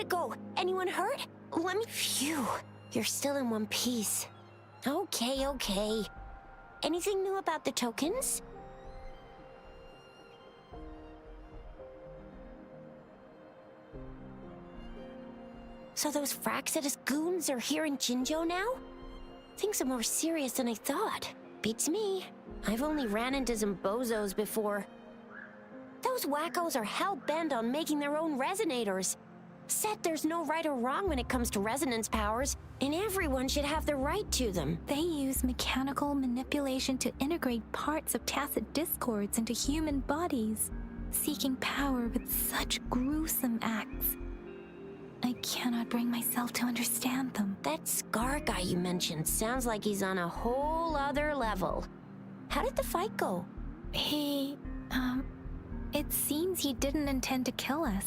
go? Anyone hurt? Let me... Phew. You're still in one piece. Okay, okay. Anything new about the tokens? So those Fraxidus goons are here in Jinzhou now? Things are more serious than I thought. Beats me. I've only ran into some bozos before. Those wackos are hell-bent on making their own resonators. Said there's no right or wrong when it comes to resonance powers, and everyone should have the right to them. They use mechanical manipulation to integrate parts of tacit discords into human bodies, seeking power with such gruesome acts. I cannot bring myself to understand them. That Scar guy you mentioned sounds like he's on a whole other level. How did the fight go? It seems he didn't intend to kill us.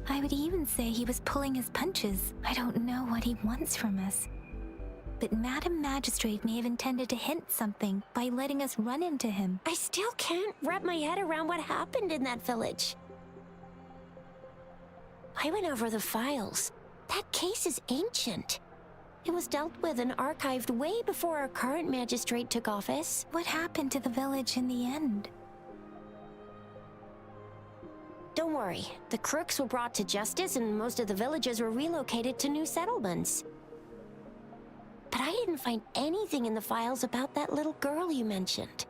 I would even say he was pulling his punches. I don't know what he wants from us. But Madam Magistrate may have intended to hint something by letting us run into him. I still can't wrap my head around what happened in that village. I went over the files. That case is ancient. It was dealt with and archived way before our current magistrate took office. What happened to the village in the end? Don't worry. The crooks were brought to justice and most of the villagers were relocated to new settlements. But I didn't find anything in the files about that little girl you mentioned.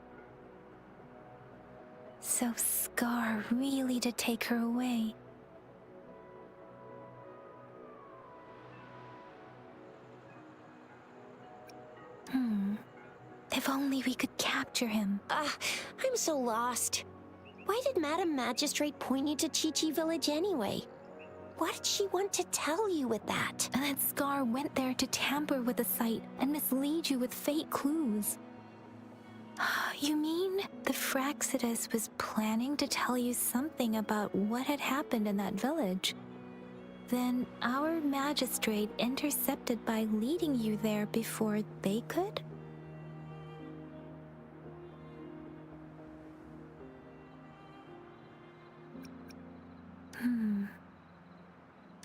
So Scar really did take her away. If only we could capture him. I'm so lost. Why did Madam Magistrate point you to Chi-Chi Village anyway? What did she want to tell you with that? And that Scar went there to tamper with the site and mislead you with fake clues. You mean the Fraxidus was planning to tell you something about what had happened in that village? Then our magistrate intercepted by leading you there before they could?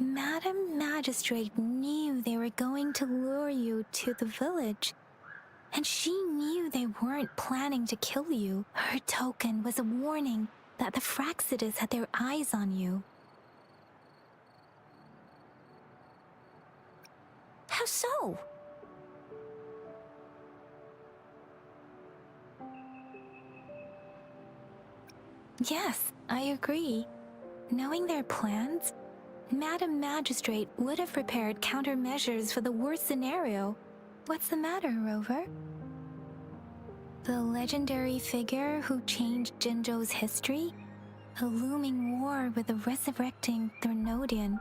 Madam Magistrate knew they were going to lure you to the village, and she knew they weren't planning to kill you. Her token was a warning that the Fraxidus had their eyes on you. How so? Yes, I agree. Knowing their plans, Madam Magistrate would have prepared countermeasures for the worst scenario. What's the matter, Rover? The legendary figure who changed Jinzhou's history? A looming war with the resurrecting Threnodian,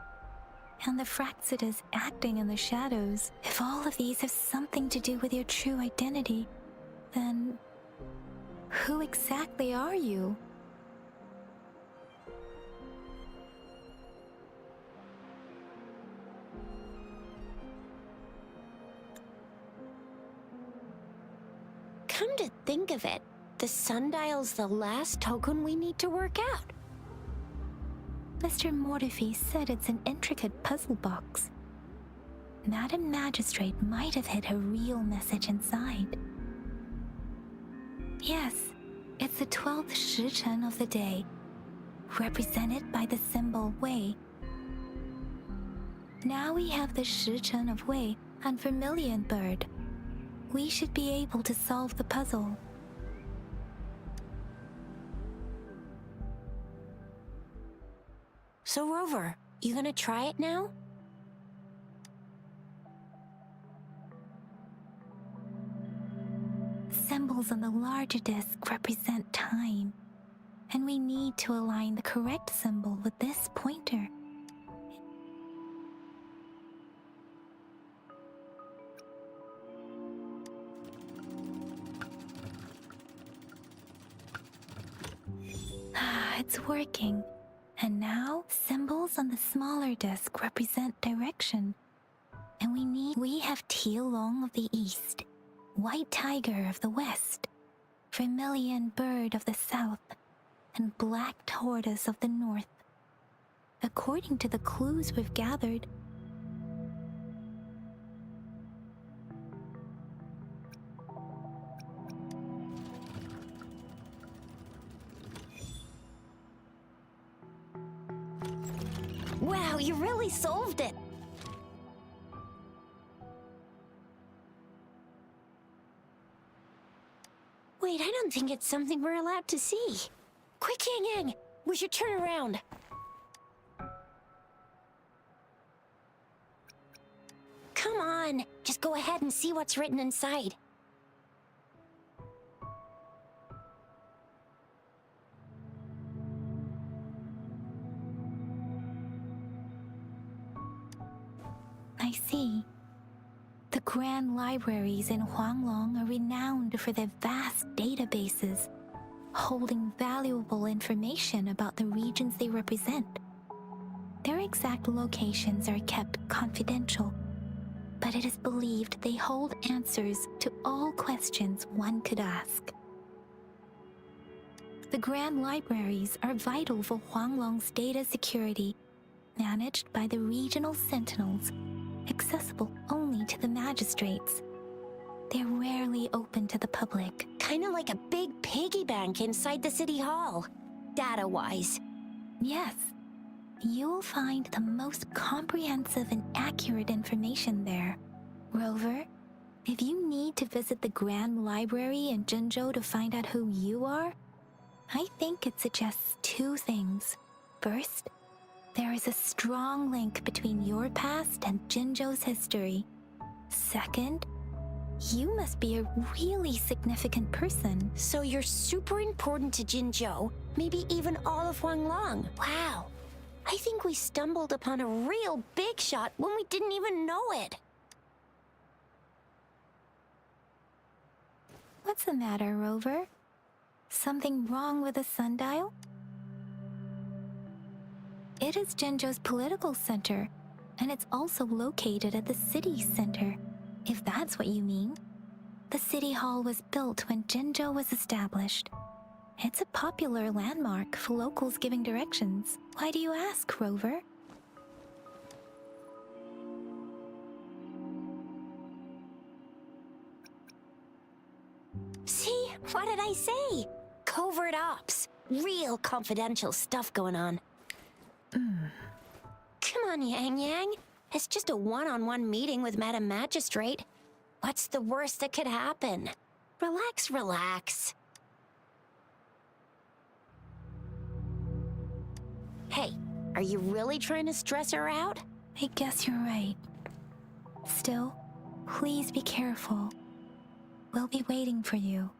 and the Fraxidus acting in the shadows. If all of these have something to do with your true identity, then who exactly are you? Come to think of it, the sundial's the last token we need to work out. Mr. Mortefi said it's an intricate puzzle box. Madam Magistrate might have hid her real message inside. Yes, it's the 12th Shichen of the day, represented by the symbol Wei. Now we have the Shichen of Wei and Vermilion Bird. We should be able to solve the puzzle. So Rover, you gonna try it now? Symbols on the larger disc represent time, and we need to align the correct symbol with this pointer. It's working. And now, symbols on the smaller disc represent direction. And we have Tielong of the east, White Tiger of the west, Vermilion Bird of the south, and Black Tortoise of the north. according to the clues we've gathered. Wow, you really solved it! Wait, I don't think it's something we're allowed to see. Quick, Yang Yang! We should turn around. Come on, just go ahead and see what's written inside. I see. The grand libraries in Huanglong are renowned for their vast databases, holding valuable information about the regions they represent. Their exact locations are kept confidential, but it is believed they hold answers to all questions one could ask. The grand libraries are vital for Huanglong's data security, managed by the regional sentinels, accessible only to the magistrates. They're rarely open to the public. Kinda like a big piggy bank inside the city hall, data-wise. Yes, you'll find the most comprehensive and accurate information there. Rover, if you need to visit the Grand Library in Jinzhou to find out who you are, I think it suggests two things. First, there is a strong link between your past and Jinzhou's history. Second, you must be a really significant person. So you're super important to Jinzhou, maybe even all of Huanglong. Wow. I think we stumbled upon a real big shot when we didn't even know it. What's the matter, Rover? Something wrong with the sundial? It is Jinzhou's political center, and it's also located at the city center, if that's what you mean. The city hall was built when Jinzhou was established. It's a popular landmark for locals giving directions. Why do you ask, Rover? See? What did I say? Covert ops. Real confidential stuff going on. Come on, Yang Yang. It's just a one-on-one meeting with Madam Magistrate. What's the worst that could happen? Relax, relax. Hey, are you really trying to stress her out? I guess you're right. Still, please be careful. We'll be waiting for you.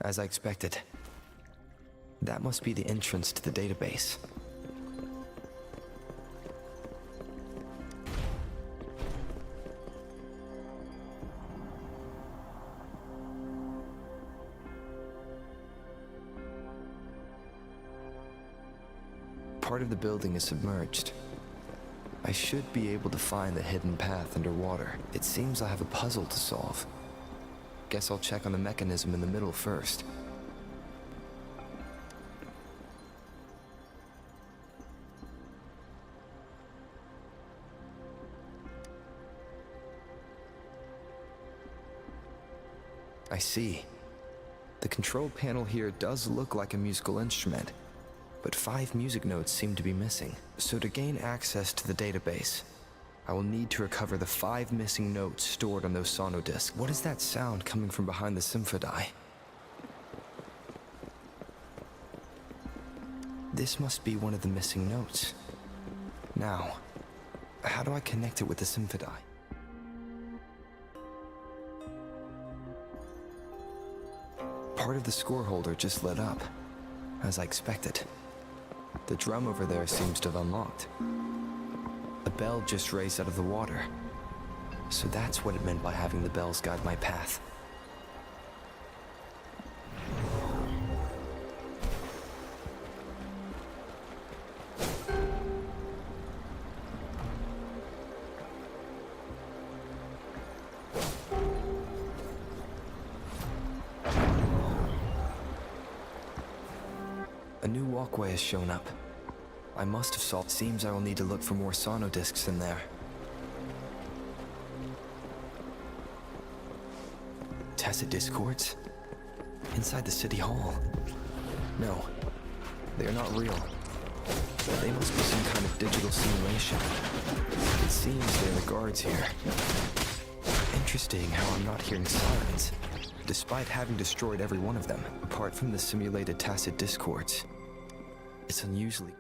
As I expected. That must be the entrance to the database. Part of the building is submerged. I should be able to find the hidden path underwater. It seems I have a puzzle to solve. Guess I'll check on the mechanism in the middle first. I see. The control panel here does look like a musical instrument, but 5 music notes seem to be missing. So to gain access to the database, I will need to recover the 5 missing notes stored on those sonodiscs. What is that sound coming from behind the symphony? This must be one of the missing notes. Now, how do I connect it with the symphony? Part of the score holder just lit up, as I expected. The drum over there seems to have unlocked. A bell just raised out of the water. So that's what it meant by having the bells guide my path. A new walkway has shown up. I must have solved. Seems I will need to look for more sonodiscs in there. Tacit discords? Inside the city hall? No, they are not real. They must be some kind of digital simulation. It seems they are the guards here. Interesting how I'm not hearing sirens, despite having destroyed every one of them. Apart from the simulated tacit discords, it's unusually...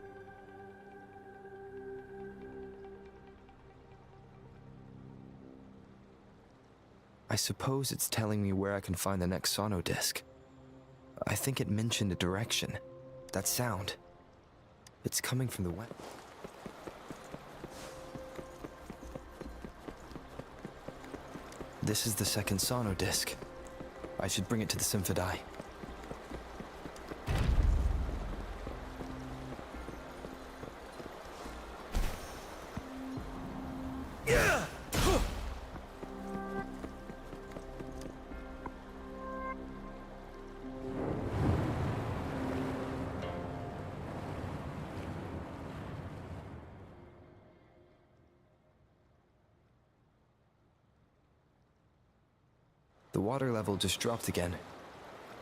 I suppose it's telling me where I can find the next sonodisc. I think it mentioned a direction. That sound. It's coming from the west. This is the second sonodisc. I should bring it to the symphony. The water level just dropped again.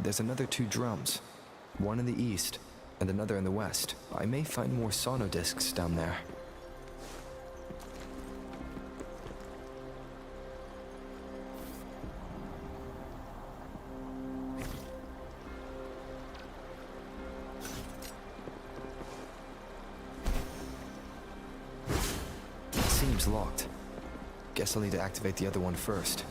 There's another 2 drums, one in the east and another in the west. I may find more sonodiscs down there. It seems locked. Guess I'll need to activate the other one first.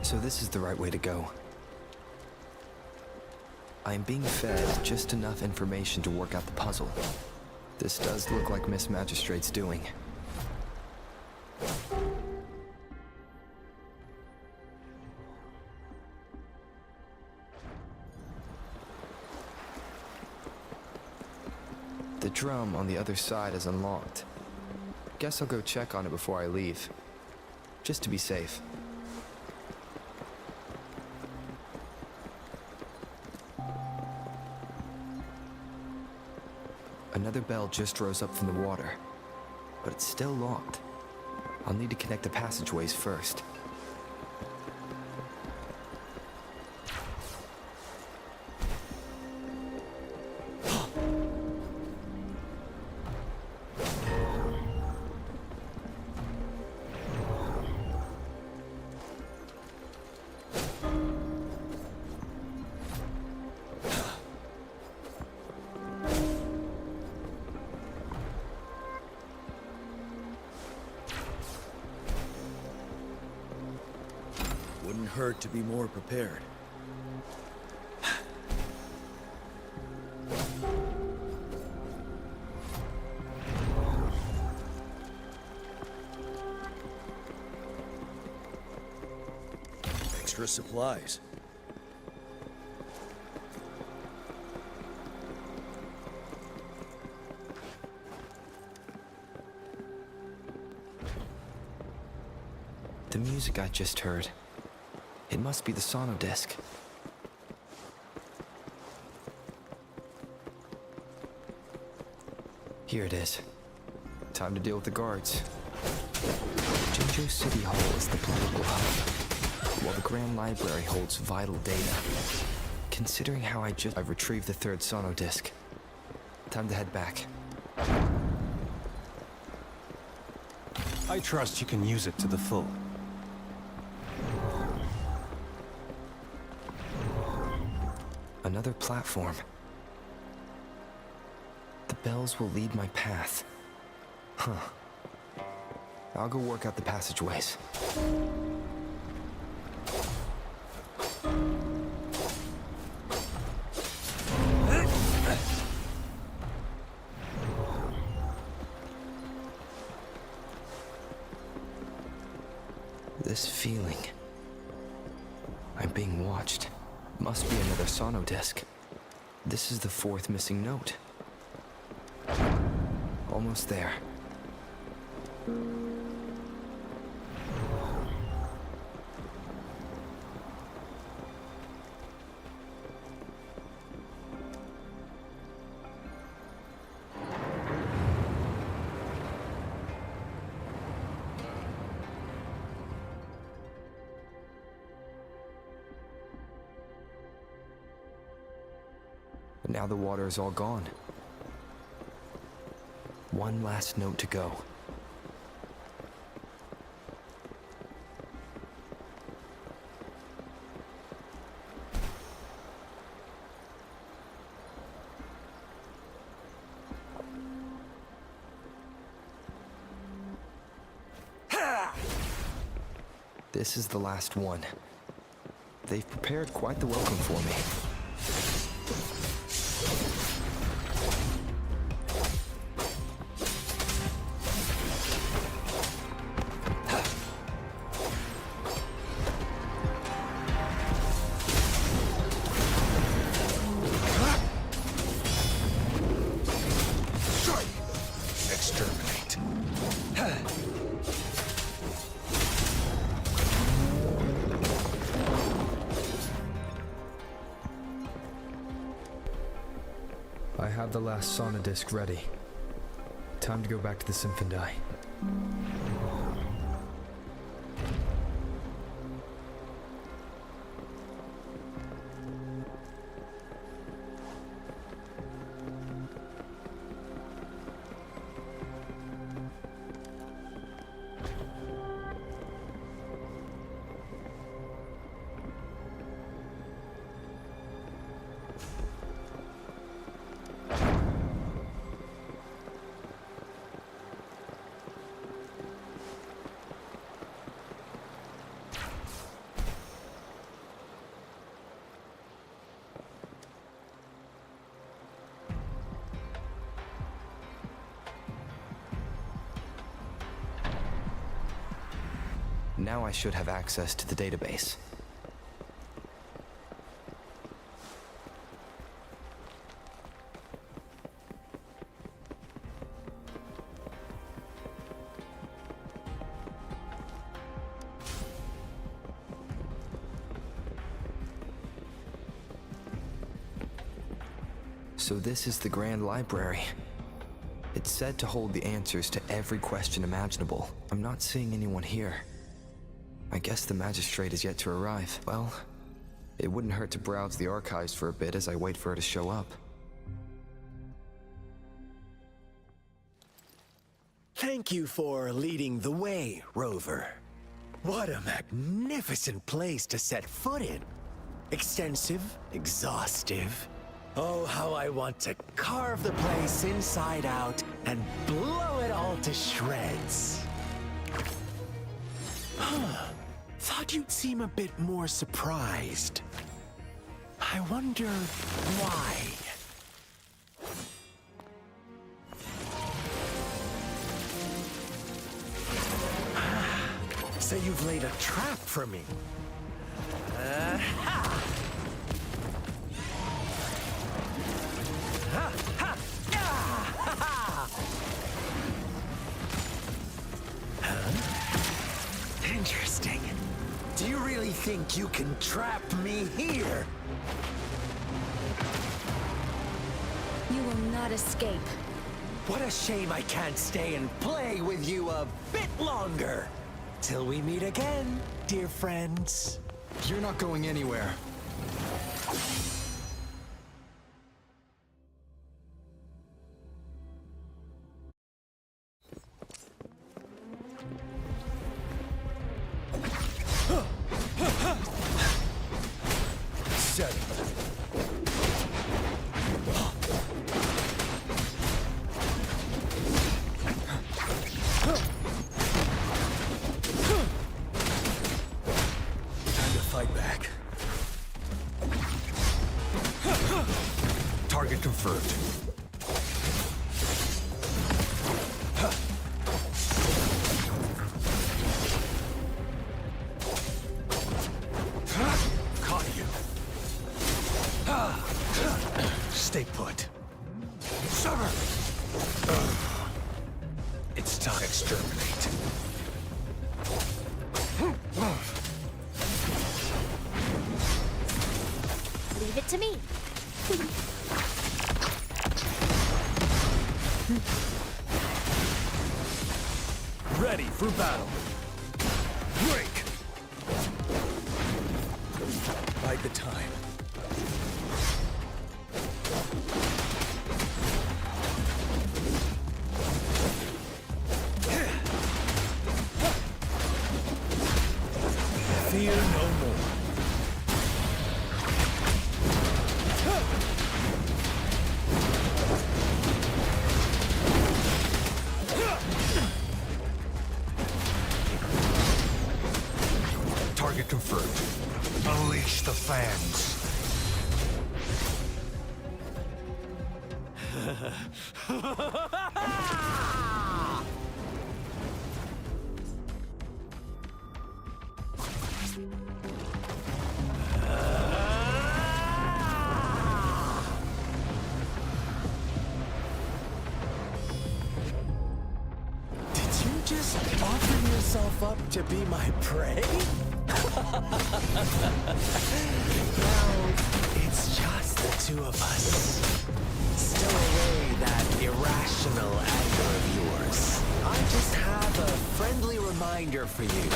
So this is the right way to go. I am being fed just enough information to work out the puzzle. This does look like Miss Magistrate's doing. The drum on the other side is unlocked. Guess I'll go check on it before I leave, just to be safe. Another bell just rose up from the water, but it's still locked. I'll need to connect the passageways first. hurt to be more prepared. Extra supplies. The music I just heard. It must be the sono disc. Here it is. Time to deal with the guards. Jinzhou City Hall is the political hub, while the Grand Library holds vital data. Considering how I've retrieved the third sono disc. Time to head back. I trust you can use it to the full. Another platform. The bells will lead my path. Huh. I'll go work out the passageways. This feeling. I'm being watched. Must be another sono disc. This is the fourth missing note. Almost there. But now the water is all gone. One last note to go. This is the last one. They've prepared quite the welcome for me. Exterminate. I have the last sono disc ready. Time to go back to the Symphondai. Now I should have access to the database. So this is the Grand Library. It's said to hold the answers to every question imaginable. I'm not seeing anyone here. I guess the magistrate is yet to arrive. Well, it wouldn't hurt to browse the archives for a bit as I wait for her to show up. Thank you for leading the way, Rover. What a magnificent place to set foot in. Extensive, exhaustive. Oh, how I want to carve the place inside out and blow it all to shreds. Thought you'd seem a bit more surprised. I wonder why. So you've laid a trap for me. Interesting. Do you really think you can trap me here? You will not escape. What a shame I can't stay and play with you a bit longer. Till we meet again, dear friends. You're not going anywhere. Fight back. Target confirmed. Caught you. Stay put. Summer! It's time. Exterminate. Leave it to me. Ready for battle. Break! Bide the time. Fear no more. Target confirmed. Unleash the fans. Did you just offer yourself up to be my prey? Now, it's just the two of us. Stow away that irrational anger of yours. I just have a friendly reminder for you.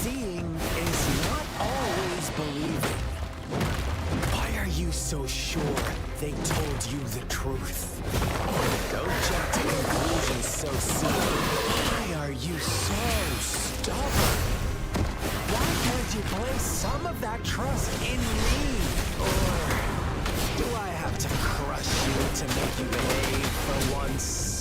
Seeing is not always believing. Why are you so sure they told you the truth? Don't jump to conclusions so soon. Why are you so stubborn? Why can't you place some of that trust in me? Or do I have to crush you to make you behave for once?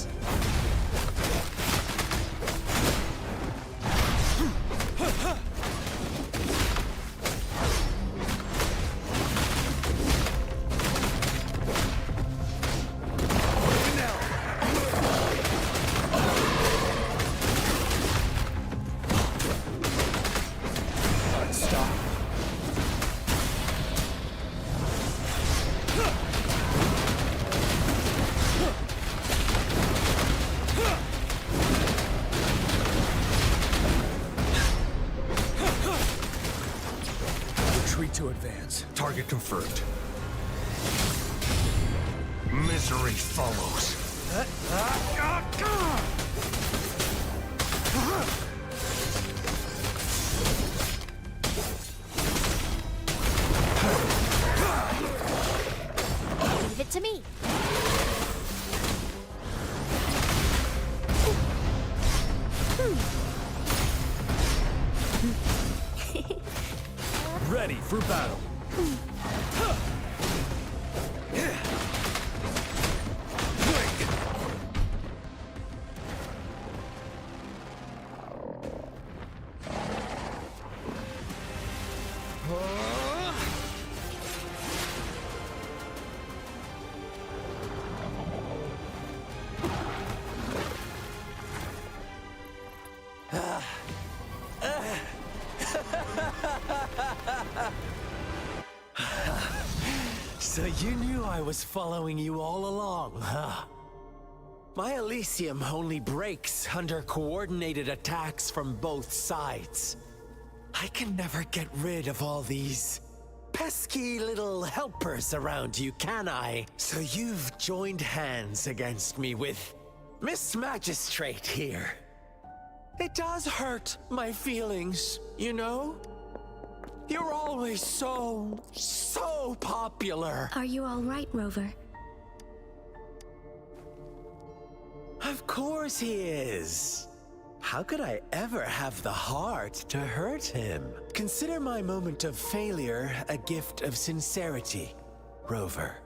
To advance. Target confirmed. Misery follows. Leave it to me. Ready for battle. You knew I was following you all along, huh? My Elysium only breaks under coordinated attacks from both sides. I can never get rid of all these pesky little helpers around you, can I? So you've joined hands against me with Miss Magistrate here. It does hurt my feelings, you know? You're always so popular. Are you all right, Rover? Of course he is. How could I ever have the heart to hurt him? Consider my moment of failure a gift of sincerity, Rover.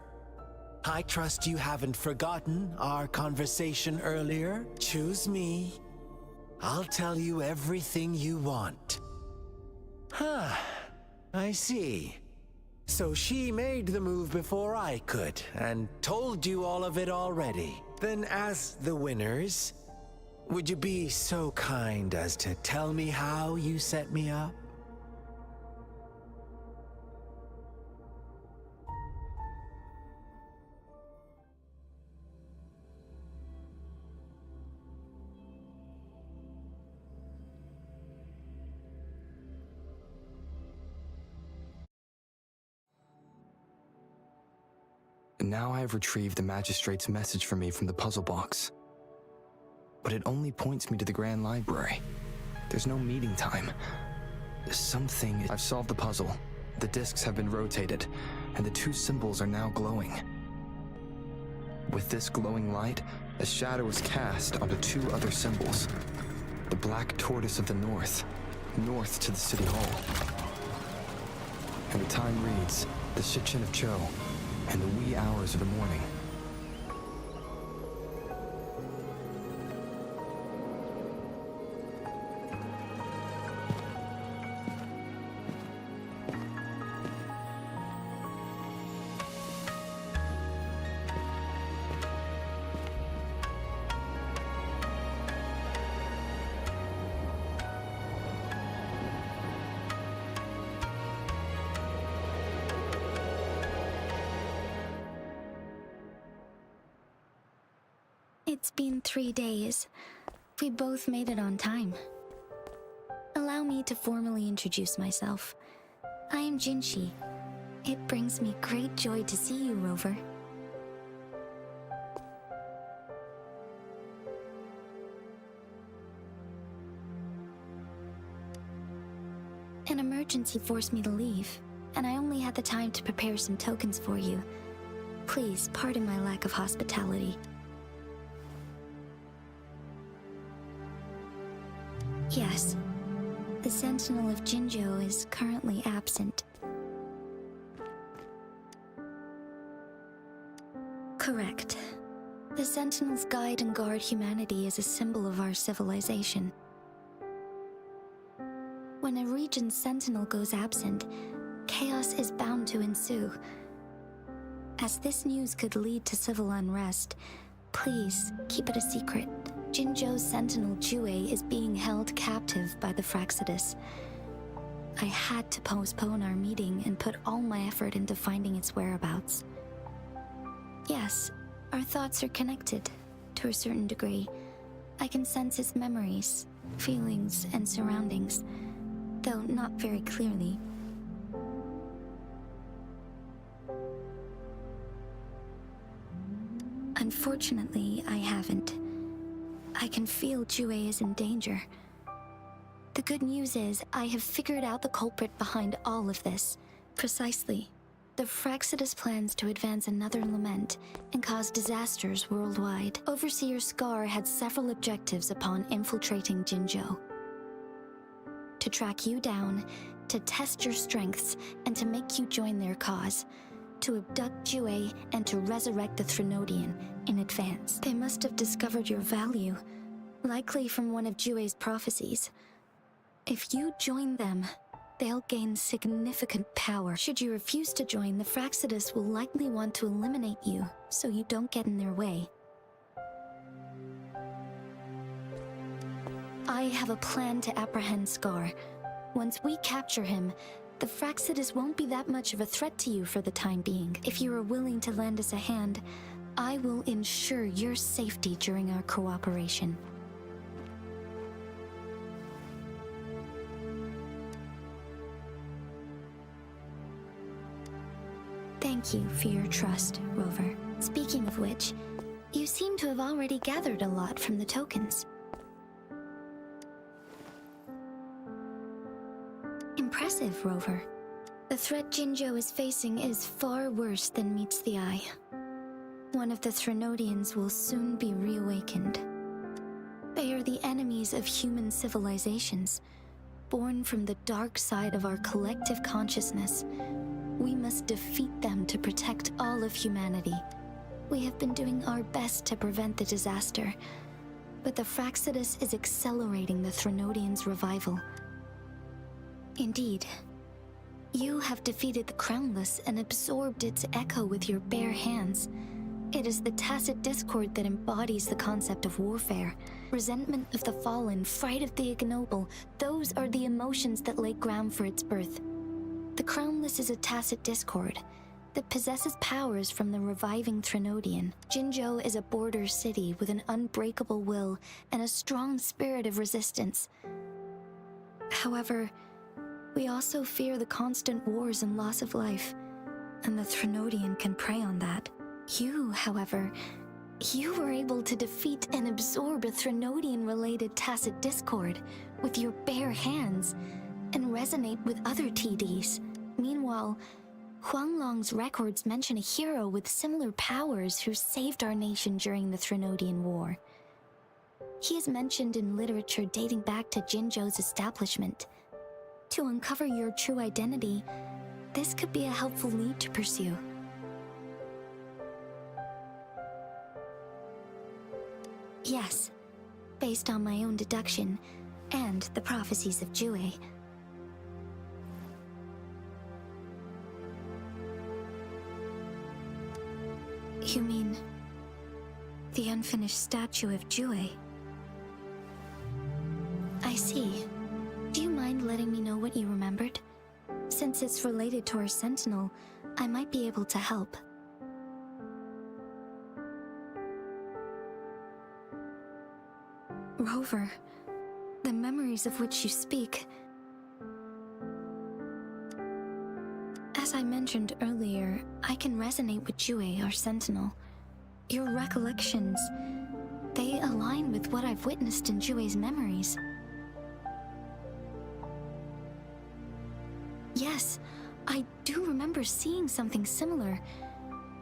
I trust you haven't forgotten our conversation earlier. Choose me. I'll tell you everything you want. Huh. I see. So she made the move before I could, and told you all of it already. Then as the winners, would you be so kind as to tell me how you set me up? Now I have retrieved the magistrate's message for me from the puzzle box. But it only points me to the Grand Library. There's no meeting time. I've solved the puzzle. The discs have been rotated, and the two symbols are now glowing. With this glowing light, a shadow is cast onto two other symbols. The black tortoise of the north to the city hall. And the time reads, the Shichen of Cho, and the wee hours of the morning. It's been 3 days. We both made it on time. Allow me to formally introduce myself. I am Jinshi. It brings me great joy to see you, Rover. An emergency forced me to leave, and I only had the time to prepare some tokens for you. Please pardon my lack of hospitality. Yes, the Sentinel of Jinzhou is currently absent. Correct. The Sentinels guide and guard humanity as a symbol of our civilization. When a region's Sentinel goes absent, chaos is bound to ensue. As this news could lead to civil unrest, please keep it a secret. Jinzhou's Sentinel Jue is being held captive by the Fraxidus. I had to postpone our meeting and put all my effort into finding its whereabouts. Yes, our thoughts are connected, to a certain degree. I can sense its memories, feelings, and surroundings, though not very clearly. Unfortunately, I haven't. I can feel Jue is in danger. The good news is, I have figured out the culprit behind all of this. Precisely. The Fraxidus plans to advance another lament and cause disasters worldwide. Overseer Scar had several objectives upon infiltrating Jinzhou. To track you down, to test your strengths, and to make you join their cause. To abduct Jue and to resurrect the Threnodian in advance. They must have discovered your value, likely from one of Jue's prophecies. If you join them, they'll gain significant power. Should you refuse to join, the Fraxidus will likely want to eliminate you, so you don't get in their way. I have a plan to apprehend Scar. Once we capture him, the Fraxidus won't be that much of a threat to you for the time being. If you are willing to lend us a hand, I will ensure your safety during our cooperation. Thank you for your trust, Rover. Speaking of which, you seem to have already gathered a lot from the tokens. Impressive, Rover. The threat Jinzhou is facing is far worse than meets the eye. One of the Threnodians will soon be reawakened. They are the enemies of human civilizations, born from the dark side of our collective consciousness. We must defeat them to protect all of humanity. We have been doing our best to prevent the disaster, but the Fraxidus is accelerating the Threnodians' revival. Indeed, you have defeated the Crownless and absorbed its echo with your bare hands. It is the tacit discord that embodies the concept of warfare. Resentment of the fallen, fright of the ignoble, those are the emotions that lay ground for its birth. The Crownless is a tacit discord that possesses powers from the reviving Threnodian. Jinzhou is a border city with an unbreakable will and a strong spirit of resistance. However, we also fear the constant wars and loss of life, and the Threnodian can prey on that. You, however, you were able to defeat and absorb a Threnodian-related tacit discord with your bare hands and resonate with other TDs. Meanwhile, Huanglong's records mention a hero with similar powers who saved our nation during the Threnodian War. He is mentioned in literature dating back to Jinzhou's establishment. To uncover your true identity, this could be a helpful lead to pursue. Yes, based on my own deduction and the prophecies of Jue. You mean the unfinished statue of Jue? I see. Do you mind letting me know what you remembered? Since it's related to our sentinel, I might be able to help. Rover, the memories of which you speak. As I mentioned earlier, I can resonate with Jue, our sentinel. Your recollections, they align with what I've witnessed in Jue's memories. Yes, I do remember seeing something similar.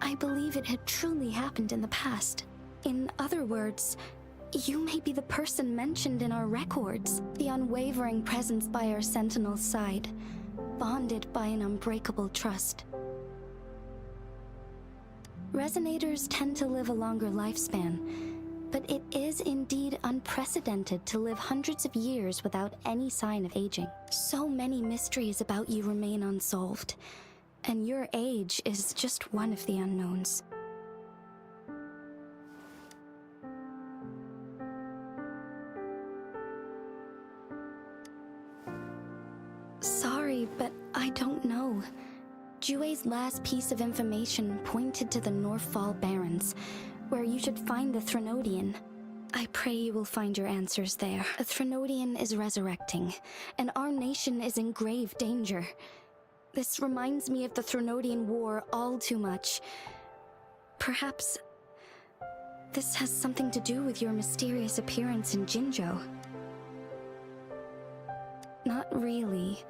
I believe it had truly happened in the past. In other words, you may be the person mentioned in our records, the unwavering presence by our sentinel's side, bonded by an unbreakable trust. Resonators tend to live a longer lifespan, but it is indeed unprecedented to live hundreds of years without any sign of aging. So many mysteries about you remain unsolved, and your age is just one of the unknowns. Sorry, but I don't know. Jue's last piece of information pointed to the Northfall Barrens, where you should find the Threnodian. I pray you will find your answers there. A Threnodian is resurrecting, and our nation is in grave danger. This reminds me of the Threnodian War all too much. Perhaps this has something to do with your mysterious appearance in Jinzhou. Not really.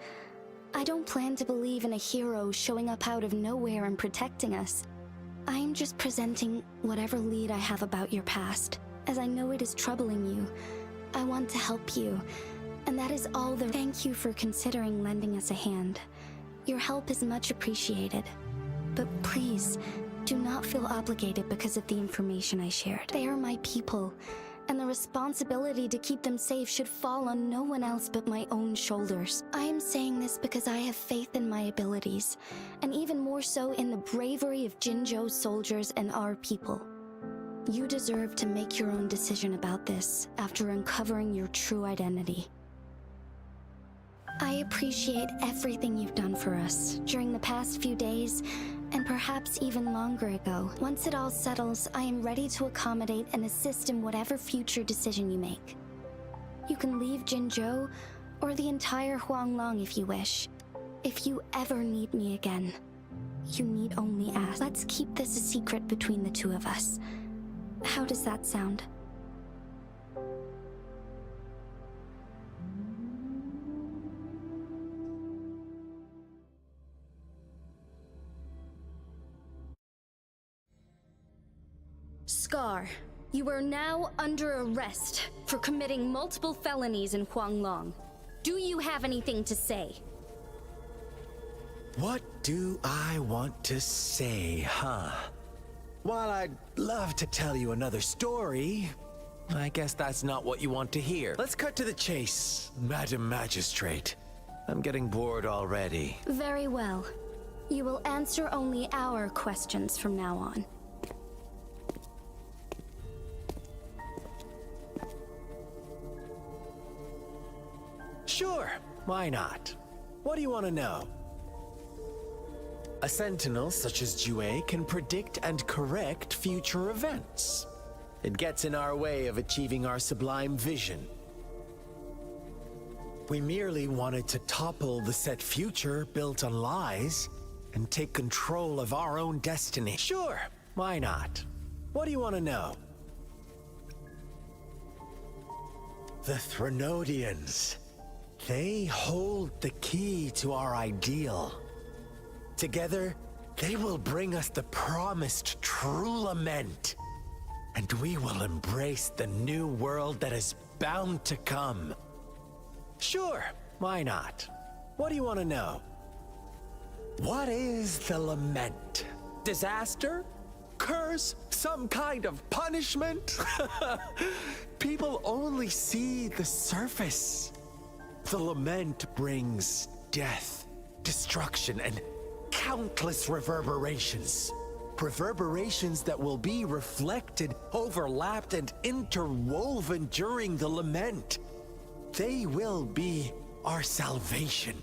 I don't plan to believe in a hero showing up out of nowhere and protecting us. I'm just presenting whatever lead I have about your past, as I know it is troubling you. I want to help you, and that is all the— Thank you for considering lending us a hand. Your help is much appreciated. But please, do not feel obligated because of the information I shared. They are my people, and the responsibility to keep them safe should fall on no one else but my own shoulders. I am saying this because I have faith in my abilities, and even more so in the bravery of Jinzhou's soldiers and our people. You deserve to make your own decision about this after uncovering your true identity. I appreciate everything you've done for us during the past few days, and perhaps even longer ago. Once it all settles, I am ready to accommodate and assist in whatever future decision you make. You can leave Jinzhou, or the entire Huanglong if you wish. If you ever need me again, you need only ask. Let's keep this a secret between the two of us. How does that sound? Scar, you are now under arrest for committing multiple felonies in Huanglong. Do you have anything to say? What do I want to say, huh? While I'd love to tell you another story, I guess that's not what you want to hear. Let's cut to the chase, Madam Magistrate. I'm getting bored already. Very well. You will answer only our questions from now on. Sure, why not? What do you want to know? A sentinel such as Jue can predict and correct future events. It gets in our way of achieving our sublime vision. We merely wanted to topple the set future built on lies and take control of our own destiny. Sure, why not? What do you want to know? The Threnodians. They hold the key to our ideal. Together, they will bring us the promised true lament. And we will embrace the new world that is bound to come. Sure, why not? What do you want to know? What is the lament? Disaster? Curse? Some kind of punishment? People only see the surface. The lament brings death, destruction, and countless reverberations. Reverberations that will be reflected, overlapped, and interwoven during the lament. They will be our salvation.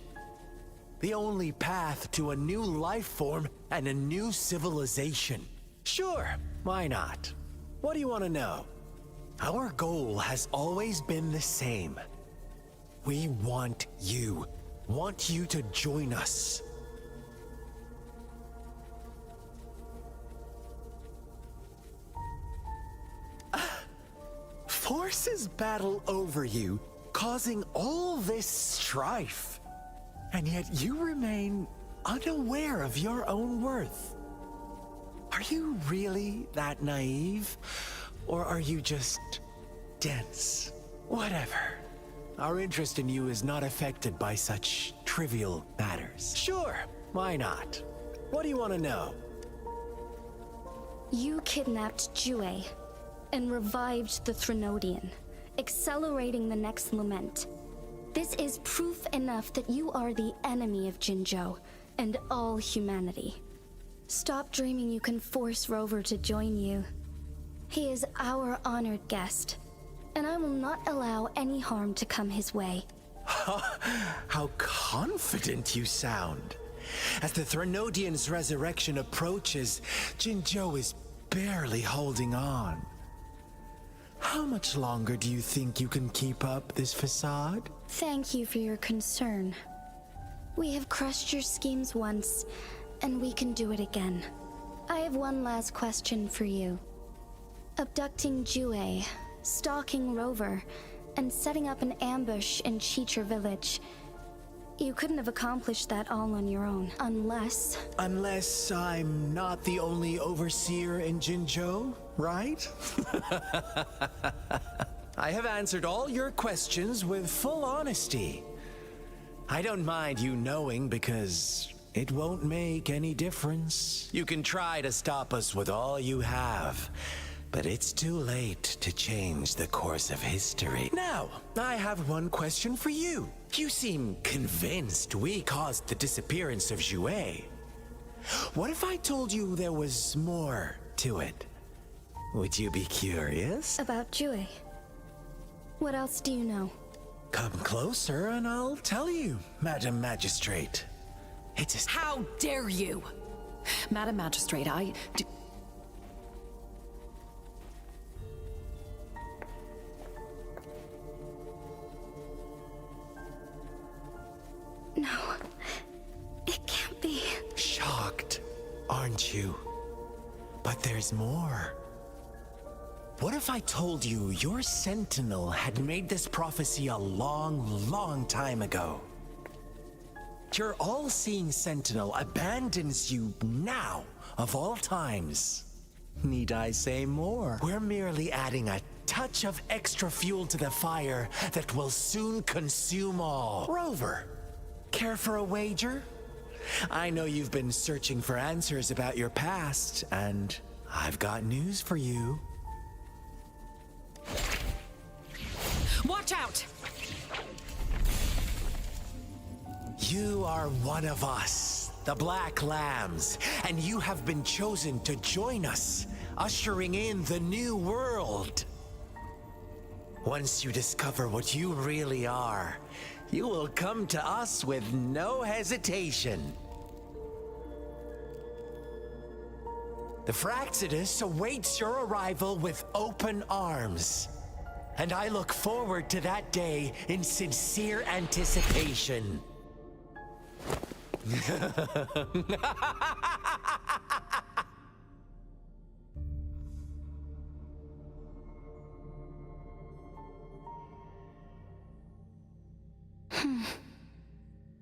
The only path to a new life form and a new civilization. Sure, why not? What do you want to know? Our goal has always been the same. We want you to join us. Forces battle over you, causing all this strife. And yet you remain unaware of your own worth. Are you really that naive? Or are you just dense? Whatever. Our interest in you is not affected by such trivial matters. Sure, why not? What do you want to know? You kidnapped Jue and revived the Threnodian, accelerating the next lament. This is proof enough that you are the enemy of Jinzhou and all humanity. Stop dreaming you can force Rover to join you. He is our honored guest, and I will not allow any harm to come his way. How confident you sound. As the Threnodian's resurrection approaches, Jinzhou is barely holding on. How much longer do you think you can keep up this facade? Thank you for your concern. We have crushed your schemes once, and we can do it again. I have one last question for you. Abducting Jue, stalking Rover, and setting up an ambush in Chicher village. You couldn't have accomplished that all on your own, unless... Unless I'm not the only overseer in Jinzhou, right? I have answered all your questions with full honesty. I don't mind you knowing because it won't make any difference. You can try to stop us with all you have, but it's too late to change the course of history. Now, I have one question for you. You seem convinced we caused the disappearance of Jue. What if I told you there was more to it? Would you be curious? About Jue. What else do you know? Come closer and I'll tell you, Madam Magistrate. It's a... How dare you! Madam Magistrate, No, it can't be. Shocked, aren't you? But there's more. What if I told you your sentinel had made this prophecy a long, long time ago? Your all-seeing sentinel abandons you now, of all times. Need I say more? We're merely adding a touch of extra fuel to the fire that will soon consume all. Rover, care for a wager? I know you've been searching for answers about your past, and I've got news for you. watch out! You are one of us, the Black Lambs, and you have been chosen to join us, ushering in the new world. Once you discover what you really are, you will come to us with no hesitation. The Fraxidus awaits your arrival with open arms, and I look forward to that day in sincere anticipation.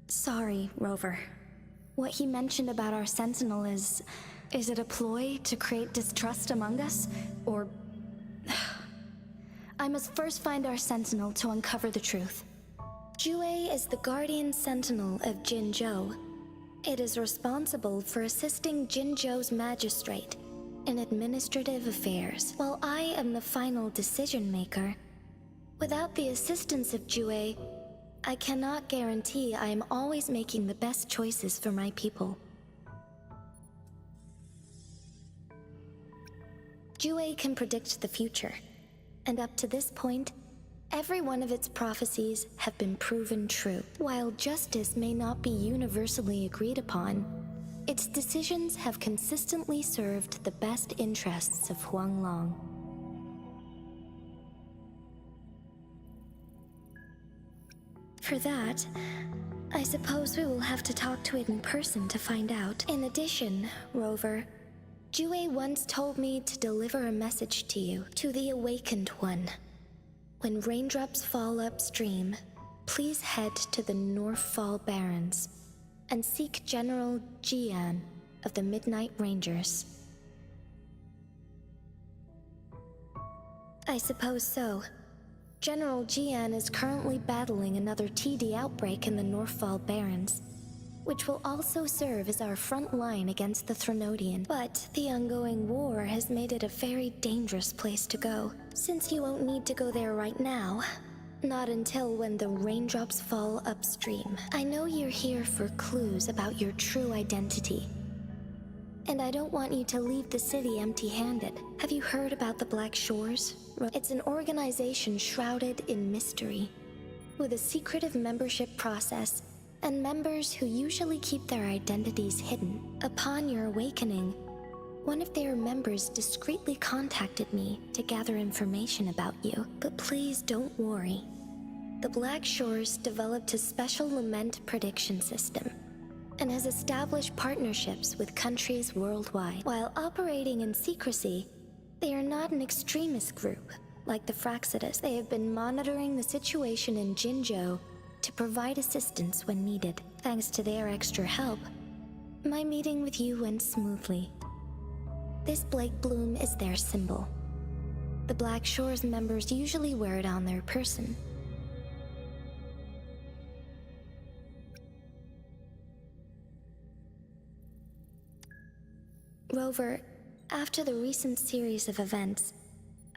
Sorry, Rover. What he mentioned about our sentinel is it a ploy to create distrust among us? Or... I must first find our sentinel to uncover the truth. Jue is the guardian sentinel of Jinzhou. It is responsible for assisting Jinzhou's magistrate in administrative affairs, while I am the final decision maker. Without the assistance of Jue, I cannot guarantee I am always making the best choices for my people. Jue can predict the future, and up to this point, every one of its prophecies have been proven true. While justice may not be universally agreed upon, its decisions have consistently served the best interests of Huanglong. For that, I suppose we will have to talk to it in person to find out. In addition, Rover, Jue once told me to deliver a message to you, to the Awakened One. When raindrops fall upstream, please head to the Northfall Barrens and seek General Jian of the Midnight Rangers. I suppose so. General Jian is currently battling another TD outbreak in the Northfall Barrens, which will also serve as our front line against the Threnodian. But the ongoing war has made it a very dangerous place to go. Since you won't need to go there right now, not until when the raindrops fall upstream. I know you're here for clues about your true identity, and I don't want you to leave the city empty-handed. Have you heard about the Black Shores? It's an organization shrouded in mystery, with a secretive membership process and members who usually keep their identities hidden. Upon your awakening, one of their members discreetly contacted me to gather information about you. But please don't worry. The Black Shores developed a special lament prediction system and has established partnerships with countries worldwide. While operating in secrecy, they are not an extremist group like the Fraxidus. They have been monitoring the situation in Jinzhou to provide assistance when needed. Thanks to their extra help, my meeting with you went smoothly. This Blake Bloom is their symbol. The Black Shores members usually wear it on their person. Rover, after the recent series of events,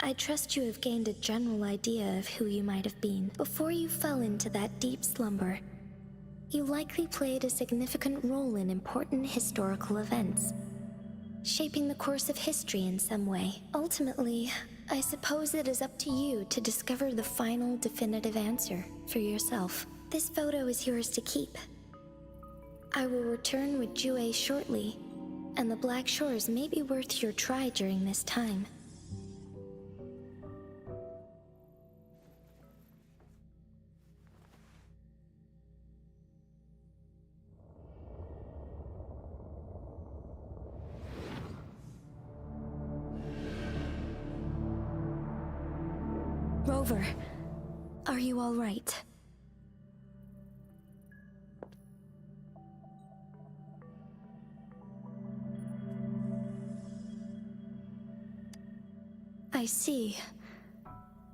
I trust you have gained a general idea of who you might have been. Before you fell into that deep slumber, you likely played a significant role in important historical events, shaping the course of history in some way. Ultimately, I suppose it is up to you to discover the final definitive answer for yourself. This photo is yours to keep. I will return with Jue shortly, and the Black Shores may be worth your try during this time. Rover, are you all right? I see.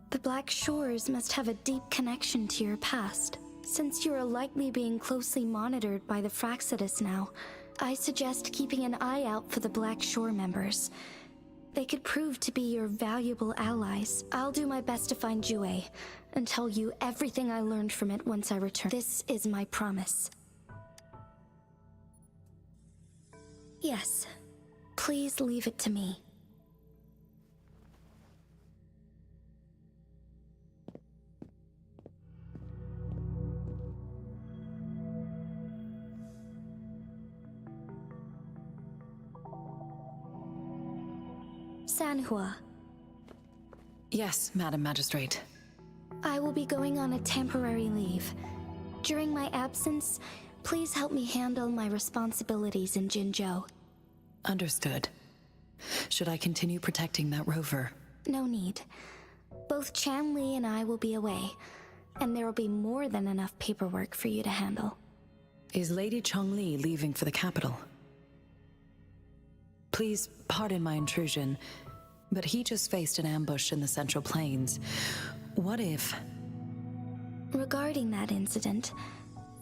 The Black Shores must have a deep connection to your past. Since you are likely being closely monitored by the Fraxidus now, I suggest keeping an eye out for the Black Shore members. They could prove to be your valuable allies. I'll do my best to find Jue and tell you everything I learned from it once I return. This is my promise. Yes, please leave it to me. Sanhua. Yes, Madam Magistrate. I will be going on a temporary leave. During my absence, please help me handle my responsibilities in Jinzhou. Understood. Should I continue protecting that rover? No need. Both Chanli and I will be away, and there will be more than enough paperwork for you to handle. Is Lady Chongli leaving for the capital? Please pardon my intrusion, but he just faced an ambush in the Central Plains. What if... Regarding that incident,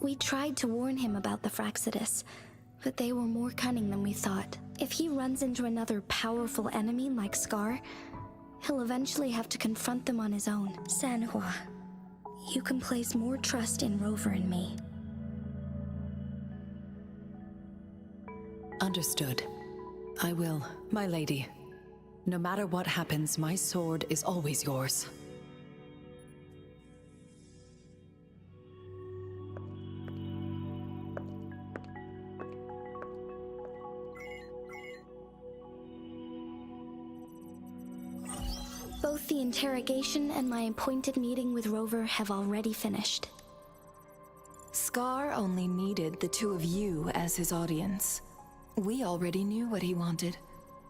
we tried to warn him about the Fraxidus, but they were more cunning than we thought. If he runs into another powerful enemy like Scar, he'll eventually have to confront them on his own. Sanhua, you can place more trust in Rover and me. Understood. I will, my lady. No matter what happens, my sword is always yours. Both the interrogation and my appointed meeting with Rover have already finished. Scar only needed the two of you as his audience. We already knew what he wanted,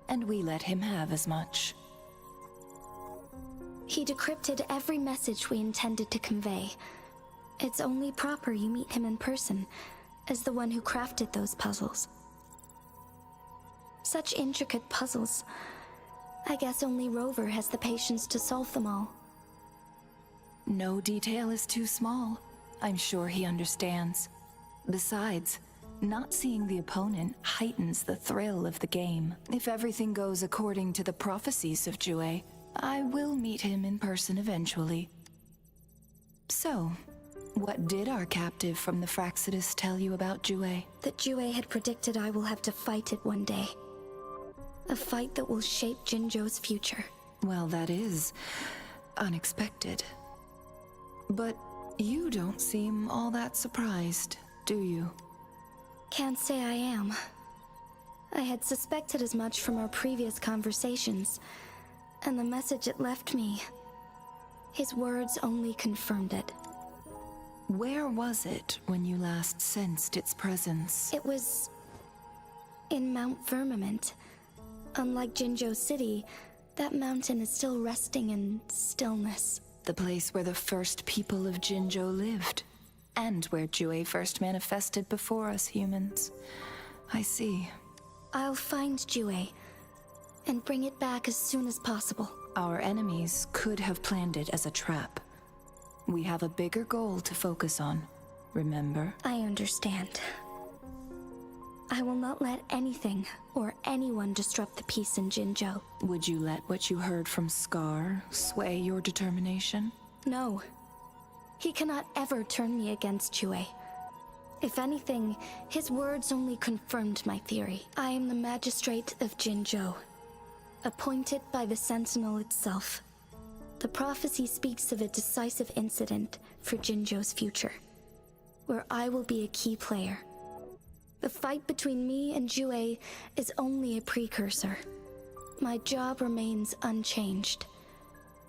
and we let him have as much. He decrypted every message we intended to convey. It's only proper you meet him in person, as the one who crafted those puzzles. Such intricate puzzles. I guess only Rover has the patience to solve them all. No detail is too small. I'm sure he understands. Besides, not seeing the opponent heightens the thrill of the game. If everything goes according to the prophecies of Jue, I will meet him in person eventually. So, what did our captive from the Fraxidus tell you about Jue? That Jue had predicted I will have to fight it one day. A fight that will shape Jinzhou's future. Well, that is unexpected. But you don't seem all that surprised, do you? Can't say I am. I had suspected as much from our previous conversations, and the message it left me, his words only confirmed it. Where was it when you last sensed its presence? It was in Mount Firmament. Unlike Jinzhou City, that mountain is still resting in stillness. The place where the first people of Jinzhou lived, and where Jue first manifested before us humans. I see. I'll find Jue, and bring it back as soon as possible. Our enemies could have planned it as a trap. We have a bigger goal to focus on, remember? I understand. I will not let anything or anyone disrupt the peace in Jinzhou. Would you let what you heard from Scar sway your determination? No. He cannot ever turn me against Jue. If anything, his words only confirmed my theory. I am the magistrate of Jinzhou. appointed by the Sentinel itself. The prophecy speaks of a decisive incident for Jinzhou's future, where I will be a key player. The fight between me and Jue is only a precursor. My job remains unchanged.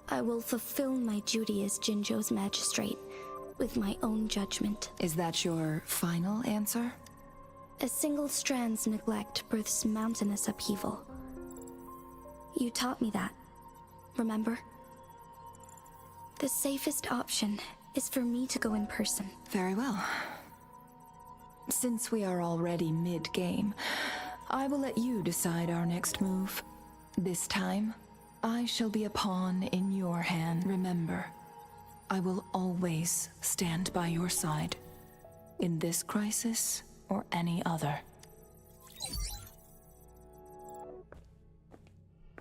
I will fulfill my duty as Jinzhou's magistrate with my own judgment. Is that your final answer? A single strand's neglect births mountainous upheaval. You taught me that, remember? The safest option is for me to go in person. Very well. Since we are already mid-game, I will let you decide our next move. This time, I shall be a pawn in your hand. Remember, I will always stand by your side, in this crisis or any other.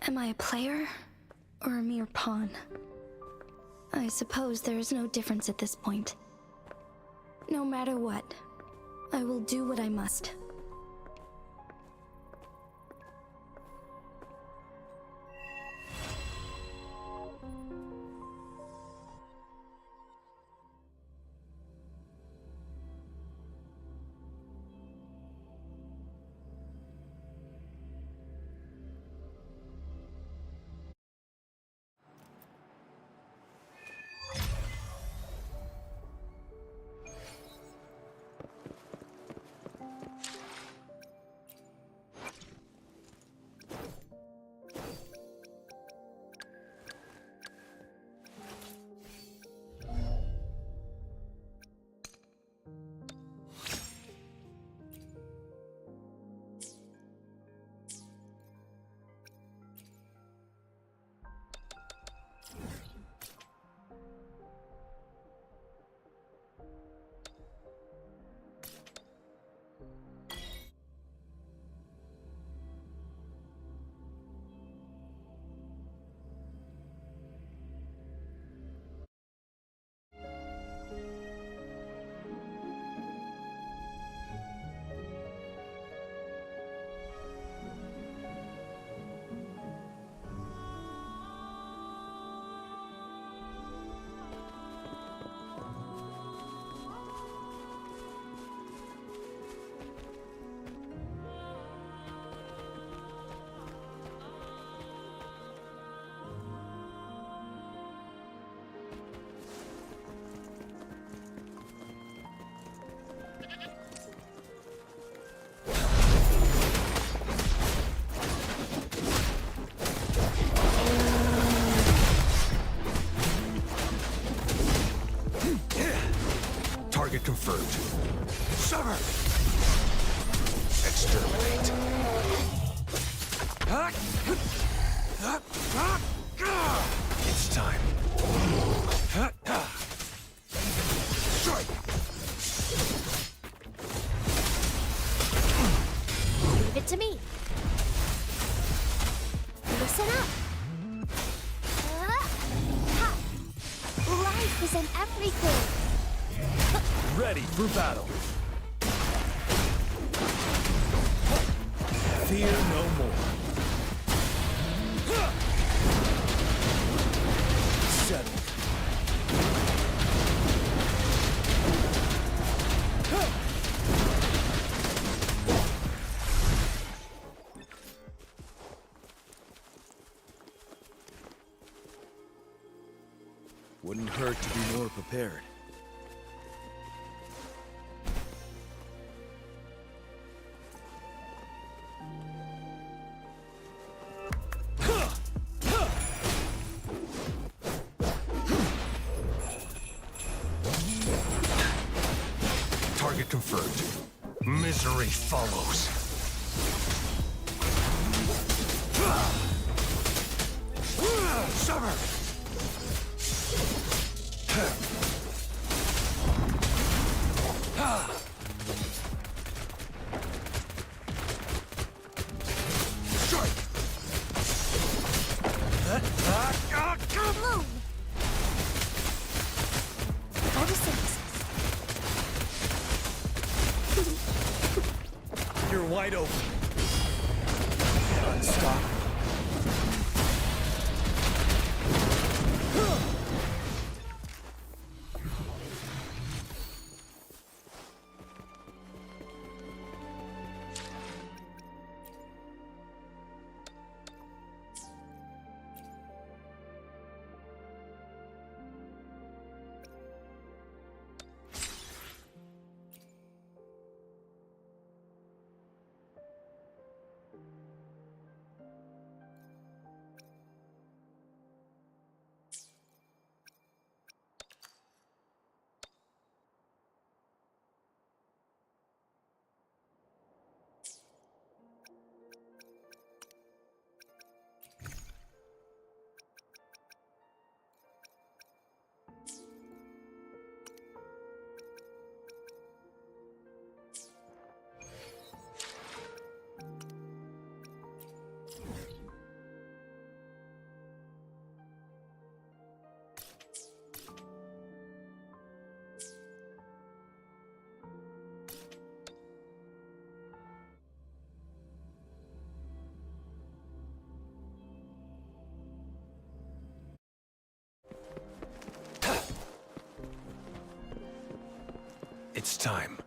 Am I a player or a mere pawn? I suppose there is no difference at this point. No matter what, I will do what I must. Target confirmed. Summer! Exterminate. It's time. Strike! Leave it to me. Listen up. Life is in everything. Ready for battle. Fear no more. Settle. Wouldn't hurt to be more prepared. Target confirmed. Misery follows. Summer! Strike! Bloom. You're wide open. Unstoppable. time.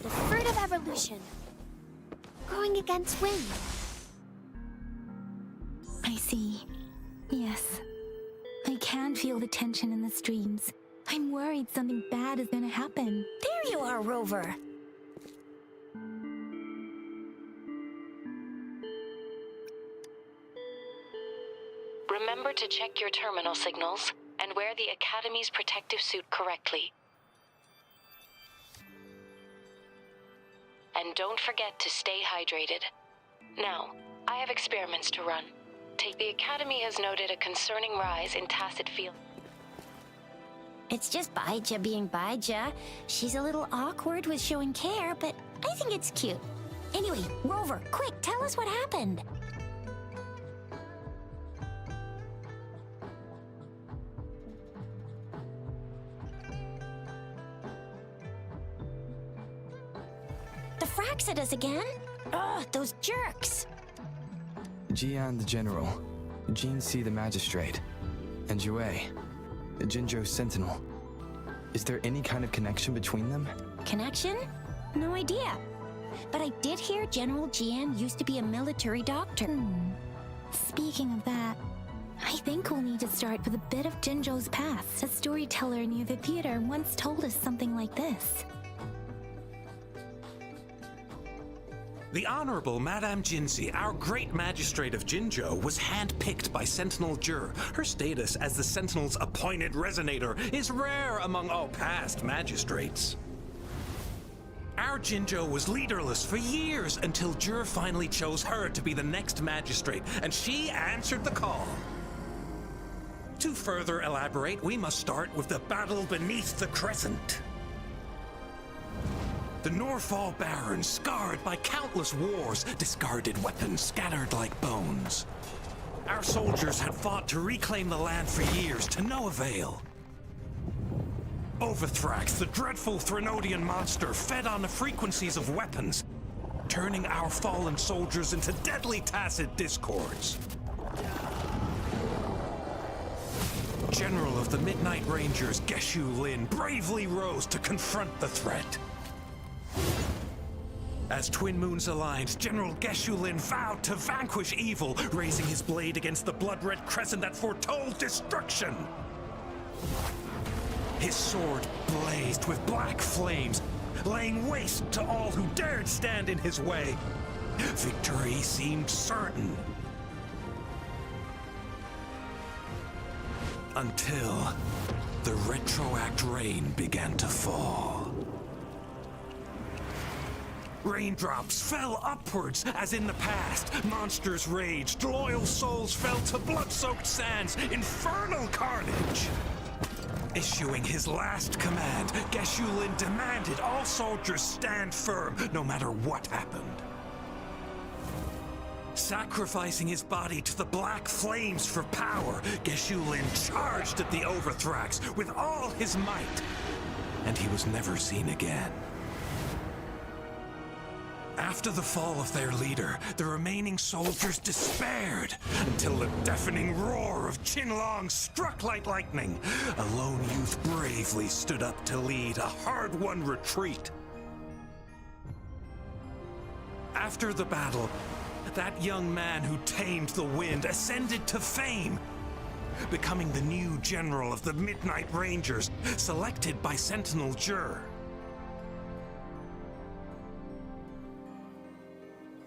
The fruit of evolution. Growing against wind. I see. Yes. I can feel the tension in the streams. I'm worried something bad is gonna happen. There you are, Rover. Remember to check your terminal signals and wear the Academy's protective suit correctly. And don't forget to stay hydrated. Now, I have experiments to run. The Academy has noted a concerning rise in tacit feel. It's just Baija being Baija. She's a little awkward with showing care, but I think it's cute. Anyway, Rover, quick, tell us what happened. The fracks at us again? Ugh, those jerks! Jian the General, Jin Si the Magistrate, and Jue, the Jinzhou Sentinel. Is there any kind of connection between them? Connection? No idea. But I did hear General Jian used to be a military doctor. Speaking of that, I think we'll need to start with a bit of Jinzhou's past. A storyteller near the theater once told us something like this. The Honorable Madame Jinzi, our great magistrate of Jinzhou, was handpicked by Sentinel Jur. Her status as the Sentinel's appointed resonator is rare among all past magistrates. Our Jinzhou was leaderless for years until Jur finally chose her to be the next magistrate, and she answered the call. To further elaborate, we must start with the battle beneath the crescent. The Norfall Barons, scarred by countless wars, discarded weapons scattered like bones. Our soldiers had fought to reclaim the land for years, to no avail. Overthrax, the dreadful Threnodian monster, fed on the frequencies of weapons, turning our fallen soldiers into deadly tacit discords. General of the Midnight Rangers, Geshu Lin, bravely rose to confront the threat. As Twin Moons aligned, General Geshu Lin vowed to vanquish evil, raising his blade against the blood-red crescent that foretold destruction. His sword blazed with black flames, laying waste to all who dared stand in his way. Victory seemed certain. Until the retroact rain began to fall. Raindrops fell upwards as in the past. Monsters raged, loyal souls fell to blood-soaked sands, infernal carnage. Issuing his last command, Geshu Lin demanded all soldiers stand firm, no matter what happened. Sacrificing his body to the black flames for power, Geshu Lin charged at the Overthrax with all his might, and he was never seen again. After the fall of their leader, the remaining soldiers despaired until the deafening roar of Qinlong struck like lightning. A lone youth bravely stood up to lead a hard-won retreat. After the battle, that young man who tamed the wind ascended to fame, becoming the new general of the Midnight Rangers, selected by Sentinel Jur.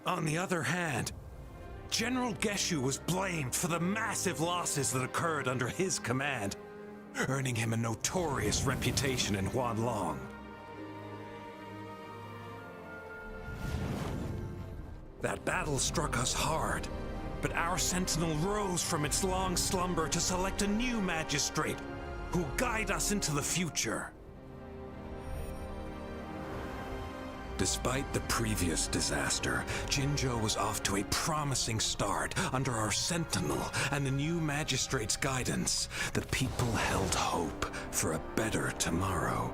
On the other hand, General Geshu was blamed for the massive losses that occurred under his command, earning him a notorious reputation in Huanlong. That battle struck us hard, but our Sentinel rose from its long slumber to select a new magistrate who'll guide us into the future. Despite the previous disaster, Jinzhou was off to a promising start under our sentinel and the new magistrate's guidance. The people held hope for a better tomorrow.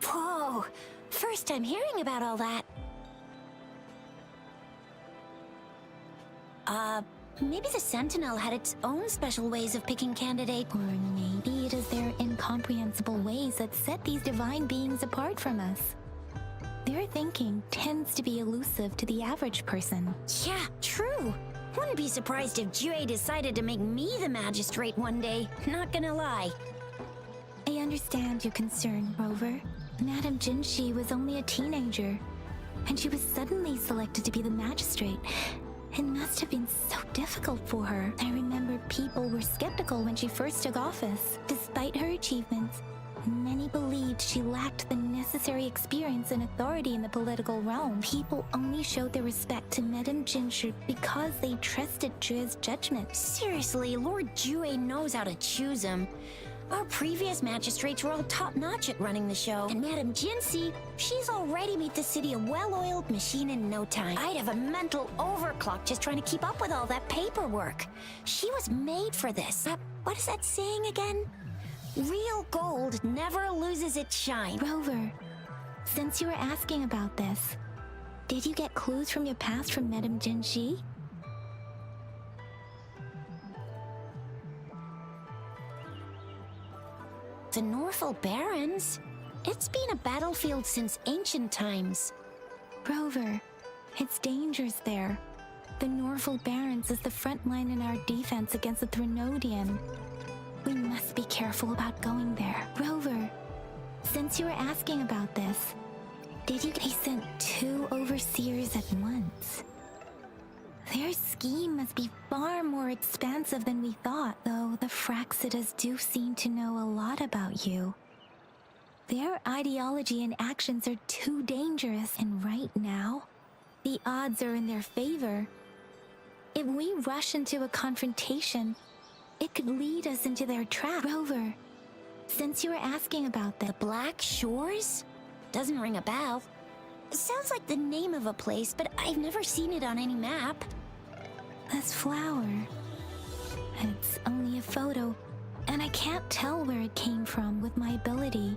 Whoa! First time hearing about all that. Maybe the Sentinel had its own special ways of picking candidates. Or maybe it is their incomprehensible ways that set these divine beings apart from us. Their thinking tends to be elusive to the average person. Yeah, true. Wouldn't be surprised if Jue decided to make me the magistrate one day. Not gonna lie. I understand your concern, Rover. Madame Jinshi was only a teenager, and she was suddenly selected to be the magistrate. It must have been so difficult for her. I remember people were skeptical when she first took office. Despite her achievements, many believed she lacked the necessary experience and authority in the political realm. People only showed their respect to Madame Jinshi because they trusted Jue's judgment. Seriously, Lord Jue knows how to choose him. Our previous magistrates were all top-notch at running the show. And Madame Jinshi, she's already made the city a well-oiled machine in no time. I'd have a mental overclock just trying to keep up with all that paperwork. She was made for this. What is that saying again? Real gold never loses its shine. Rover, since you were asking about this, did you get clues from your past from Madame Jinshi? The Norfolk Barrens? It's been a battlefield since ancient times. Rover, it's dangerous there. The Norfolk Barrens is the front line in our defense against the Threnodian. We must be careful about going there. Rover, since you were asking about this, did you... They sent 2 overseers at once. Their scheme must be far more expansive than we thought, though the Fraxidas do seem to know a lot about you. Their ideology and actions are too dangerous, and right now, the odds are in their favor. If we rush into a confrontation, it could lead us into their trap. Rover, since you were asking about The Black Shores? Doesn't ring a bell. It sounds like the name of a place, but I've never seen it on any map. this flower, it's only a photo, and I can't tell where it came from with my ability.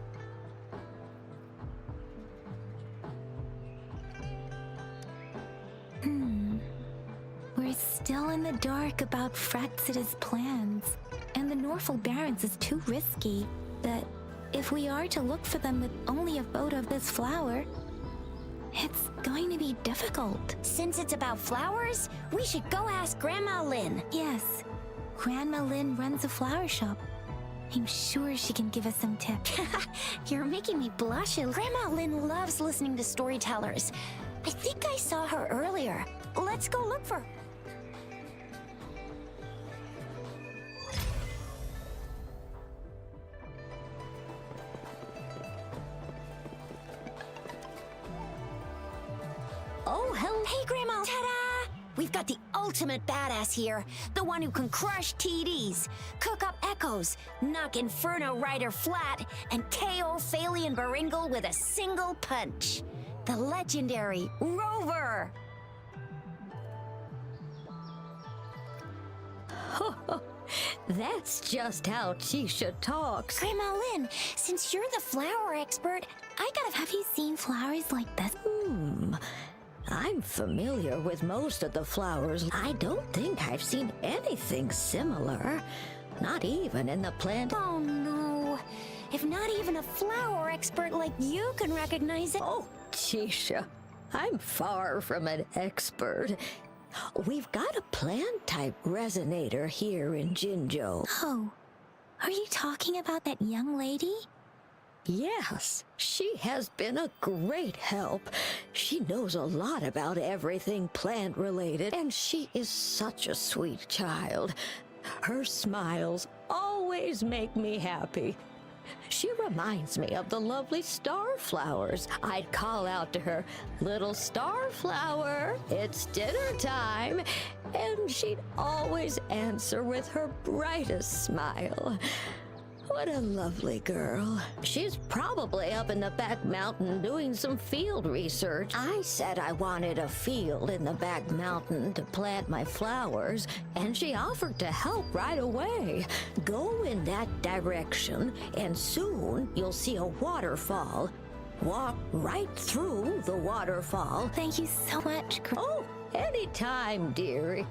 We're still in the dark about Fraxida's plans, and the Norfolk Barrens is too risky. But if we are to look for them with only a photo of this flower, it's going to be difficult. Since it's about flowers, we should go ask Grandma Lynn. Yes, Grandma Lynn runs a flower shop. I'm sure she can give us some tips. You're making me blush. Grandma Lynn loves listening to storytellers. I think I saw her earlier. Let's go look for her. Oh, hello. Hey, Grandma. Ta-da! We've got the ultimate badass here. The one who can crush TDs, cook up echoes, knock Inferno Rider flat, and KO Phalian Baringle with a single punch. The legendary Rover! That's just how Tisha talks. Grandma Lynn, since you're the flower expert, I gotta... Have you seen flowers like this? I'm familiar with most of the flowers. I don't think I've seen anything similar. Not even in the plant. Oh no. If not even a flower expert like you can recognize it... Oh, Tisha, I'm far from an expert. We've got a plant-type resonator here in Jinzhou. Oh, are you talking about that young lady? Yes, she has been a great help. She knows a lot about everything plant-related, and she is such a sweet child. Her smiles always make me happy. She reminds me of the lovely starflowers. I'd call out to her, "Little starflower, it's dinner time," and she'd always answer with her brightest smile. What a lovely girl. She's probably up in the back mountain doing some field research. I said I wanted a field in the back mountain to plant my flowers, and she offered to help right away. Go in that direction, and soon you'll see a waterfall. Walk right through the waterfall. Thank you so much, Oh, anytime, dearie.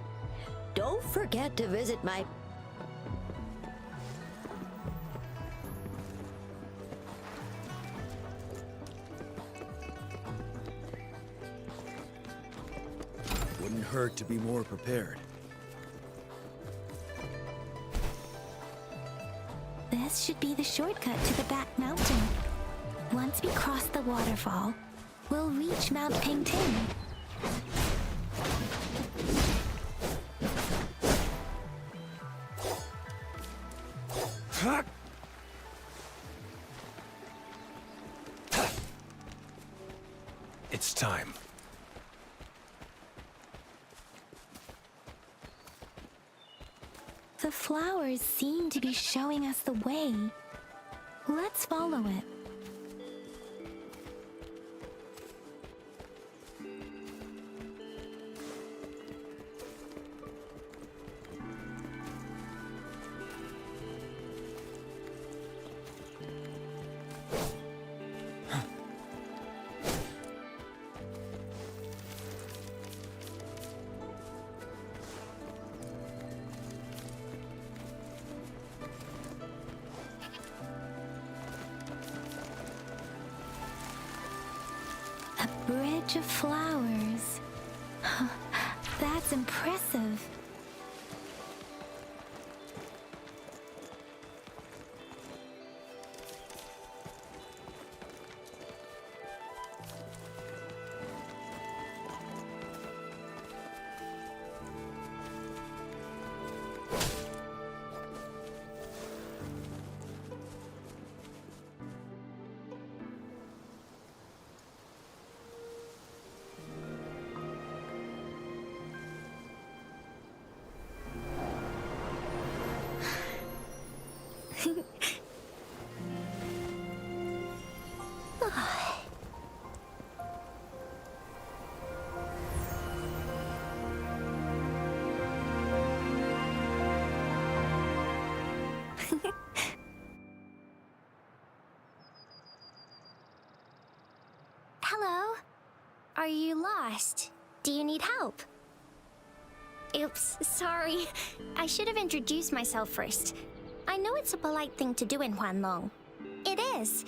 Don't forget to visit my... Wouldn't hurt to be more prepared. This should be the shortcut to the back mountain. Once we cross the waterfall, we'll reach Mount Pingting. It's time. The flowers seem to be showing us the way. Let's follow it. Bridge of flowers. That's impressive. Hello? Are you lost? Do you need help? Oops, sorry. I should have introduced myself first. I know it's a polite thing to do in Huanlong. It is.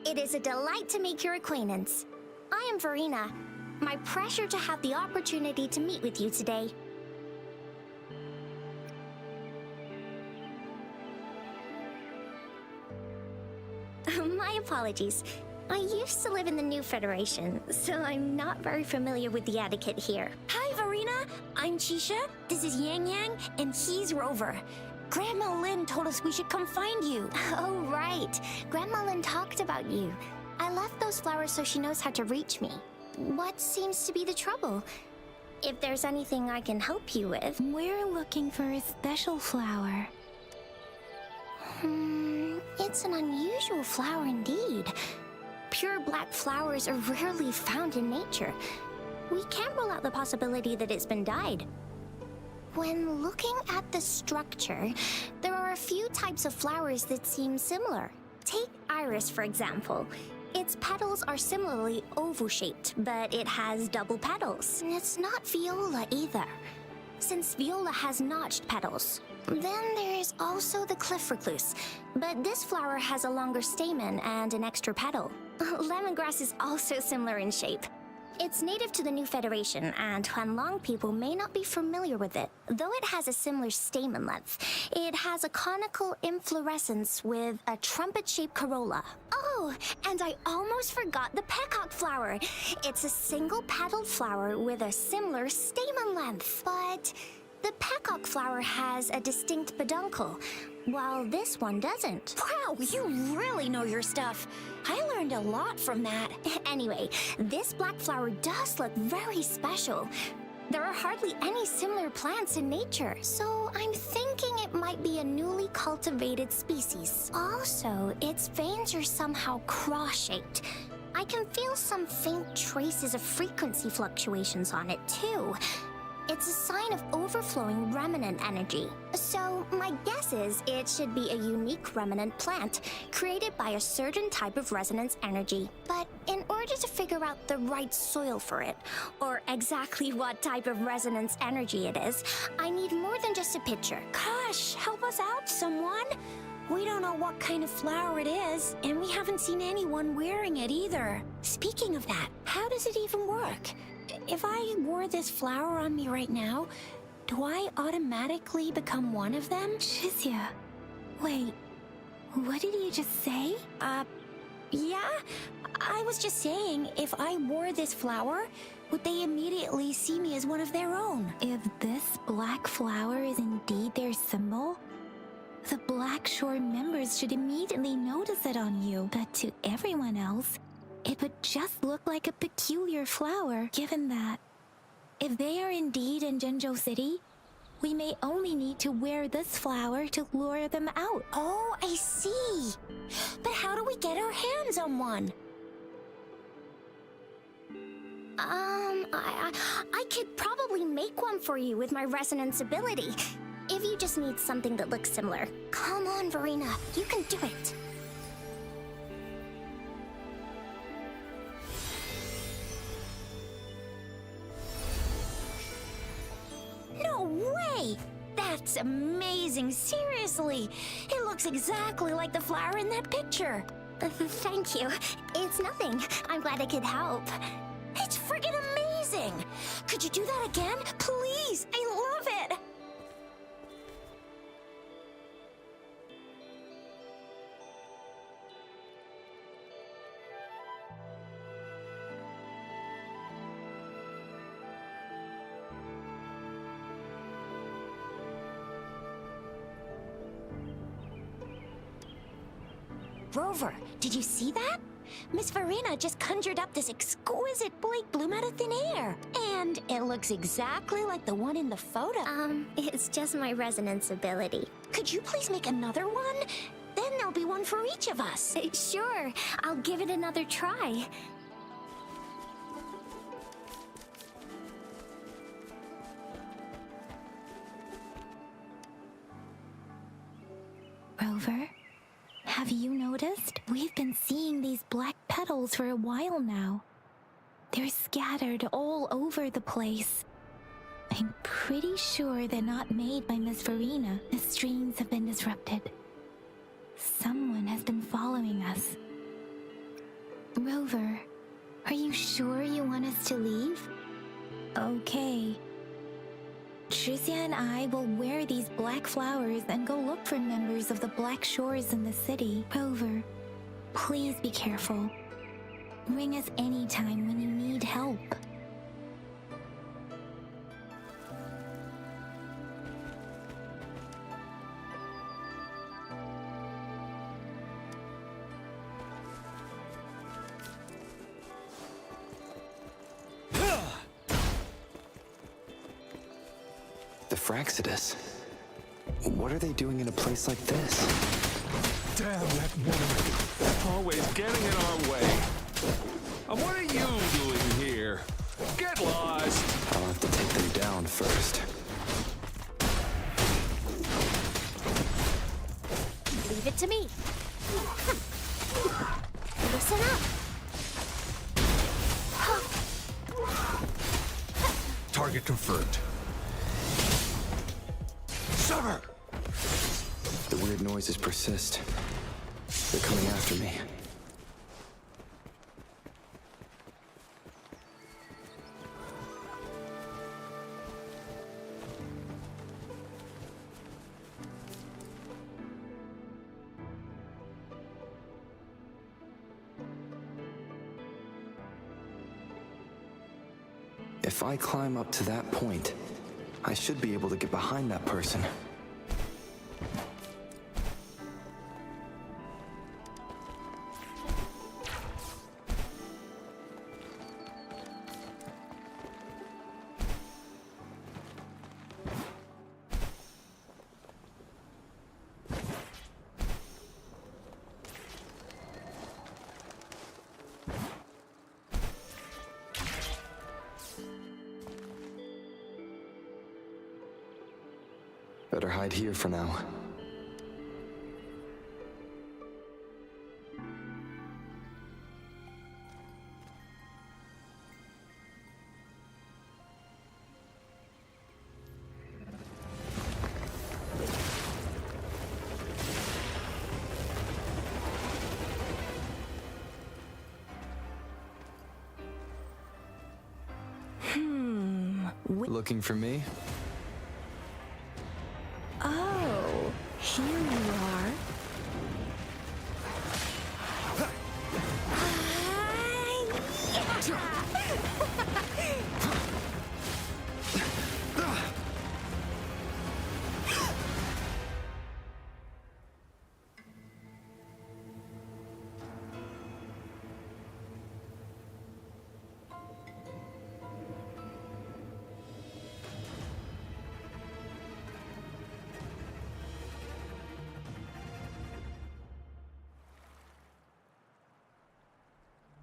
It is a delight to make your acquaintance. I am Verena. My pleasure to have the opportunity to meet with you today. My apologies. I used to live in the New Federation, so I'm not very familiar with the etiquette here. Hi, Verena. I'm Chisha. This is Yang Yang, and he's Rover. Grandma Lynn told us we should come find you. Oh, right. Grandma Lynn talked about you. I left those flowers so she knows how to reach me. What seems to be the trouble? If there's anything I can help you with... We're looking for a special flower. It's an unusual flower indeed. Pure black flowers are rarely found in nature. We can't rule out the possibility that it's been dyed. When looking at the structure, there are a few types of flowers that seem similar. Take iris, for example. Its petals are similarly oval-shaped, but it has double petals. And it's not viola either, since viola has notched petals. Then there is also the cliff recluse, but this flower has a longer stamen and an extra petal. Lemongrass is also similar in shape. It's native to the New Federation, and Huanlong people may not be familiar with it. Though it has a similar stamen length, it has a conical inflorescence with a trumpet-shaped corolla. Oh, and I almost forgot the peacock flower. It's a single-petaled flower with a similar stamen length, but The peacock flower has a distinct peduncle, while this one doesn't. Wow, you really know your stuff. I learned a lot from that. Anyway, this black flower does look very special. There are hardly any similar plants in nature, so I'm thinking it might be a newly cultivated species. Also, its veins are somehow cross-shaped. I can feel some faint traces of frequency fluctuations on it, too. It's a sign of overflowing remnant energy. So, my guess is it should be a unique remnant plant, created by a certain type of resonance energy. But in order to figure out the right soil for it, or exactly what type of resonance energy it is, I need more than just a picture. Gosh, help us out, someone! We don't know what kind of flower it is, and we haven't seen anyone wearing it either. Speaking of that, how does it even work? If I wore this flower on me right now, do I automatically become one of them? Shizia, wait, what did you just say? Yeah? I was just saying, if I wore this flower, would they immediately see me as one of their own? If this black flower is indeed their symbol, the Black Shore members should immediately notice it on you. But to everyone else, it would just look like a peculiar flower, given that if they are indeed in Jinzhou City, we may only need to wear this flower to lure them out. Oh, I see. But how do we get our hands on one? I could probably make one for you with my resonance ability, if you just need something that looks similar. Come on, Verena, you can do it. No way! That's amazing, seriously! It looks exactly like the flower in that picture. Thank you. It's nothing. I'm glad I could help. It's friggin' amazing! Could you do that again? Please! I love it! Rover, did you see that? Miss Verena just conjured up this exquisite Blake bloom out of thin air. And it looks exactly like the one in the photo. It's just my resonance ability. Could you please make another one? Then there'll be one for each of us. Sure, I'll give it another try. Rover, have you noticed? We've been seeing these black petals for a while now. They're scattered all over the place. I'm pretty sure they're not made by Miss Verena. The streams have been disrupted. Someone has been following us. Rover, are you sure you want us to leave? Okay. Shizia and I will wear these black flowers and go look for members of the Black Shores in the city. Rover, please be careful. Ring us anytime when you need help. The Fraxidus. What are they doing in a place like this? Damn that woman. Always getting in our way. And what are you doing here? Get lost! I'll have to take them down first. Leave it to me. Listen up. Target confirmed. Sever! The weird noises persist. They're coming after me. If I climb up to that point, I should be able to get behind that person. Better hide here for now. Looking for me? Oh, here you are.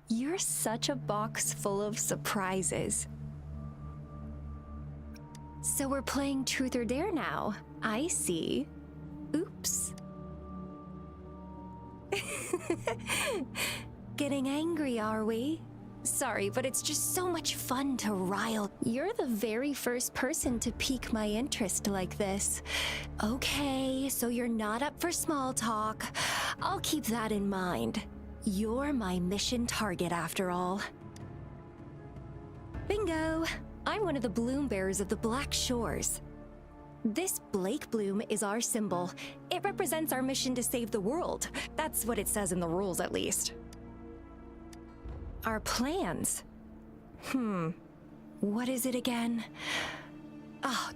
You're such a box full of surprises. So we're playing Truth or Dare now. I see. Oops. Getting angry, are we? Sorry, but it's just so much fun to rile. You're the very first person to pique my interest like this. Okay, so you're not up for small talk. I'll keep that in mind. You're my mission target, after all. Bingo! I'm one of the bloom bearers of the Black Shores. This Blake bloom is our symbol. It represents our mission to save the world. That's what it says in the rules, at least. Our plans? What is it again?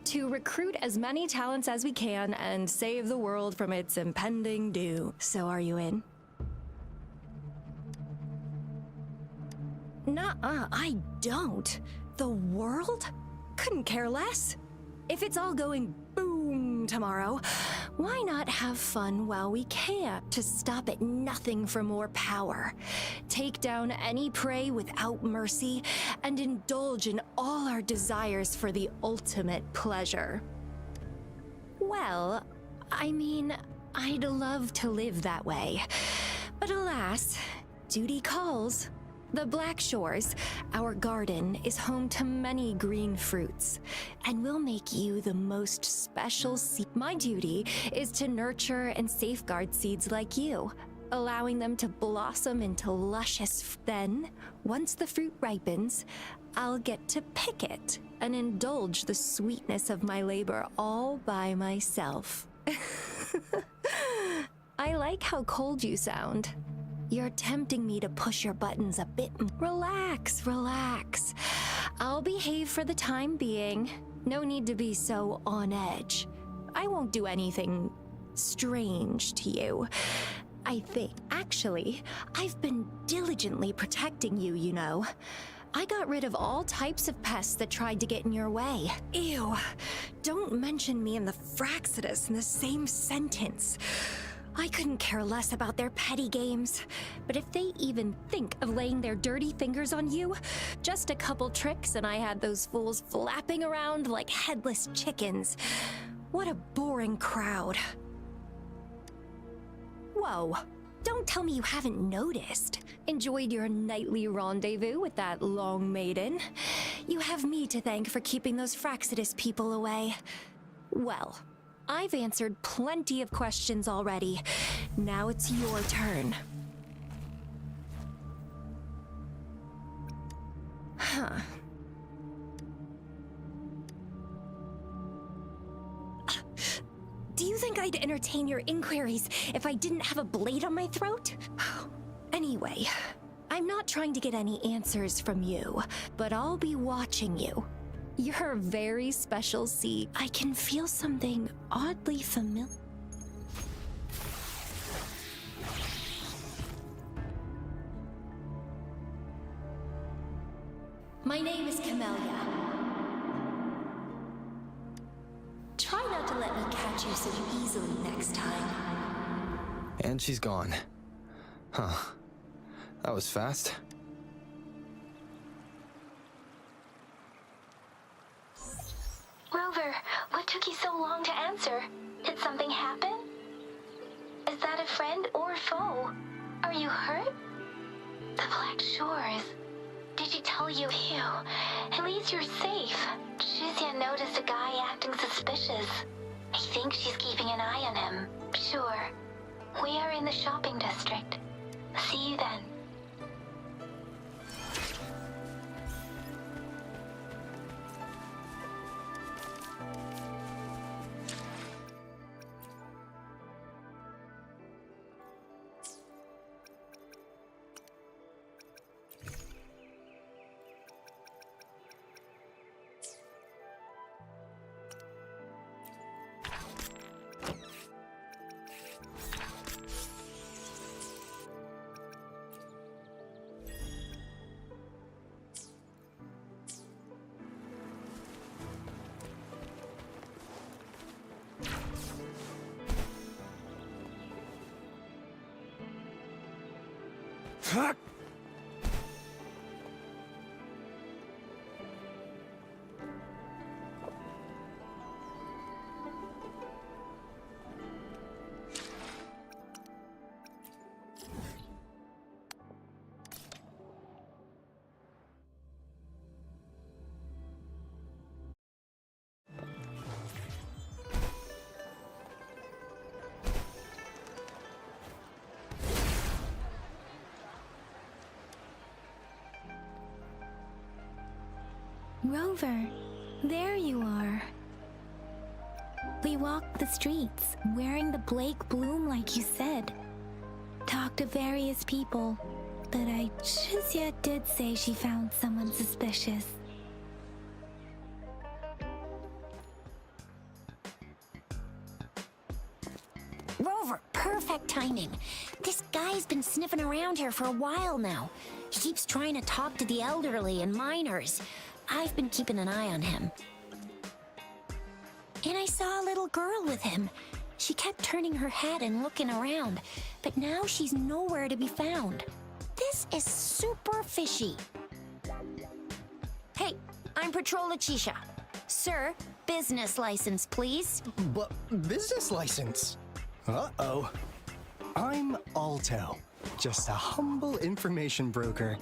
To recruit as many talents as we can and save the world from its impending doom. So are you in? Nuh-uh, I don't. The world? Couldn't care less. If it's all going boom tomorrow, why not have fun while we can? To stop at nothing for more power, take down any prey without mercy, and indulge in all our desires for the ultimate pleasure. Well, I mean, I'd love to live that way. But alas, duty calls. The Black Shores, our garden, is home to many green fruits, and will make you the most special seed. My duty is to nurture and safeguard seeds like you, allowing them to blossom into luscious. Then, once the fruit ripens, I'll get to pick it and indulge the sweetness of my labor all by myself. I like how cold you sound. You're tempting me to push your buttons a bit. Relax, relax. I'll behave for the time being. No need to be so on edge. I won't do anything strange to you. I think, actually, I've been diligently protecting you, you know. I got rid of all types of pests that tried to get in your way. Ew, don't mention me and the Fraxidus in the same sentence. I couldn't care less about their petty games, but if they even think of laying their dirty fingers on you, just a couple tricks and I had those fools flapping around like headless chickens. What a boring crowd. Whoa, don't tell me you haven't noticed. Enjoyed your nightly rendezvous with that long maiden. You have me to thank for keeping those Fraxidus people away. Well, I've answered plenty of questions already. Now it's your turn. Do you think I'd entertain your inquiries if I didn't have a blade on my throat? Anyway, I'm not trying to get any answers from you, but I'll be watching you. You're a very special seed. I can feel something oddly familiar. My name is Camellia. Try not to let me catch you so easily next time. And she's gone. Huh. That was fast. Rover, what took you so long to answer? Did something happen? Is that a friend or foe? Are you hurt? The Black Shores. Did she tell you? Phew. At least you're safe. Shuzia noticed a guy acting suspicious. I think she's keeping an eye on him. Sure. We are in the shopping district. See you then. Fuck! Rover, there you are. We walked the streets, wearing the Blake bloom like you said. Talked to various people, but Shuzia did say she found someone suspicious. Rover, perfect timing. This guy's been sniffing around here for a while now. He keeps trying to talk to the elderly and minors. I've been keeping an eye on him. And I saw a little girl with him. She kept turning her head and looking around, but now she's nowhere to be found. This is super fishy. Hey, I'm Patrol Letitia. Sir, business license, please. But business license? Uh-oh. I'm Alto, just a humble information broker.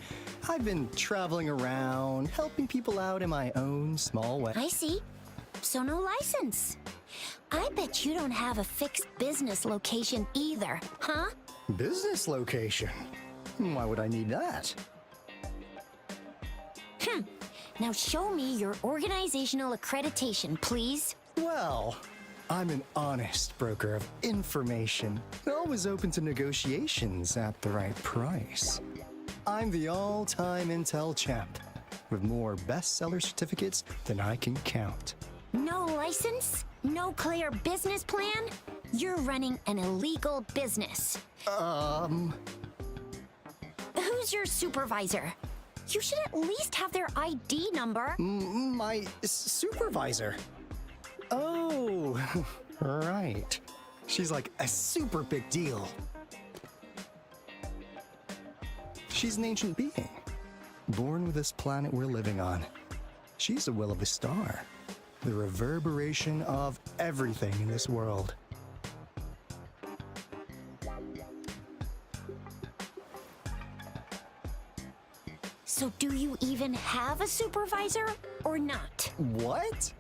I've been traveling around, helping people out in my own small way. I see. So no license. I bet you don't have a fixed business location either, huh? Business location? Why would I need that? Now show me your organizational accreditation, please. Well, I'm an honest broker of information, always open to negotiations at the right price. I'm the all-time intel champ, with more bestseller certificates than I can count. No license? No clear business plan? You're running an illegal business. Who's your supervisor? You should at least have their ID number. My supervisor? Oh, right. She's like a super big deal. She's an ancient being, born with this planet we're living on. She's the will of the star, the reverberation of everything in this world. So do you even have a supervisor or not? What?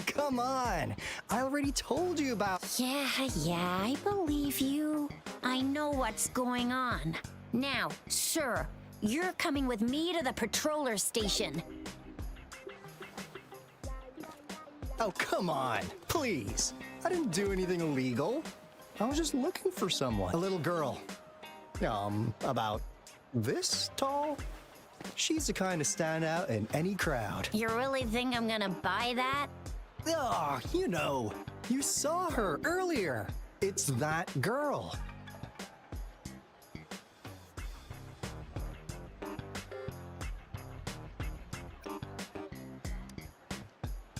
Come on, I already told you about— Yeah, I believe you. I know what's going on. Now, sir, you're coming with me to the patroller station. Oh, come on, please. I didn't do anything illegal. I was just looking for someone. A little girl. About this tall? She's the kind to stand out in any crowd. You really think I'm gonna buy that? Oh, you know, you saw her earlier. It's that girl.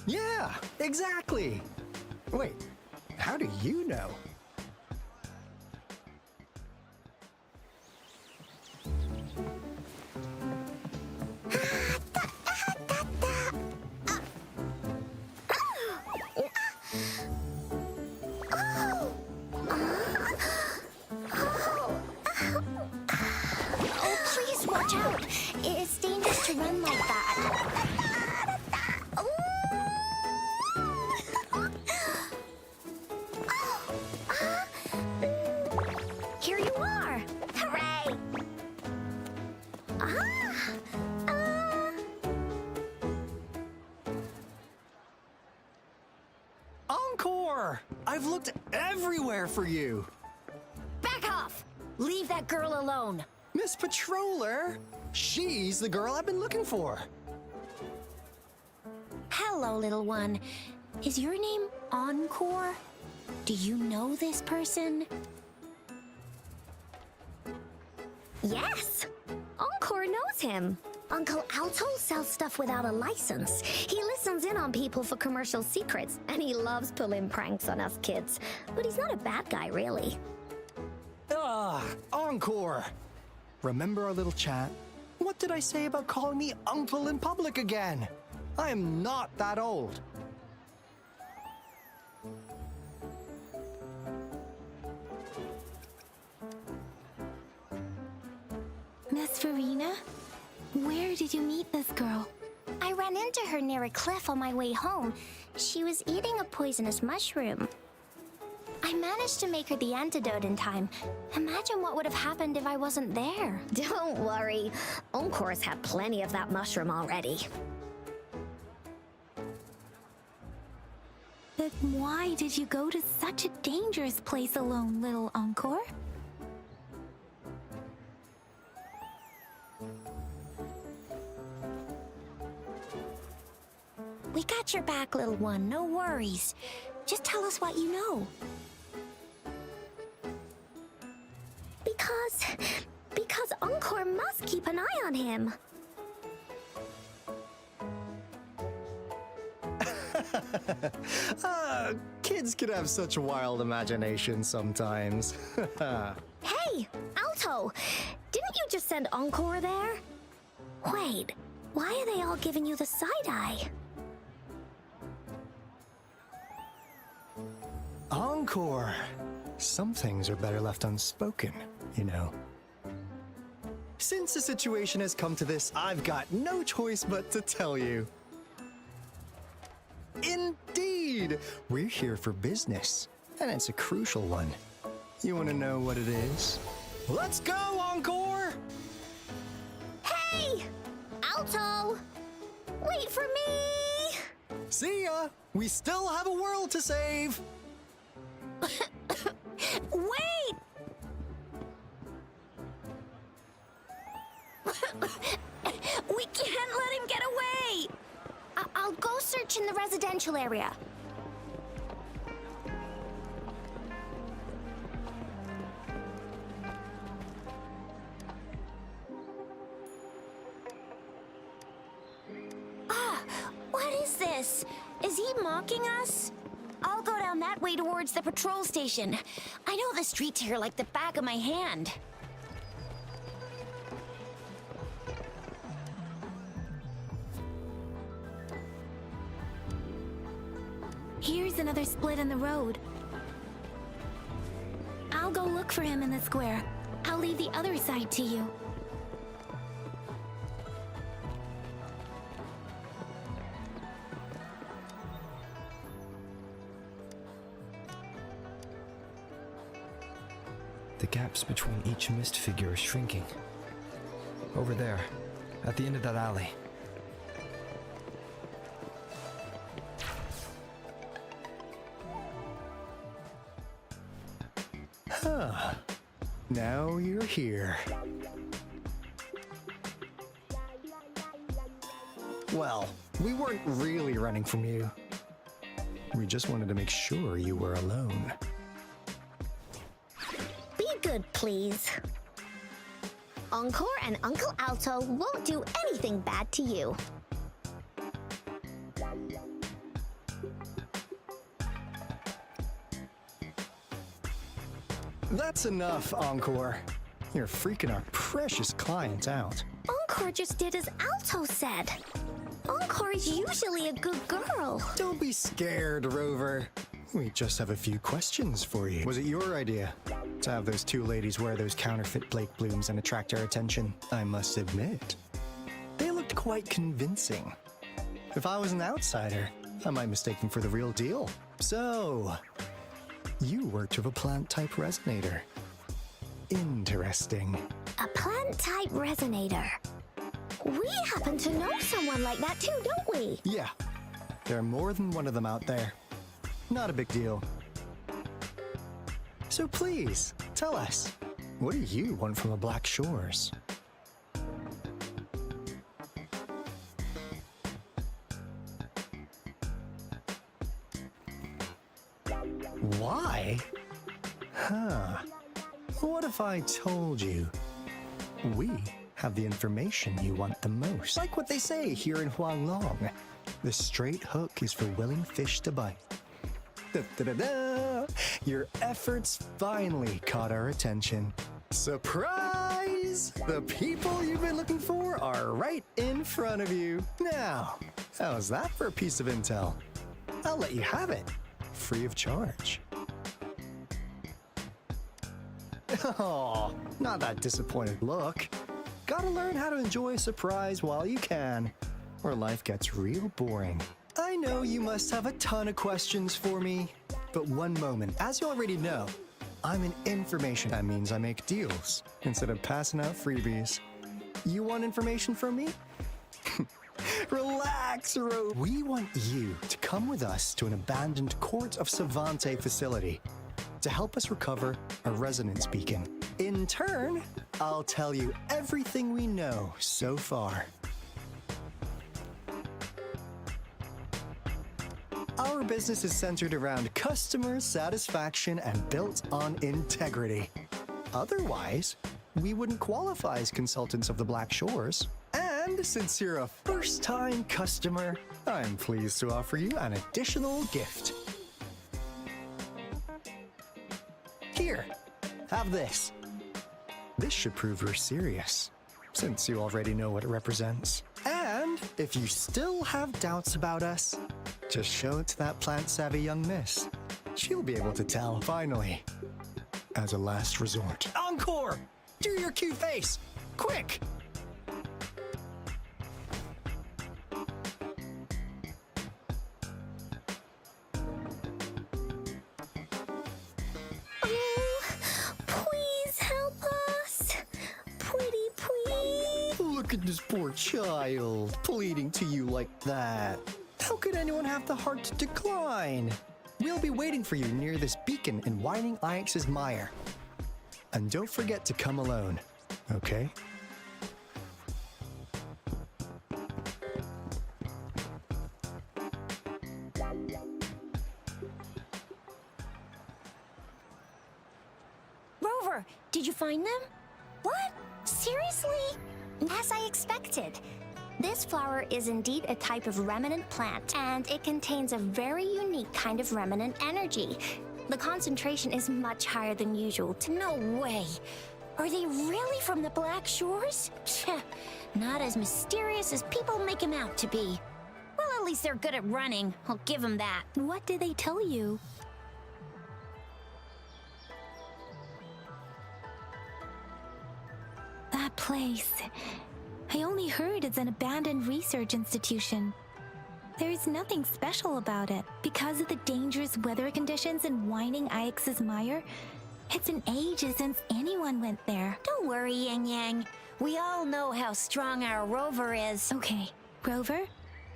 Yeah, exactly. Wait, how do you know? Oh, please watch out. It's dangerous to run like that. Here you are. Hooray! Encore! I've looked everywhere for you. Back off! Leave that girl alone. Miss Patroller! She's the girl I've been looking for. Hello, little one. Is your name Encore? Do you know this person? Yes! Encore knows him. Uncle Alto sells stuff without a license. He listens in on people for commercial secrets, and he loves pulling pranks on us kids. But he's not a bad guy, really. Encore! Remember our little chat? What did I say about calling me uncle in public again? I am not that old. Miss Verena? Where did you meet this girl? I ran into her near a cliff on my way home. She was eating a poisonous mushroom. I managed to make her the antidote in time. Imagine what would have happened if I wasn't there. Don't worry. Encore's had plenty of that mushroom already. But why did you go to such a dangerous place alone, little Encore? We got your back, little one. No worries. Just tell us what you know. Because Encore must keep an eye on him. Kids can have such wild imaginations sometimes. Hey, Alto! Didn't you just send Encore there? Wait, why are they all giving you the side-eye? Encore! Some things are better left unspoken, you know. Since the situation has come to this, I've got no choice but to tell you. Indeed! We're here for business, and it's a crucial one. You want to know what it is? Let's go, Encore! Hey! Alto! Wait for me! See ya! We still have a world to save! Wait! We can't let him get away! I'll go search in the residential area. What is this? Is he mocking us? I'll go down that way towards the patrol station. I know the streets here like the back of my hand. Here's another split in the road. I'll go look for him in the square. I'll leave the other side to you. The gaps between each mist figure are shrinking. Over there, at the end of that alley. Huh. Now you're here. Well, we weren't really running from you. We just wanted to make sure you were alone. Be good, please. Encore and Uncle Alto won't do anything bad to you. That's enough, Encore. You're freaking our precious client out. Encore just did as Alto said. Encore is usually a good girl. Don't be scared, Rover. We just have a few questions for you. Was it your idea to have those two ladies wear those counterfeit Blake blooms and attract our attention? I must admit, they looked quite convincing. If I was an outsider, I might mistake them for the real deal. So, you worked with a plant-type resonator. Interesting. A plant-type resonator. We happen to know someone like that too, don't we? Yeah, there are more than one of them out there. Not a big deal. So please, tell us, what do you want from the Black Shores? Why? Huh. What if I told you we have the information you want the most? Like what they say here in Huanglong, the straight hook is for willing fish to bite. Da-da-da-da! Your efforts finally caught our attention. Surprise! The people you've been looking for are right in front of you. Now, how's that for a piece of intel? I'll let you have it, free of charge. Oh, not that disappointed look. Gotta learn how to enjoy a surprise while you can, or life gets real boring. I know you must have a ton of questions for me, but one moment. As you already know, I'm in information. That means I make deals instead of passing out freebies. You want information from me? Relax, Ro. We want you to come with us to an abandoned Court of Savante facility to help us recover a resonance beacon. In turn, I'll tell you everything we know so far. Our business is centered around customer satisfaction and built on integrity. Otherwise, we wouldn't qualify as consultants of the Black Shores. And since you're a first-time customer, I'm pleased to offer you an additional gift. Here, have this. This should prove you're serious, since you already know what it represents. And if you still have doubts about us, just show it to that plant-savvy young miss. She'll be able to tell, finally, as a last resort. Encore! Do your cute face! Quick! Look at this poor child, pleading to you like that. How could anyone have the heart to decline? We'll be waiting for you near this beacon in Whining Ix's mire. And don't forget to come alone, okay? Rover, did you find them? What? Seriously? As I expected. This flower is indeed a type of remnant plant, and it contains a very unique kind of remnant energy. The concentration is much higher than usual. No way. Are they really from the Black Shores? Not as mysterious as people make them out to be. Well, at least they're good at running. I'll give them that. What did they tell you? That place. I only heard it's an abandoned research institution. There is nothing special about it. Because of the dangerous weather conditions in Whining Ix's mire, it's been ages since anyone went there. Don't worry, Yang Yang. We all know how strong our Rover is. Okay, Rover,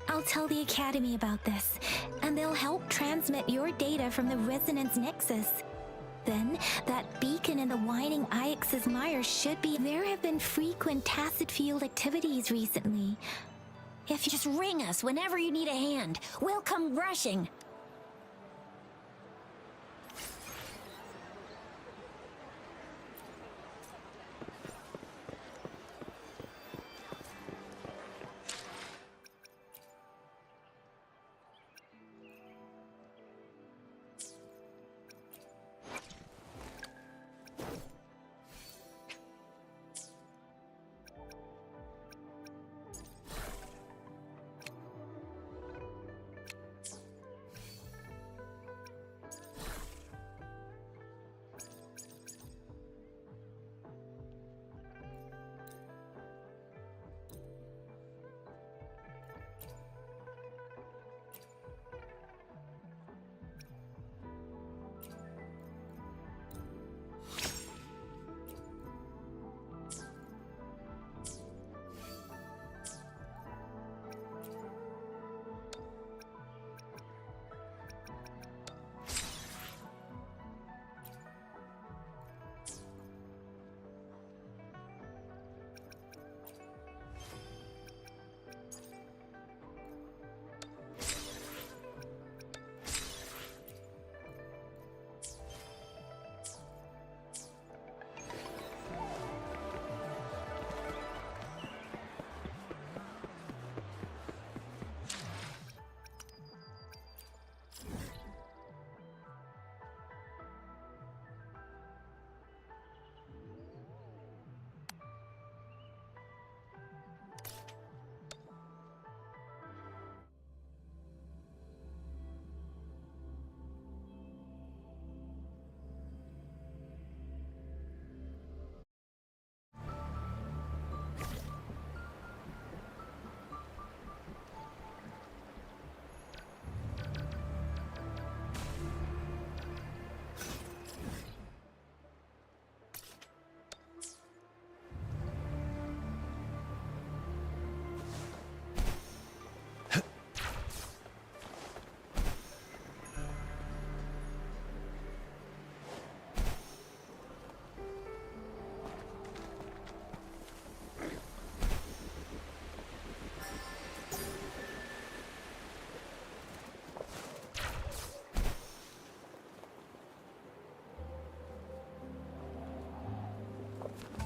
I'll tell the Academy about this, and they'll help transmit your data from the Resonance Nexus. Then, that beacon in the Whining Ix's mire should be... There have been frequent tacit field activities recently. If you just ring us whenever you need a hand, we'll come rushing.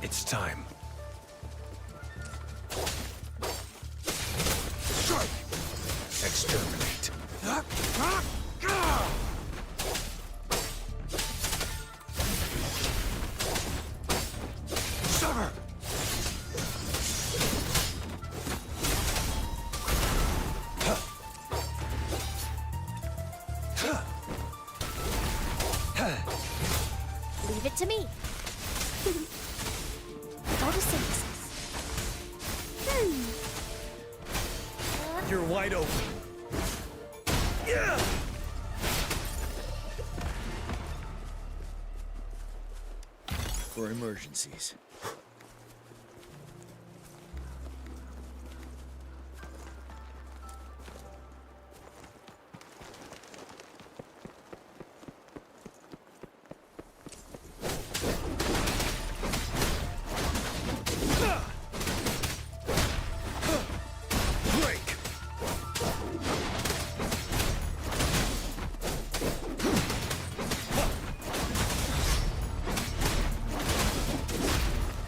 It's time. Exterminate. Sever! Leave it to me. Photosynthesis. You're wide open. Yeah! For emergencies.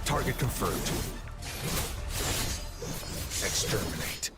Target confirmed. Exterminate.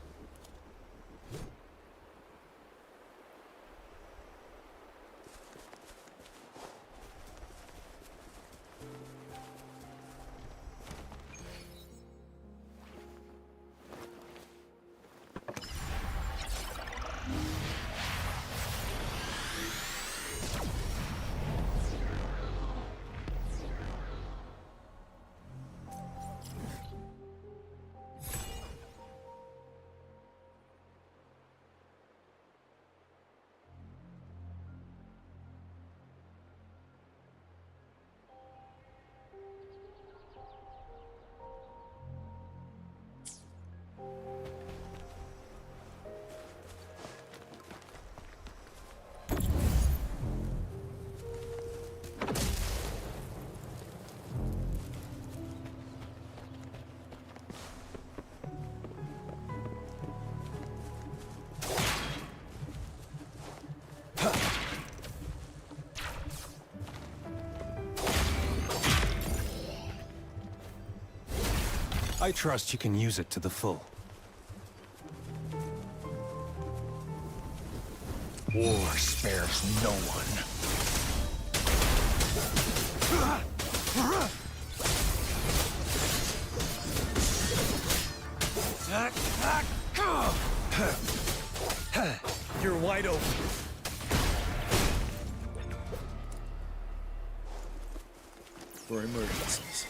I trust you can use it to the full. War spares no one. You're wide open. For emergencies.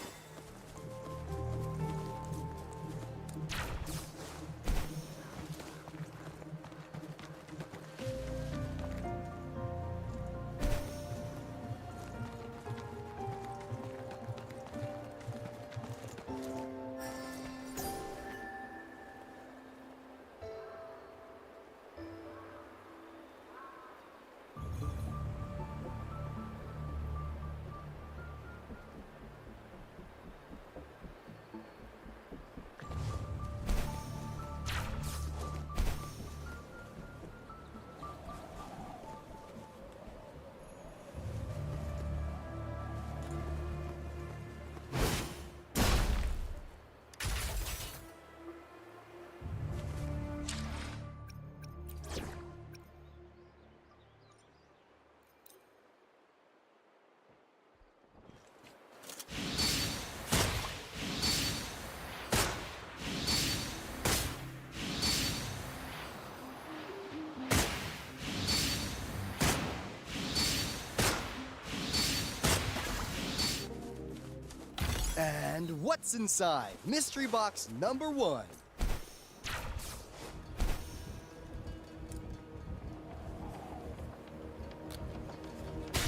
And what's inside? Mystery box number 1.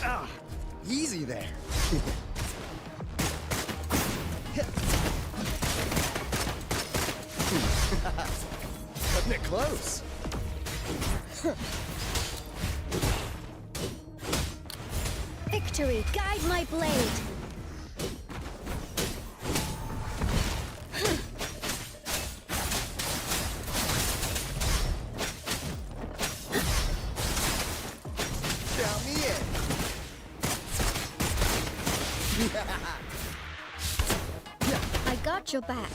Ah, easy there. Cutting it close. Victory, guide my blade. Count me in. I got your back.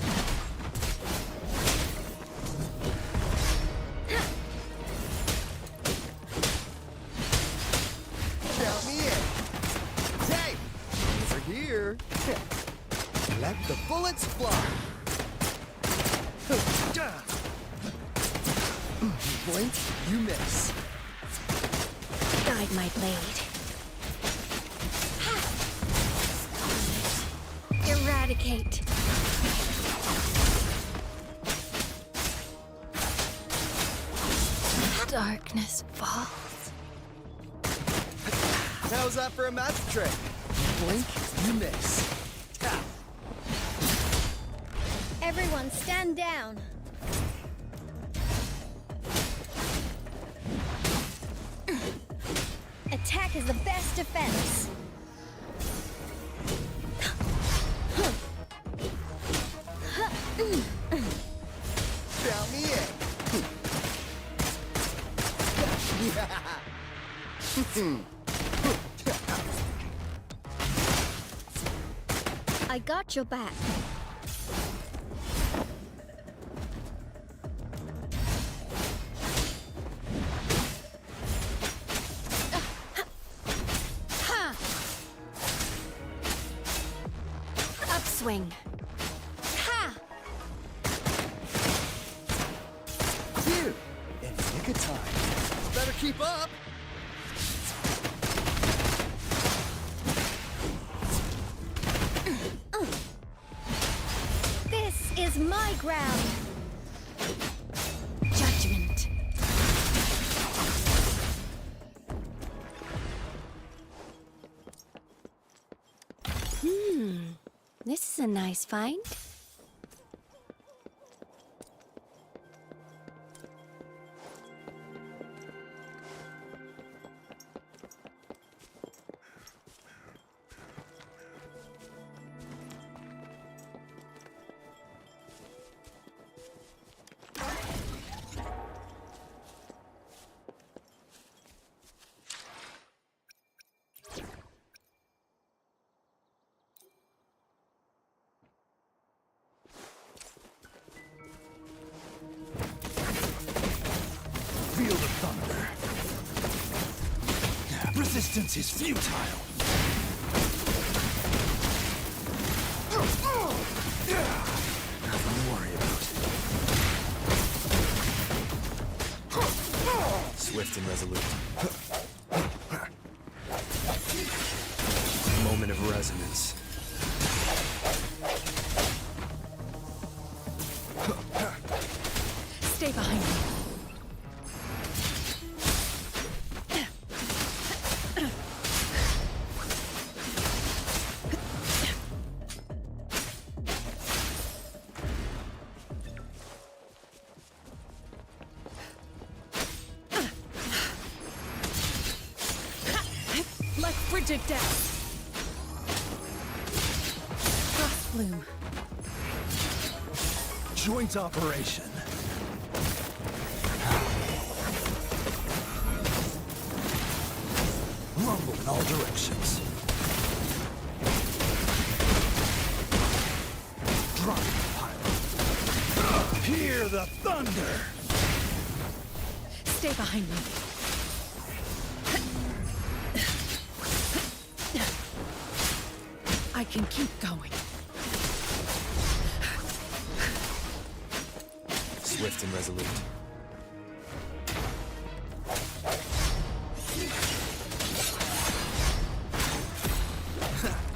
Count me in. Hey, over here. Let the bullets fly. Blink, you miss. Guide my blade. Eradicate. Darkness falls. How's that for a magic trick? Blink, you miss. Everyone stand down. Attack is the best defense. Count me in. I got your back. Upswing. Ha! Phew, in the nick of time. Better keep up. This is my ground. Judgment. This is a nice find. Resistance is futile. Nothing to worry about. Swift and resolute. Moment of resonance. Stay behind me. Like frigid death. Frost bloom. Joint operation. Rumble in all directions. Drop the pilot. Hear the thunder. Stay behind me. I can keep going. Swift and resolute.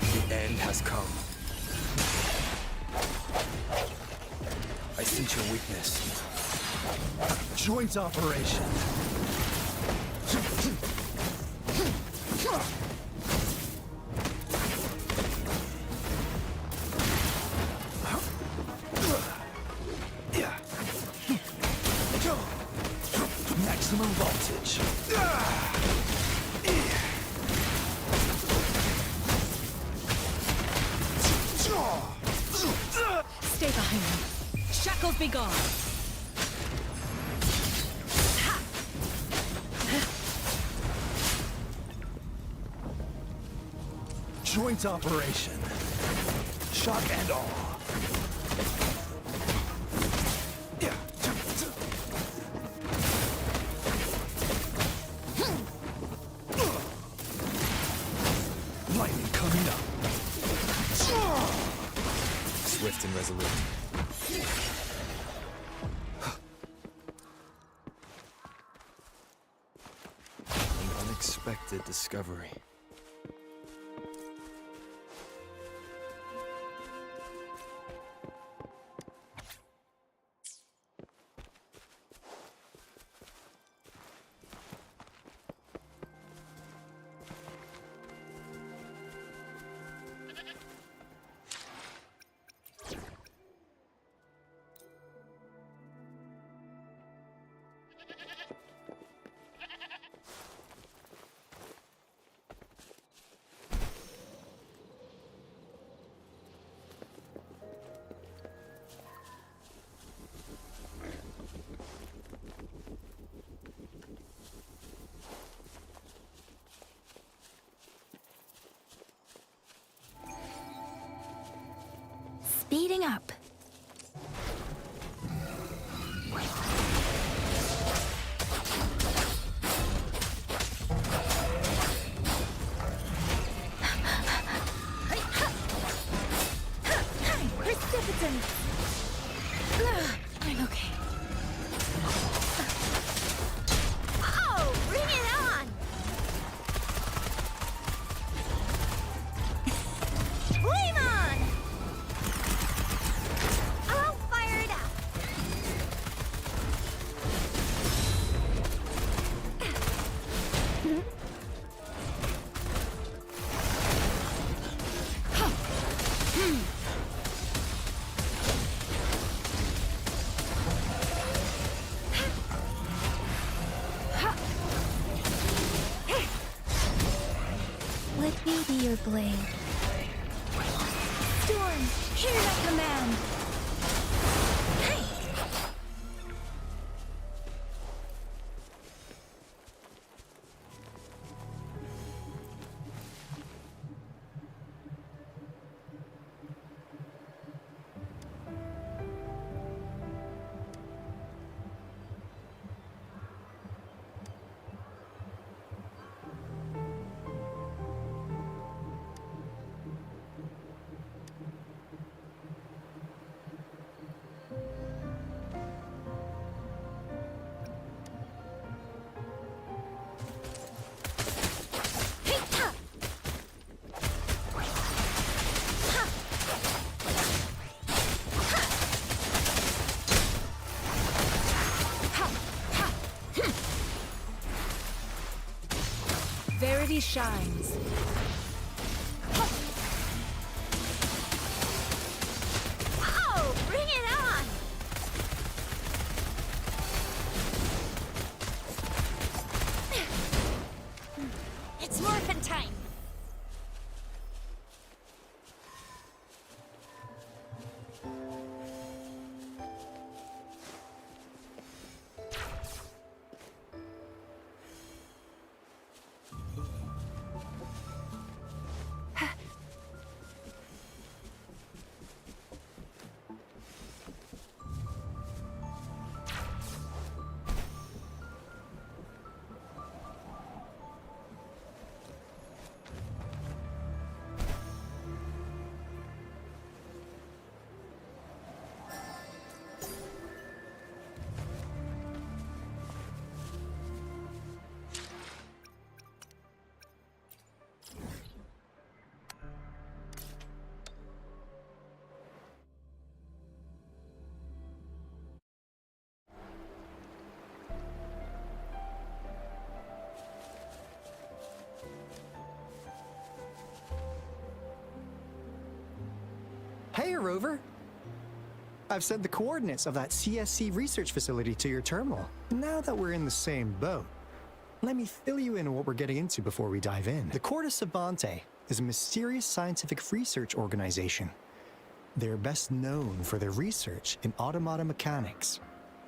The end has come. I sense your weakness. Joint operation. Maximum voltage. Stay behind me. Shackles be gone. Joint operation. Shock and awe. Lightning coming up. Swift and resolute. An unexpected discovery. Speeding up. Precipitant! I'm okay. Oh, bring it on! Flame on! I'll fire it up! Let me be your blade. Storm, hear that command! city shines. Oh, bring it on! It's morphin' time! Hey, Rover! I've sent the coordinates of that CSC research facility to your terminal. Now that we're in the same boat, let me fill you in on what we're getting into before we dive in. The Corte Savante is a mysterious scientific research organization. They're best known for their research in automata mechanics.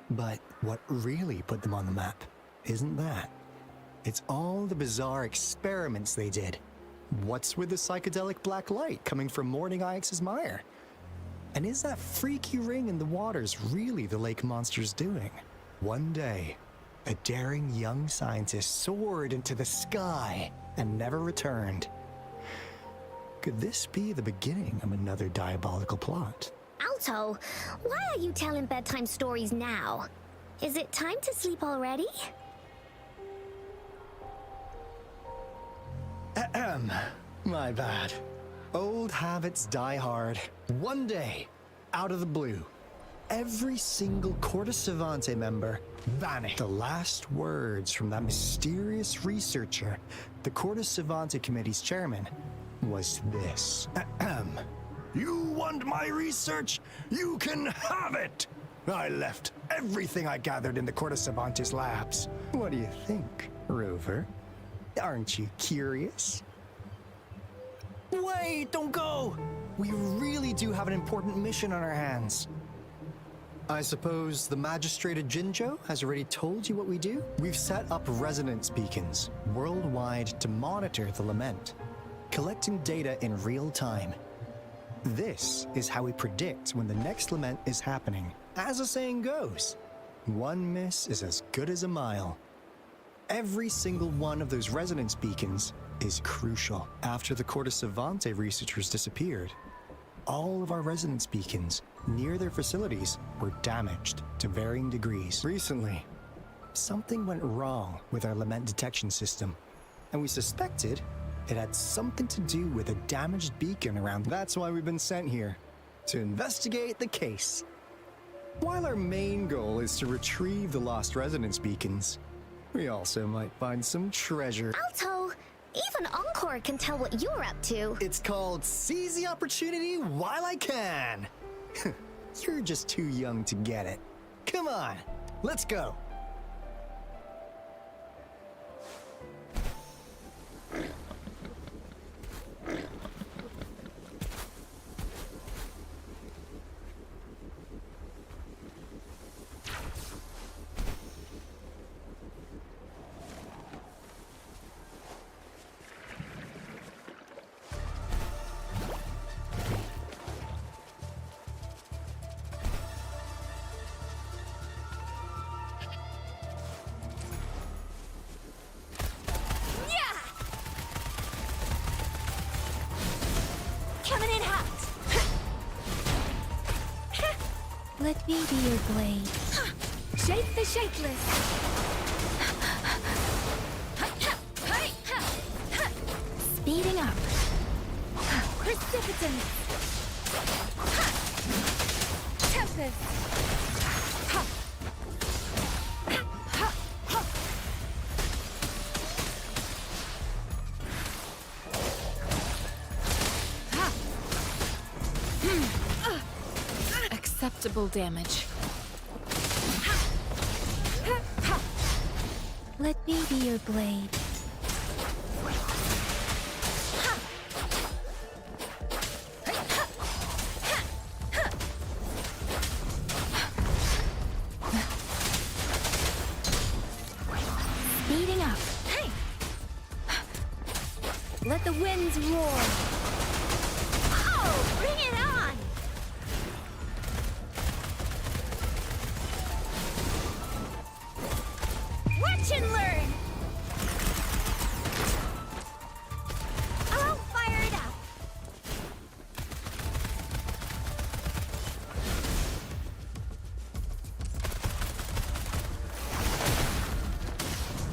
But what really put them on the map isn't that. It's all the bizarre experiments they did. What's with the psychedelic black light coming from Morning Ix's mire? And is that freaky ring in the waters really the lake monster's doing? One day, a daring young scientist soared into the sky and never returned. Could this be the beginning of another diabolical plot? Alto, why are you telling bedtime stories now? Is it time to sleep already? My bad. Old habits die hard. One day, out of the blue, every single Corte Savante member vanished. The last words from that mysterious researcher, the Corte Savante Committee's chairman, was this. You want my research? You can have it! I left everything I gathered in the Corte Savante's labs. What do you think, Rover? Aren't you curious? Wait, don't go! We really do have an important mission on our hands. I suppose the magistrate at Jinzhou has already told you what we do? We've set up resonance beacons worldwide to monitor the lament, collecting data in real time. This is how we predict when the next lament is happening. As the saying goes, one miss is as good as a mile. Every single one of those resonance beacons is crucial. After the Corte Savante researchers disappeared, all of our resonance beacons near their facilities were damaged to varying degrees. Recently, something went wrong with our lament detection system, and we suspected it had something to do with a damaged beacon around. That's why we've been sent here, to investigate the case. While our main goal is to retrieve the lost resonance beacons, we also might find some treasure. Alto, even Encore can tell what you're up to. It's called seize the opportunity while I can. You're just too young to get it. Come on, let's go. Let me be your blade. Shake the shapeless. Speeding up. Precipitance. Tempest. Acceptable damage. Let me be your blade. Speeding up. Let the winds roar. Oh, bring it on! Watch and learn! I'll fire it up!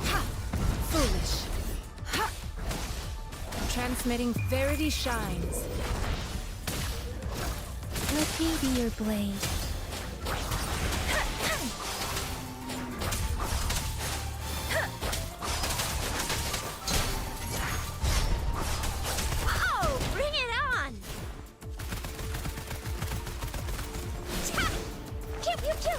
Ha! Foolish. Ha! Transmitting Verity shines. Let me be your blade. Oh, bring it on! Ha! Pew, pew, pew!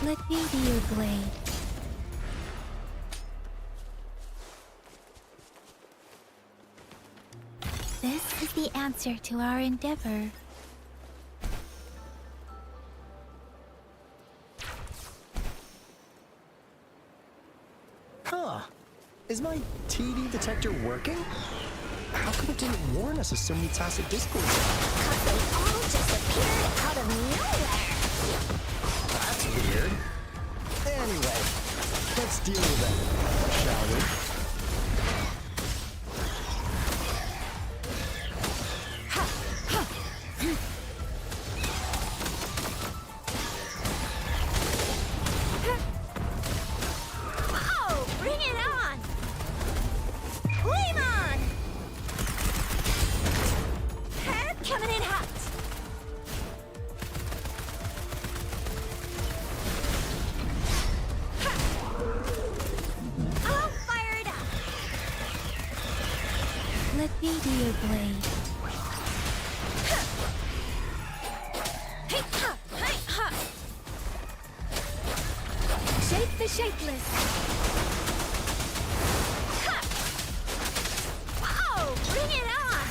Let me be your blade. This is the answer to our endeavor. Huh. Is my TD detector working? How come it didn't warn us of so many tacit discords? They all just appeared out of nowhere! That's weird. Anyway, let's deal with it, shall we? Oh, bring it on! Flame on! Head coming in hot! I'll fire it up! Let me be your blade. Hey, ha! Hey, ha! Shape the shapeless! Ha! Oh, bring it on!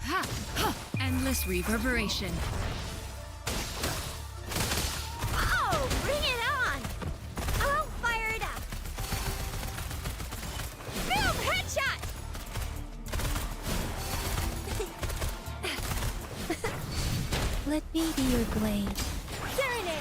Ha! Ha! Endless reverberation. Oh, bring it on! I'll fire it up! Boom! Headshot! Let me be your blade. Serenade!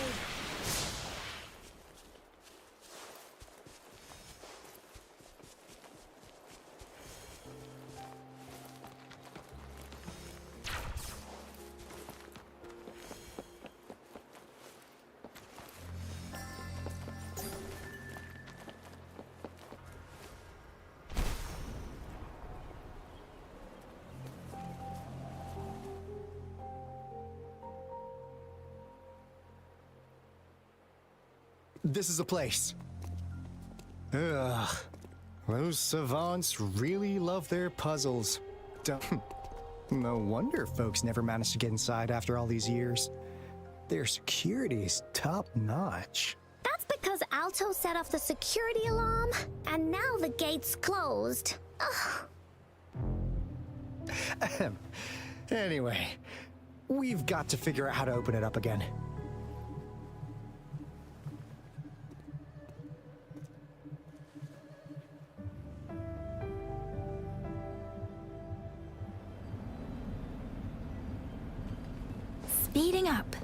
This is a place. Ugh. Those savants really love their puzzles. No wonder folks never managed to get inside after all these years. Their security is top-notch. That's because Alto set off the security alarm, and now the gate's closed. Ugh. Ahem. Anyway, we've got to figure out how to open it up again. Speeding up.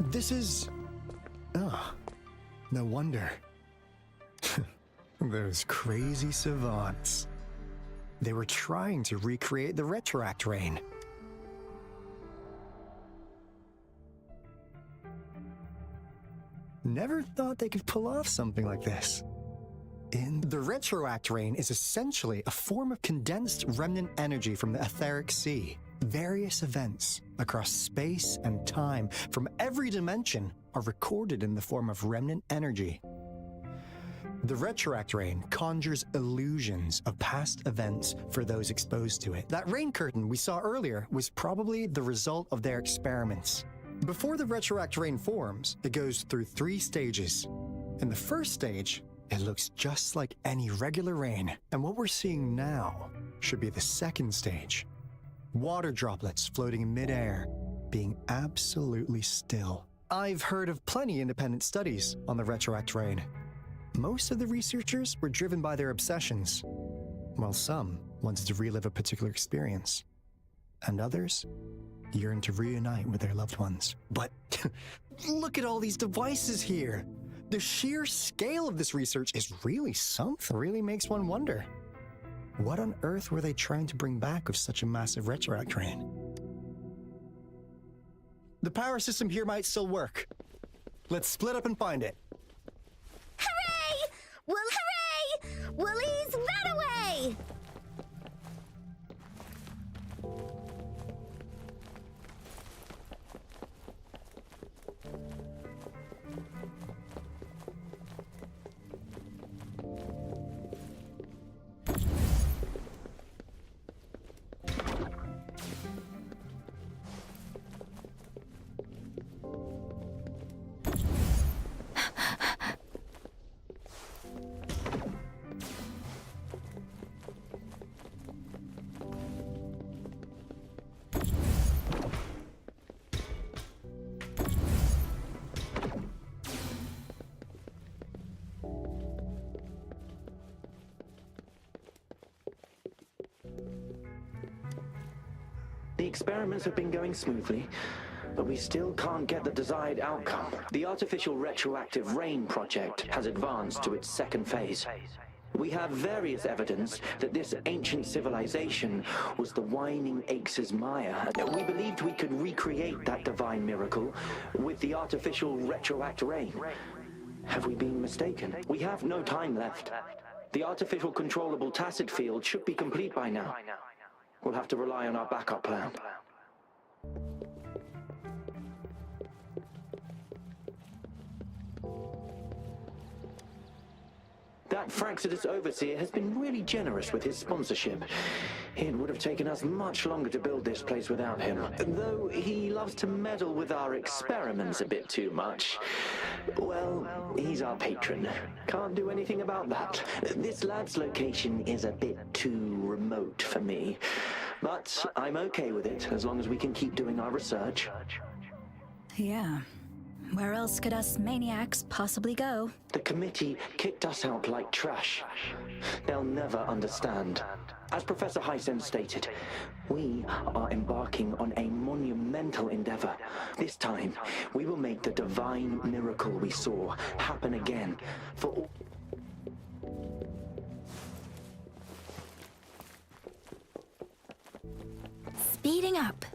This is... Oh, no wonder. Those crazy savants. They were trying to recreate the retroact rain. Never thought they could pull off something like this. The retroact rain is essentially a form of condensed remnant energy from the etheric sea. Various events across space and time from every dimension are recorded in the form of remnant energy. The retroact rain conjures illusions of past events for those exposed to it. That rain curtain we saw earlier was probably the result of their experiments. Before the retroact rain forms, it goes through 3 stages. In the first stage, it looks just like any regular rain, and what we're seeing now should be the second stage. Water droplets floating in midair, being absolutely still. I've heard of plenty independent studies on the retroact rain. Most of the researchers were driven by their obsessions, while some wanted to relive a particular experience, and others yearned to reunite with their loved ones. But look at all these devices here! The sheer scale of this research is really something. Really makes one wonder. What on earth were they trying to bring back with such a massive retroact rain? The power system here might still work. Let's split up and find it. Hooray! Well, hooray! Woolies, run away! The experiments have been going smoothly, but we still can't get the desired outcome. The artificial retroactive rain project has advanced to its second phase. We have various evidence that this ancient civilization was the Whining Aches' Maya. We believed we could recreate that divine miracle with the artificial retroact rain. Have we been mistaken? We have no time left. The artificial controllable tacit field should be complete by now. We'll have to rely on our backup plan. That Fraxidus overseer has been really generous with his sponsorship. It would have taken us much longer to build this place without him, though he loves to meddle with our experiments a bit too much. Well, he's our patron. Can't do anything about that. This lab's location is a bit too remote for me, but I'm okay with it as long as we can keep doing our research. Yeah. Where else could us maniacs possibly go? The committee kicked us out like trash. They'll never understand. As Professor Hysen stated, we are embarking on a monumental endeavor. This time, we will make the divine miracle we saw happen again for all. Speeding up.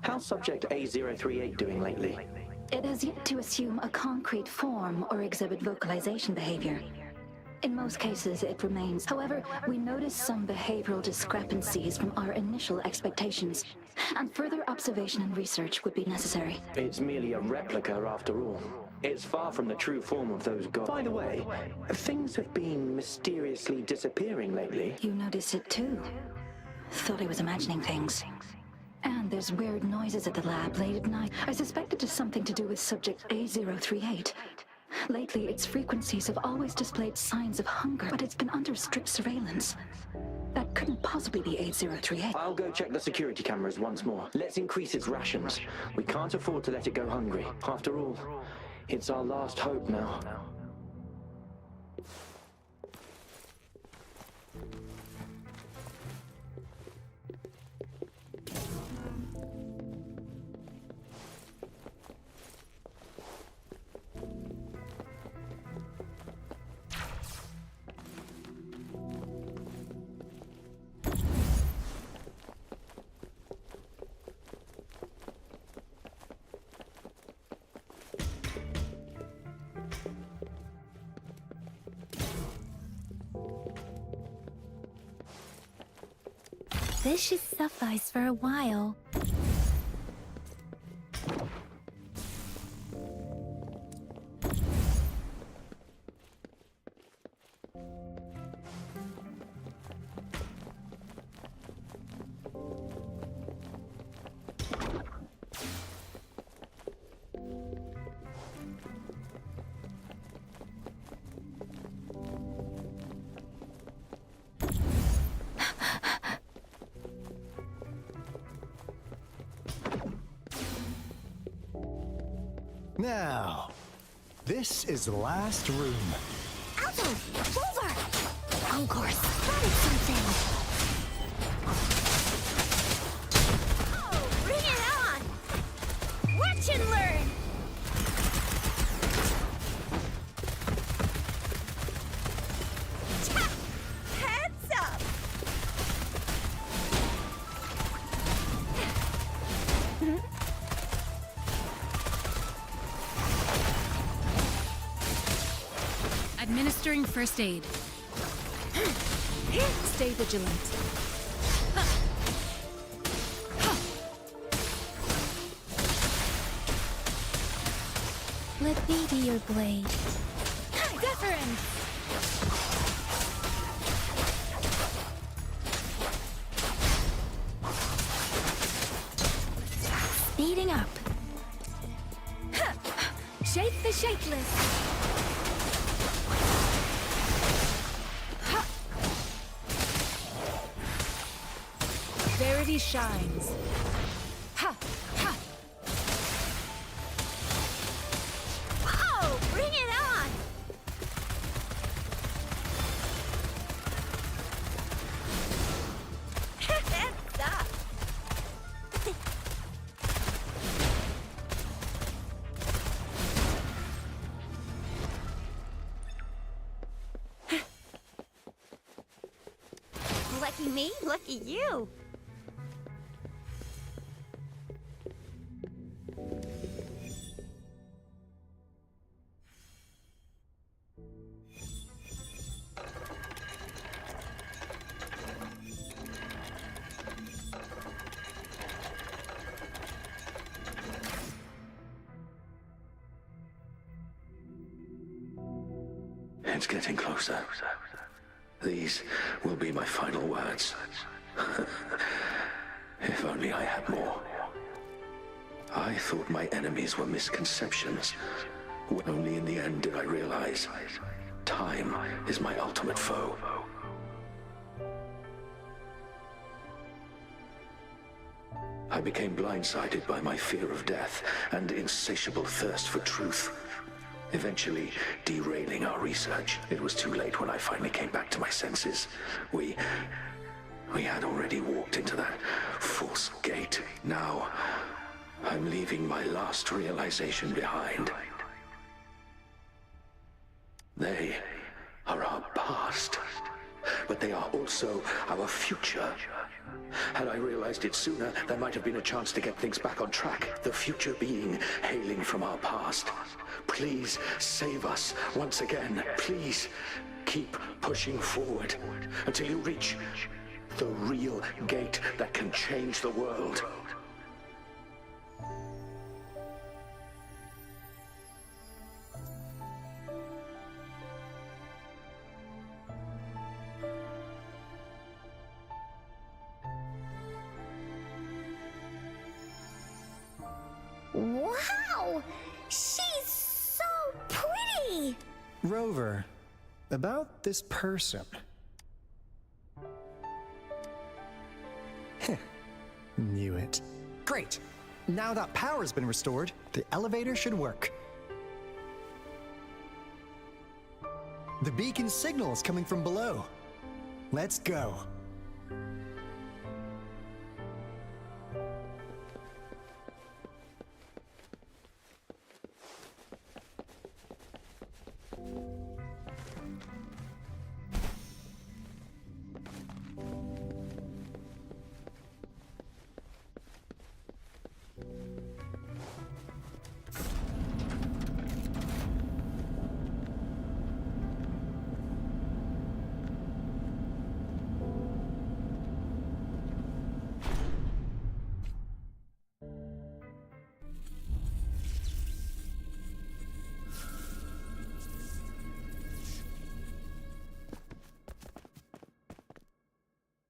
How's Subject A038 doing lately? It has yet to assume a concrete form or exhibit vocalization behavior. In most cases, it remains. However, we notice some behavioral discrepancies from our initial expectations, and further observation and research would be necessary. It's merely a replica after all. It's far from the true form of those gods. By the way, things have been mysteriously disappearing lately. You notice it too. Thought I was imagining things. And there's weird noises at the lab late at night. I suspect it is something to do with Subject A038. Lately, its frequencies have always displayed signs of hunger, but it's been under strict surveillance. That couldn't possibly be 8038. I'll go check the security cameras once more. Let's increase its rations. We can't afford to let it go hungry. After all, it's our last hope now. This should suffice for a while. Now, this is the last room. Alto! Over! Encore spotted something! Oh, bring it on! Watch and learn! Ta! Heads up! Administering first aid. Stay vigilant. Let me be your blade. Deference! Speeding up. Shape the shapeless! Verity shines. Ha! Ha! Oh, bring it on! Heads up! Lucky me, lucky you. It's getting closer. These will be my final words. If only I had more. I thought my enemies were misconceptions. Only in the end did I realize time is my ultimate foe. I became blindsided by my fear of death and insatiable thirst for truth, eventually derailing our research. It was too late when I finally came back to my senses. We had already walked into that false gate. Now, I'm leaving my last realization behind. They are our past, but they are also our future. Had I realized it sooner, there might have been a chance to get things back on track. The future being hailing from our past. Please save us once again. Please keep pushing forward until you reach the real gate that can change the world. Wow! She's so pretty! me! Rover, about this person. Knew it. Great! Now that power's been restored, the elevator should work. The beacon signal is coming from below. Let's go.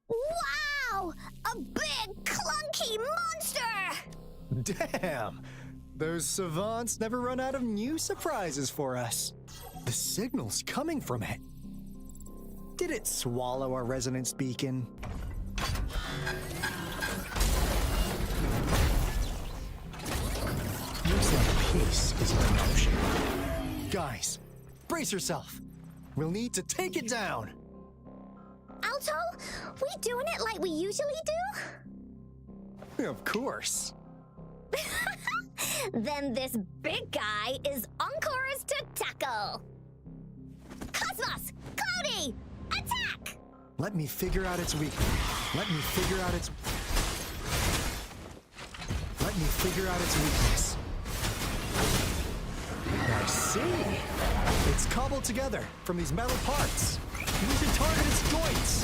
Wow! A big, clunky monster! Damn! Those savants never run out of new surprises for us. The signal's coming from it. Did it swallow our resonance beacon? Looks like peace is an option. Guys, brace yourself. We'll need to take it down. Alto, we doing it like we usually do? Of course. Then this big guy is Encore's to tackle. Cosmos! Cloudy! Attack! Let me figure out its weakness. Let me figure out its weakness. I see. It's cobbled together from these metal parts. We should target its joints.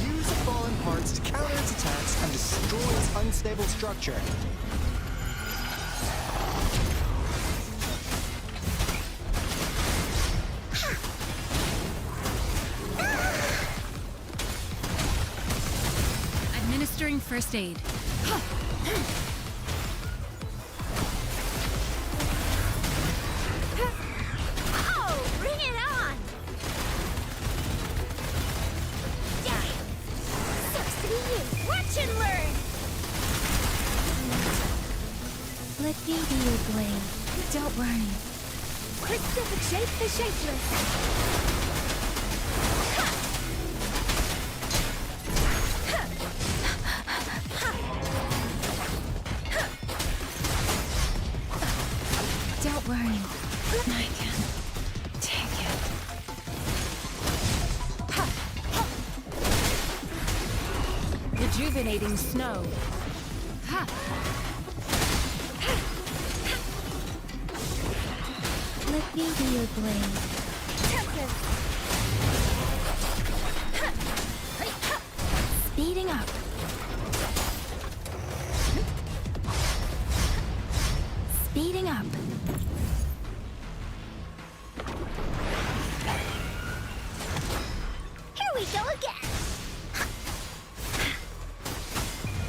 Use the fallen parts to counter its attacks and destroy its unstable structure. Administering first aid. Oh, bring it on! Sucks to be you. Watch and learn! Let me be your blade. Don't worry. Precipitate the shapeless. Don't worry. I can take it. Rejuvenating snow. Ha! Let me be your blade. Speeding up. Speeding up. Here we go again!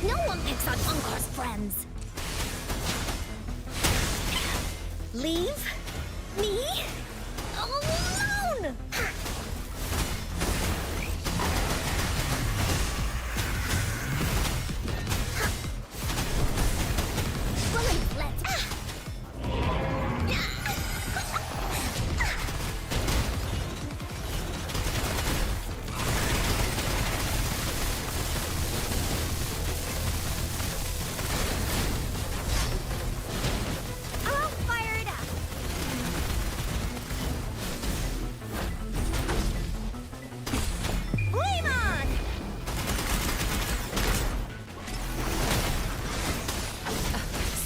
No one picks on Encore's friends! Leave me alone!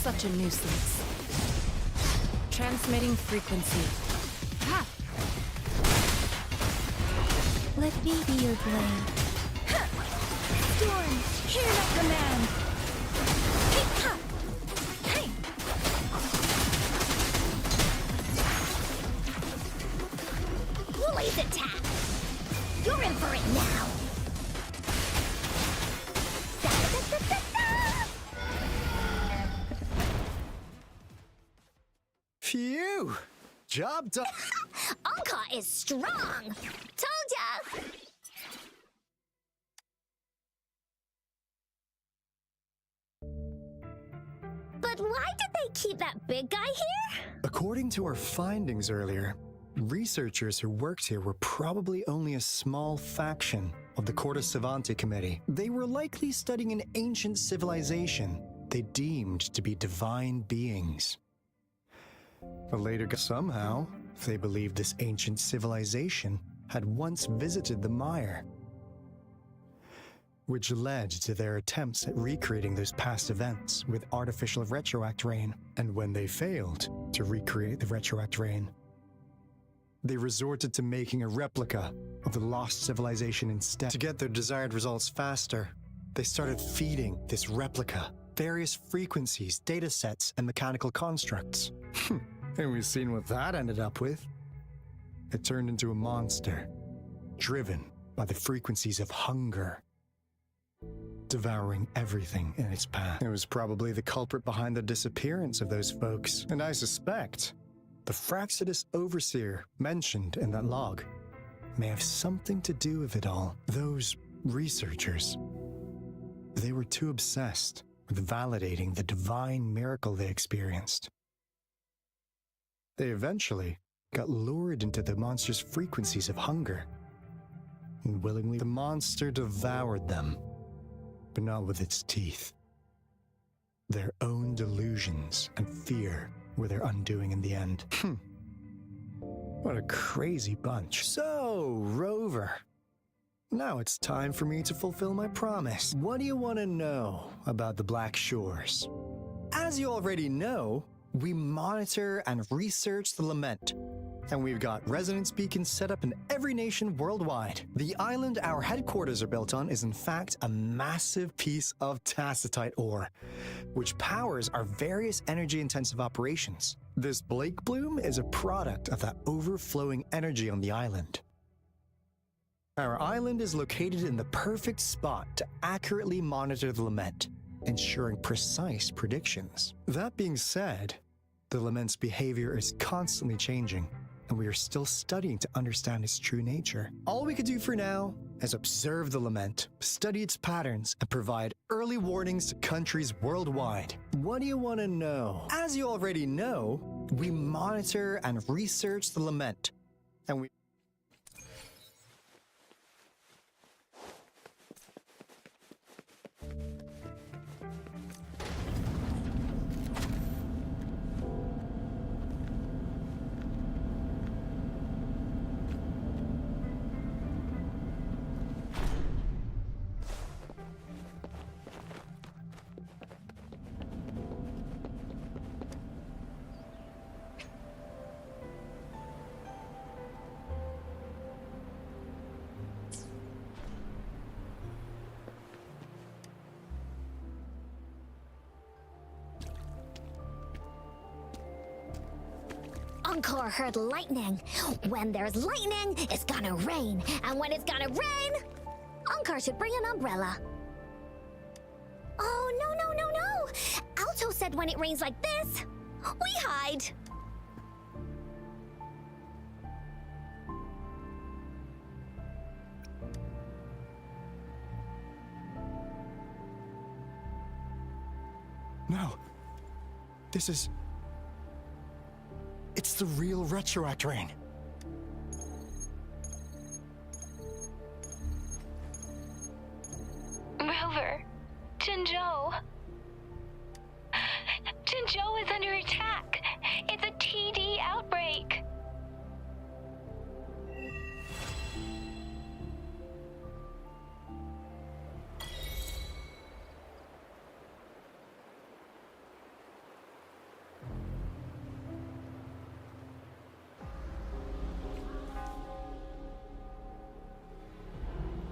Such a nuisance. Transmitting frequency. Ha! Let me be your blade. Storm, hear my command. Hey! Woolly's attack! You're in for it now! Phew! Job done. Anka is strong! Told ya! But why did they keep that big guy here? According to our findings earlier, researchers who worked here were probably only a small faction of the Corte Savante Committee. They were likely studying an ancient civilization they deemed to be divine beings. But later, somehow, they believed this ancient civilization had once visited the mire, which led to their attempts at recreating those past events with artificial retroact rain. And when they failed to recreate the retroact rain, they resorted to making a replica of the lost civilization instead. To get their desired results faster, they started feeding this replica various frequencies, data sets, and mechanical constructs. And we've seen what that ended up with. It turned into a monster, driven by the frequencies of hunger, devouring everything in its path. It was probably the culprit behind the disappearance of those folks, and I suspect the Fraxidus Overseer mentioned in that log may have something to do with it all. Those researchers, they were too obsessed with validating the divine miracle they experienced. They eventually got lured into the monster's frequencies of hunger, and willingly the monster devoured them, but not with its teeth. Their own delusions and fear were their undoing in the end. What a crazy bunch. So, Rover, now it's time for me to fulfill my promise. What do you want to know about the Black Shores? As you already know, we monitor and research the Lament, and we've got resonance beacons set up in every nation worldwide. The island our headquarters are built on is in fact a massive piece of tacitite ore, which powers our various energy-intensive operations. This Blake Bloom is a product of that overflowing energy on the island. Our island is located in the perfect spot to accurately monitor the Lament, ensuring precise predictions. That being said, the Lament's behavior is constantly changing, and we are still studying to understand its true nature. All we could do for now is observe the Lament, study its patterns, and provide early warnings to countries worldwide. What do you want to know? As you already know, we monitor and research the Lament, and we... Encore heard lightning. When there's lightning, it's gonna rain. And when it's gonna rain, Encore should bring an umbrella. Oh, no. Alto said when it rains like this, we hide. No. This is... It's the real retroact rain. Rover, Jinzhou. Jinzhou is under attack. It's a TD outbreak.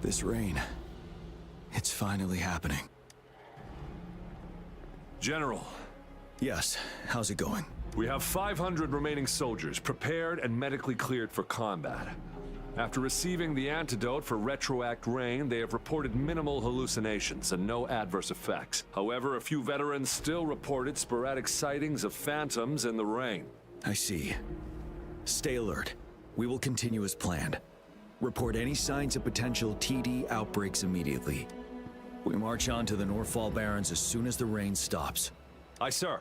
This rain, it's finally happening. General. Yes, how's it going? We have 500 remaining soldiers prepared and medically cleared for combat. After receiving the antidote for retroact rain, they have reported minimal hallucinations and no adverse effects. However, a few veterans still reported sporadic sightings of phantoms in the rain. I see. Stay alert. We will continue as planned. Report any signs of potential TD outbreaks immediately. We march on to the Northfall Barrens as soon as the rain stops. Aye, sir.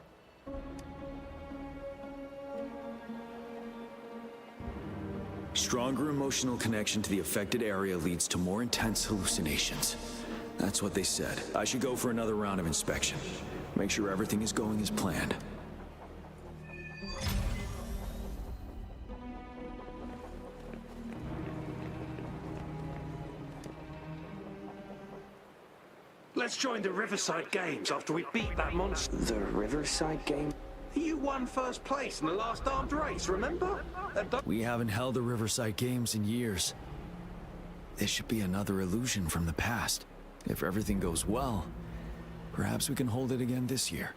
Stronger emotional connection to the affected area leads to more intense hallucinations. That's what they said. I should go for another round of inspection. Make sure everything is going as planned. Let's join the Riverside Games after we beat that monster. The Riverside Game? You won first place in the last armed race, remember? We haven't held the Riverside Games in years. This should be another illusion from the past. If everything goes well, perhaps we can hold it again this year.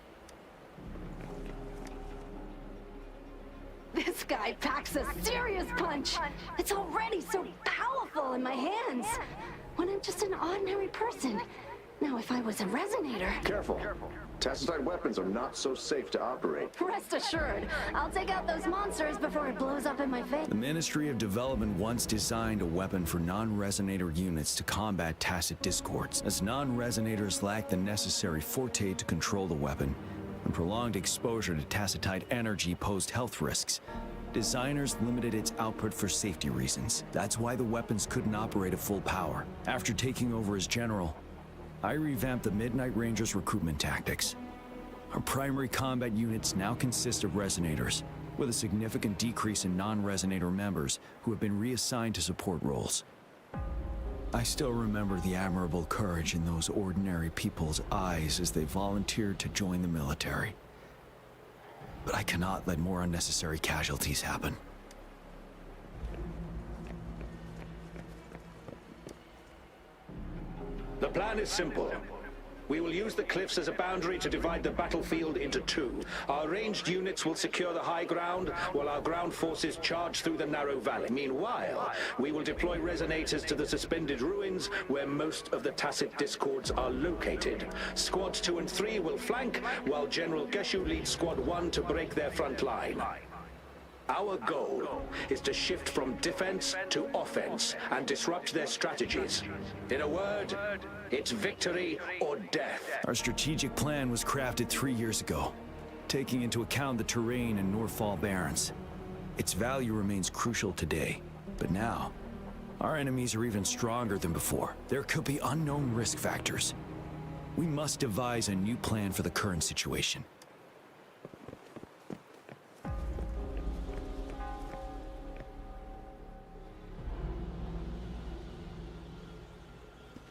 This guy packs a serious punch. It's already so powerful in my hands. When I'm just an ordinary person. Now, if I was a resonator... Careful. Tacitite weapons are not so safe to operate. Rest assured, I'll take out those monsters before it blows up in my face. The Ministry of Development once designed a weapon for non-resonator units to combat tacit discords, as non-resonators lack the necessary forte to control the weapon, and prolonged exposure to tacitite energy posed health risks. Designers limited its output for safety reasons. That's why the weapons couldn't operate at full power. After taking over as general, I revamped the Midnight Rangers' recruitment tactics. Our primary combat units now consist of resonators, with a significant decrease in non-resonator members who have been reassigned to support roles. I still remember the admirable courage in those ordinary people's eyes as they volunteered to join the military. But I cannot let more unnecessary casualties happen. The plan is simple. We will use the cliffs as a boundary to divide the battlefield into two. Our ranged units will secure the high ground, while our ground forces charge through the narrow valley. Meanwhile, we will deploy resonators to the suspended ruins, where most of the tacit discords are located. Squads 2 and 3 will flank, while General Geshu leads Squad 1 to break their front line. Our goal is to shift from defense to offense and disrupt their strategies. In a word, it's victory or death. Our strategic plan was crafted 3 years ago, taking into account the terrain in Northfall Barrens. Its value remains crucial today, but now, our enemies are even stronger than before. There could be unknown risk factors. We must devise a new plan for the current situation.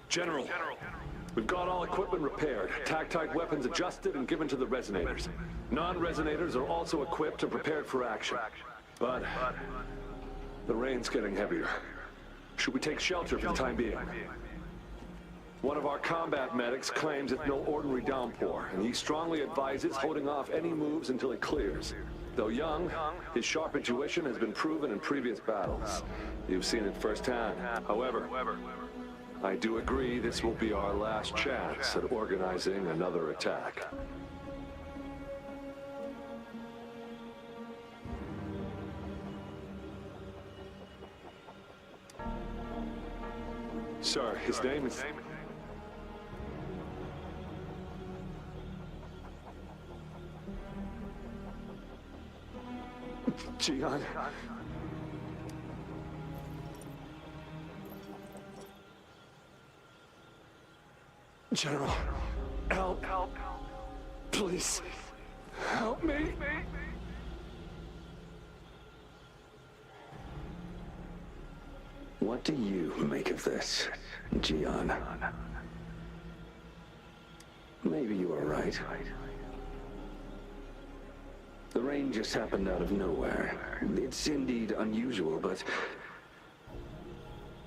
General, we've got all equipment repaired, tactite weapons adjusted and given to the resonators. Non-resonators are also equipped and prepared for action. But the rain's getting heavier. Should we take shelter for the time being? One of our combat medics claims it's no ordinary downpour, and he strongly advises holding off any moves until it clears. Though young, his sharp intuition has been proven in previous battles. You've seen it firsthand. However, I do agree this will be our last chance at organizing another attack. Sir, his name is... Jian. General, help. Please, help me. What do you make of this, Jian? Maybe you are right. The rain just happened out of nowhere. It's indeed unusual, but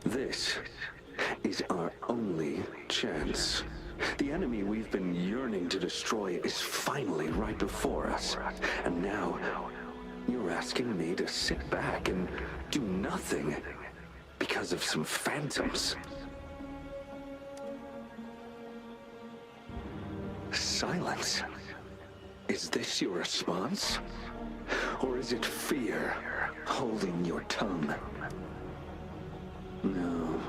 this is our only chance. The enemy we've been yearning to destroy is finally right before us. And now, you're asking me to sit back and do nothing because of some phantoms. Silence. Is this your response? Or is it fear? holding your tongue. No,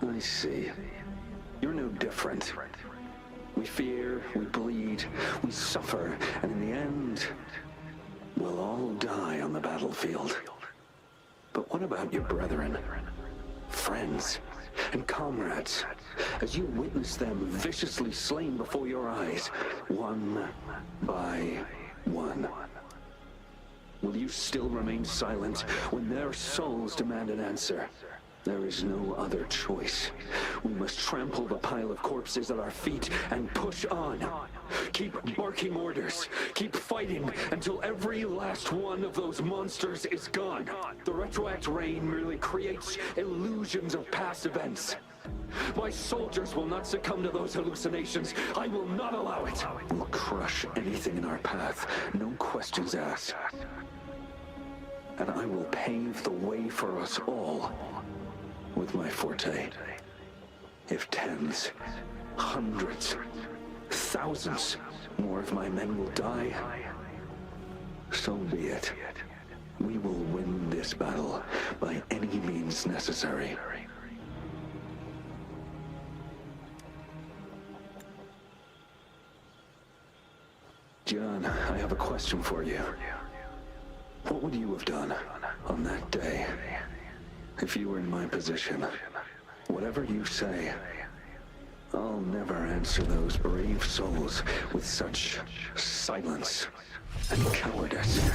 I see. You're no different. We fear, we bleed, we suffer, and in the end, we'll all die on the battlefield. But what about your brethren, friends, and comrades, as you witness them viciously slain before your eyes, one by one? Will you still remain silent when their souls demand an answer? There is no other choice. We must trample the pile of corpses at our feet and push on. Keep barking orders. Keep fighting until every last one of those monsters is gone. The retroact rain merely creates illusions of past events. My soldiers will not succumb to those hallucinations. I will not allow it. We'll crush anything in our path, no questions asked. And I will pave the way for us all with my forte. If tens, hundreds, thousands more of my men will die, so be it. We will win this battle by any means necessary. John, I have a question for you. What would you have done on that day if you were in my position? Whatever you say, I'll never answer those brave souls with such silence and cowardice.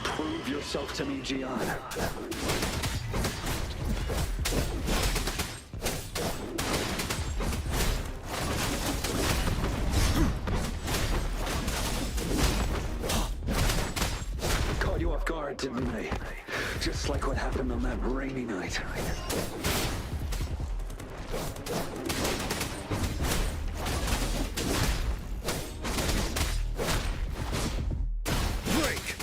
Prove yourself to me, Gian. Didn't they? Just like what happened on that rainy night. Break!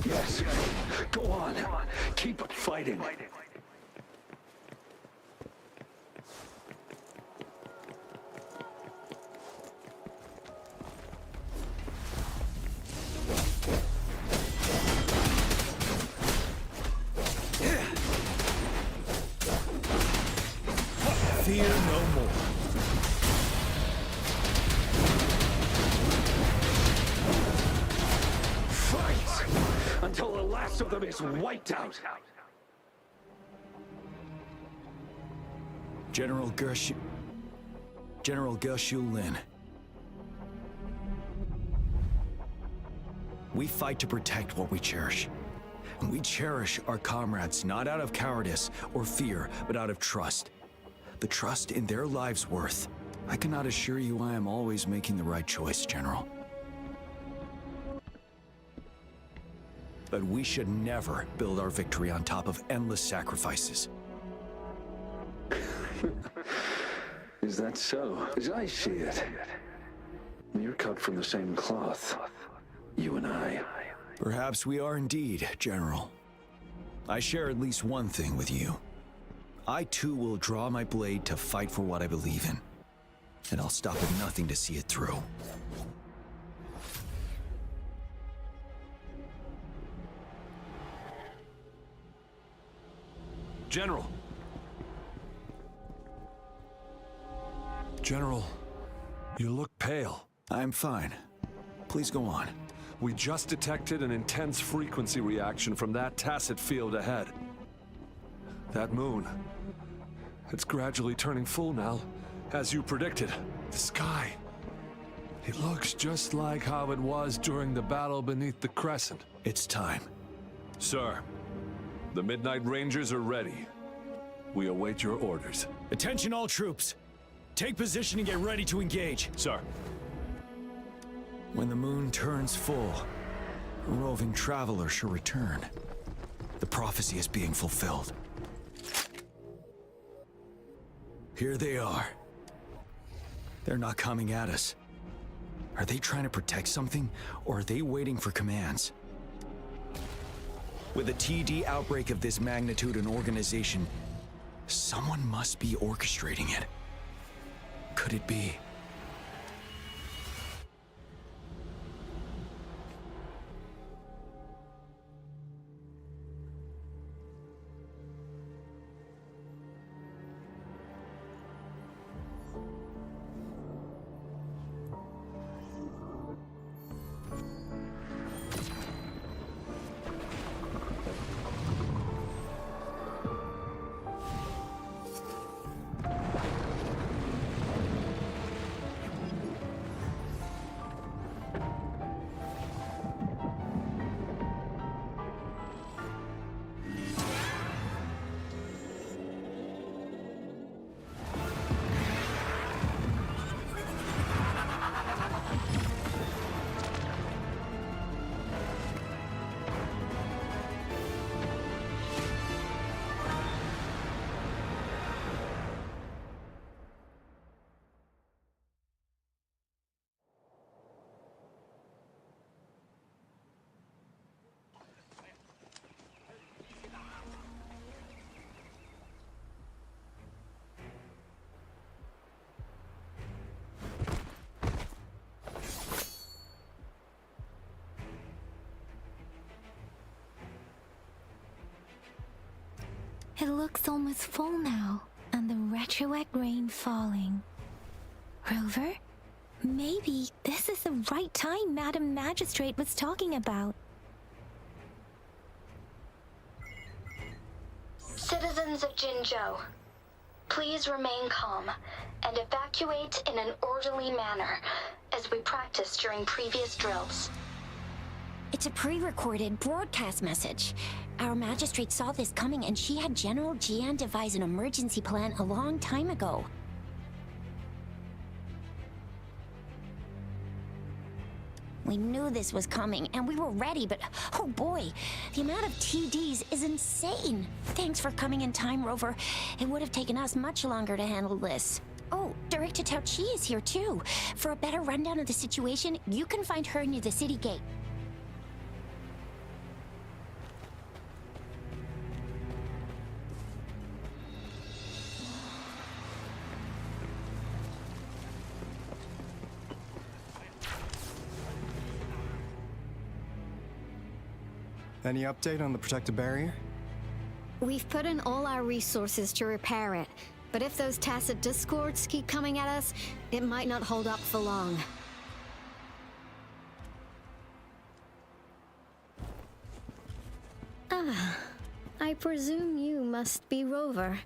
Yes. Go on. Keep fighting. Fear no more. Fight until the last of them is wiped out. General Gershu Lin. We fight to protect what we cherish. And we cherish our comrades not out of cowardice or fear, but out of trust. The trust in their lives' worth. I cannot assure you I am always making the right choice, General. But we should never build our victory on top of endless sacrifices. Is that so? As I see it, you're cut from the same cloth, you and I. Perhaps we are indeed, General. I share at least one thing with you. I too will draw my blade to fight for what I believe in. And I'll stop at nothing to see it through. General! General, you look pale. I'm fine. Please go on. We just detected an intense frequency reaction from that tacit field ahead. That moon, it's gradually turning full now, as you predicted. The sky, it looks just like how it was during the battle beneath the crescent. It's time. Sir, the Midnight Rangers are ready. We await your orders. Attention all troops! Take position and get ready to engage. Sir. When the moon turns full, a roving traveler shall return. The prophecy is being fulfilled. Here they are. They're not coming at us. Are they trying to protect something, or are they waiting for commands? With a TD outbreak of this magnitude and organization, someone must be orchestrating it. Could it be? It looks almost full now, and the retroact rain falling. Rover, maybe this is the right time Madam Magistrate was talking about. Citizens of Jinzhou, please remain calm and evacuate in an orderly manner, as we practiced during previous drills. It's a pre-recorded broadcast message. Our magistrate saw this coming and she had General Jian devise an emergency plan a long time ago. We knew this was coming and we were ready, but oh boy, the amount of TDs is insane. Thanks for coming in time, Rover. It would have taken us much longer to handle this. Oh, Director Tao Chi is here too. For a better rundown of the situation, you can find her near the city gate. Any update on the protective barrier? We've put in all our resources to repair it, but if those tacit discords keep coming at us, it might not hold up for long. Ah, I presume you must be Rover.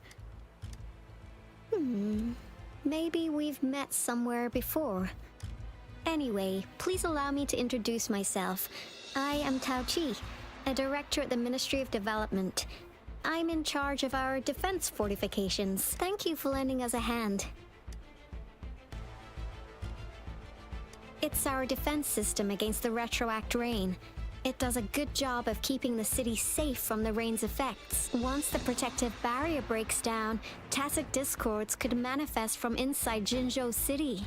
Maybe we've met somewhere before. Anyway, please allow me to introduce myself. I am Tao Chi, a director at the Ministry of Development. I'm in charge of our defense fortifications. Thank you for lending us a hand. It's our defense system against the retroact rain. It does a good job of keeping the city safe from the rain's effects. Once the protective barrier breaks down, tacit discords could manifest from inside Jinzhou City.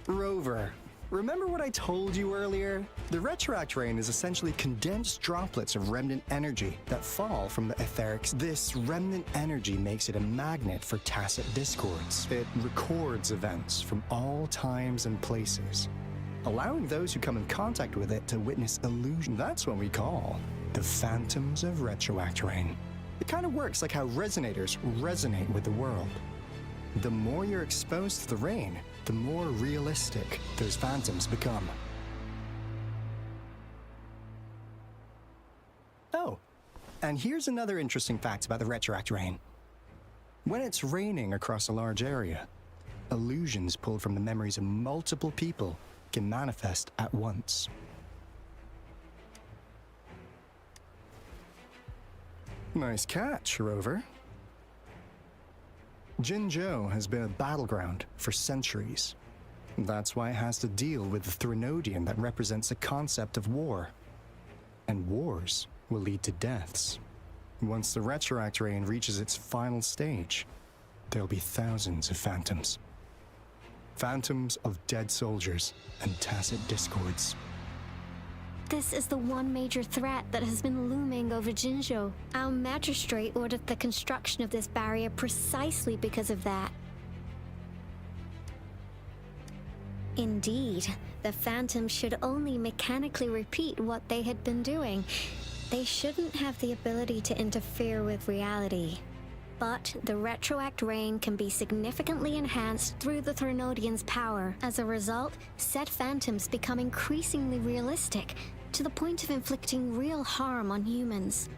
Rover, remember what I told you earlier? The retroact rain is essentially condensed droplets of remnant energy that fall from the etherics. This remnant energy makes it a magnet for tacit discords. It records events from all times and places, allowing those who come in contact with it to witness illusion. That's what we call the phantoms of retroact rain. It kind of works like how resonators resonate with the world. The more you're exposed to the rain, the more realistic those phantoms become. Oh, and here's another interesting fact about the retroact rain. When it's raining across a large area, illusions pulled from the memories of multiple people can manifest at once. Nice catch, Rover. Jinzhou has been a battleground for centuries. That's why it has to deal with the Threnodian that represents the concept of war. And wars will lead to deaths. Once the retroact rain reaches its final stage, there'll be thousands of phantoms. Phantoms of dead soldiers and tacit discords. This is the one major threat that has been looming over Jinzhou. Our magistrate ordered the construction of this barrier precisely because of that. Indeed, the Phantoms should only mechanically repeat what they had been doing. They shouldn't have the ability to interfere with reality. But the retroact rain can be significantly enhanced through the Threnodian's power. As a result, said phantoms become increasingly realistic, to the point of inflicting real harm on humans.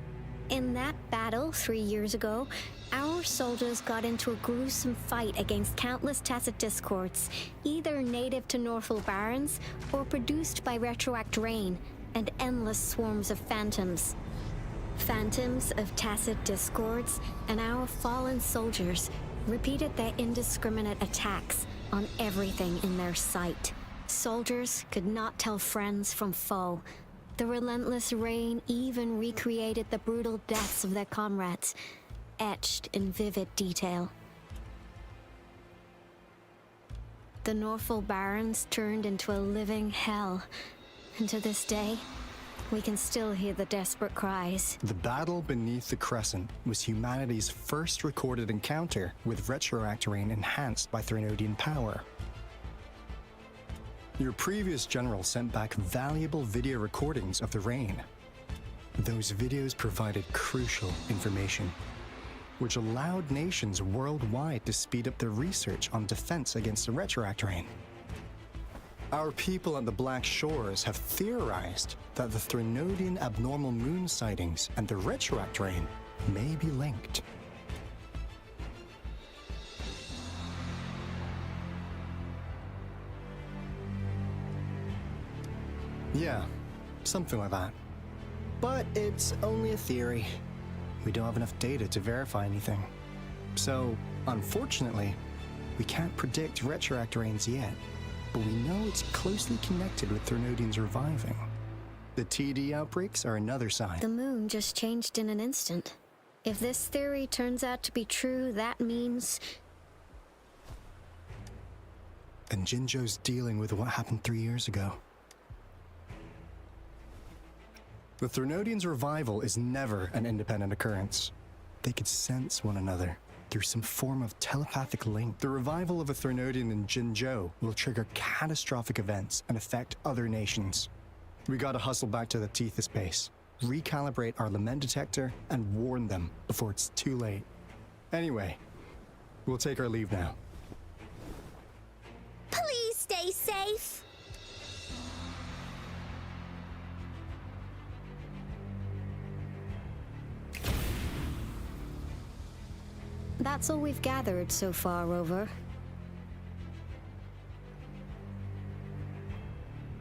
In that battle 3 years ago, our soldiers got into a gruesome fight against countless tacit discords, either native to Northal Barrens or produced by retroact rain and endless swarms of phantoms. Phantoms of tacit discords and our fallen soldiers repeated their indiscriminate attacks on everything in their sight. Soldiers could not tell friends from foe. The relentless rain even recreated the brutal deaths of their comrades, etched in vivid detail. The Northal Barrens turned into a living hell, and to this day, we can still hear the desperate cries. The battle beneath the Crescent was humanity's first recorded encounter with retroact rain enhanced by Threnodian power. Your previous general sent back valuable video recordings of the rain. Those videos provided crucial information, which allowed nations worldwide to speed up their research on defense against the retroact rain. Our people at the Black Shores have theorized that the Threnodian abnormal moon sightings and the retroact rain may be linked. Yeah, something like that. But it's only a theory. We don't have enough data to verify anything. So, unfortunately, we can't predict retroact rains yet, but we know it's closely connected with Threnodians reviving. The TD outbreaks are another sign. The moon just changed in an instant. If this theory turns out to be true, that means... And Jinzhou's dealing with what happened 3 years ago. The Threnodians' revival is never an independent occurrence. They could sense one another through some form of telepathic link. The revival of a Threnodian in Jinzhou will trigger catastrophic events and affect other nations. We gotta hustle back to the Tethys base, recalibrate our lament detector, and warn them before it's too late. Anyway, we'll take our leave now. Please stay safe. That's all we've gathered so far, Rover.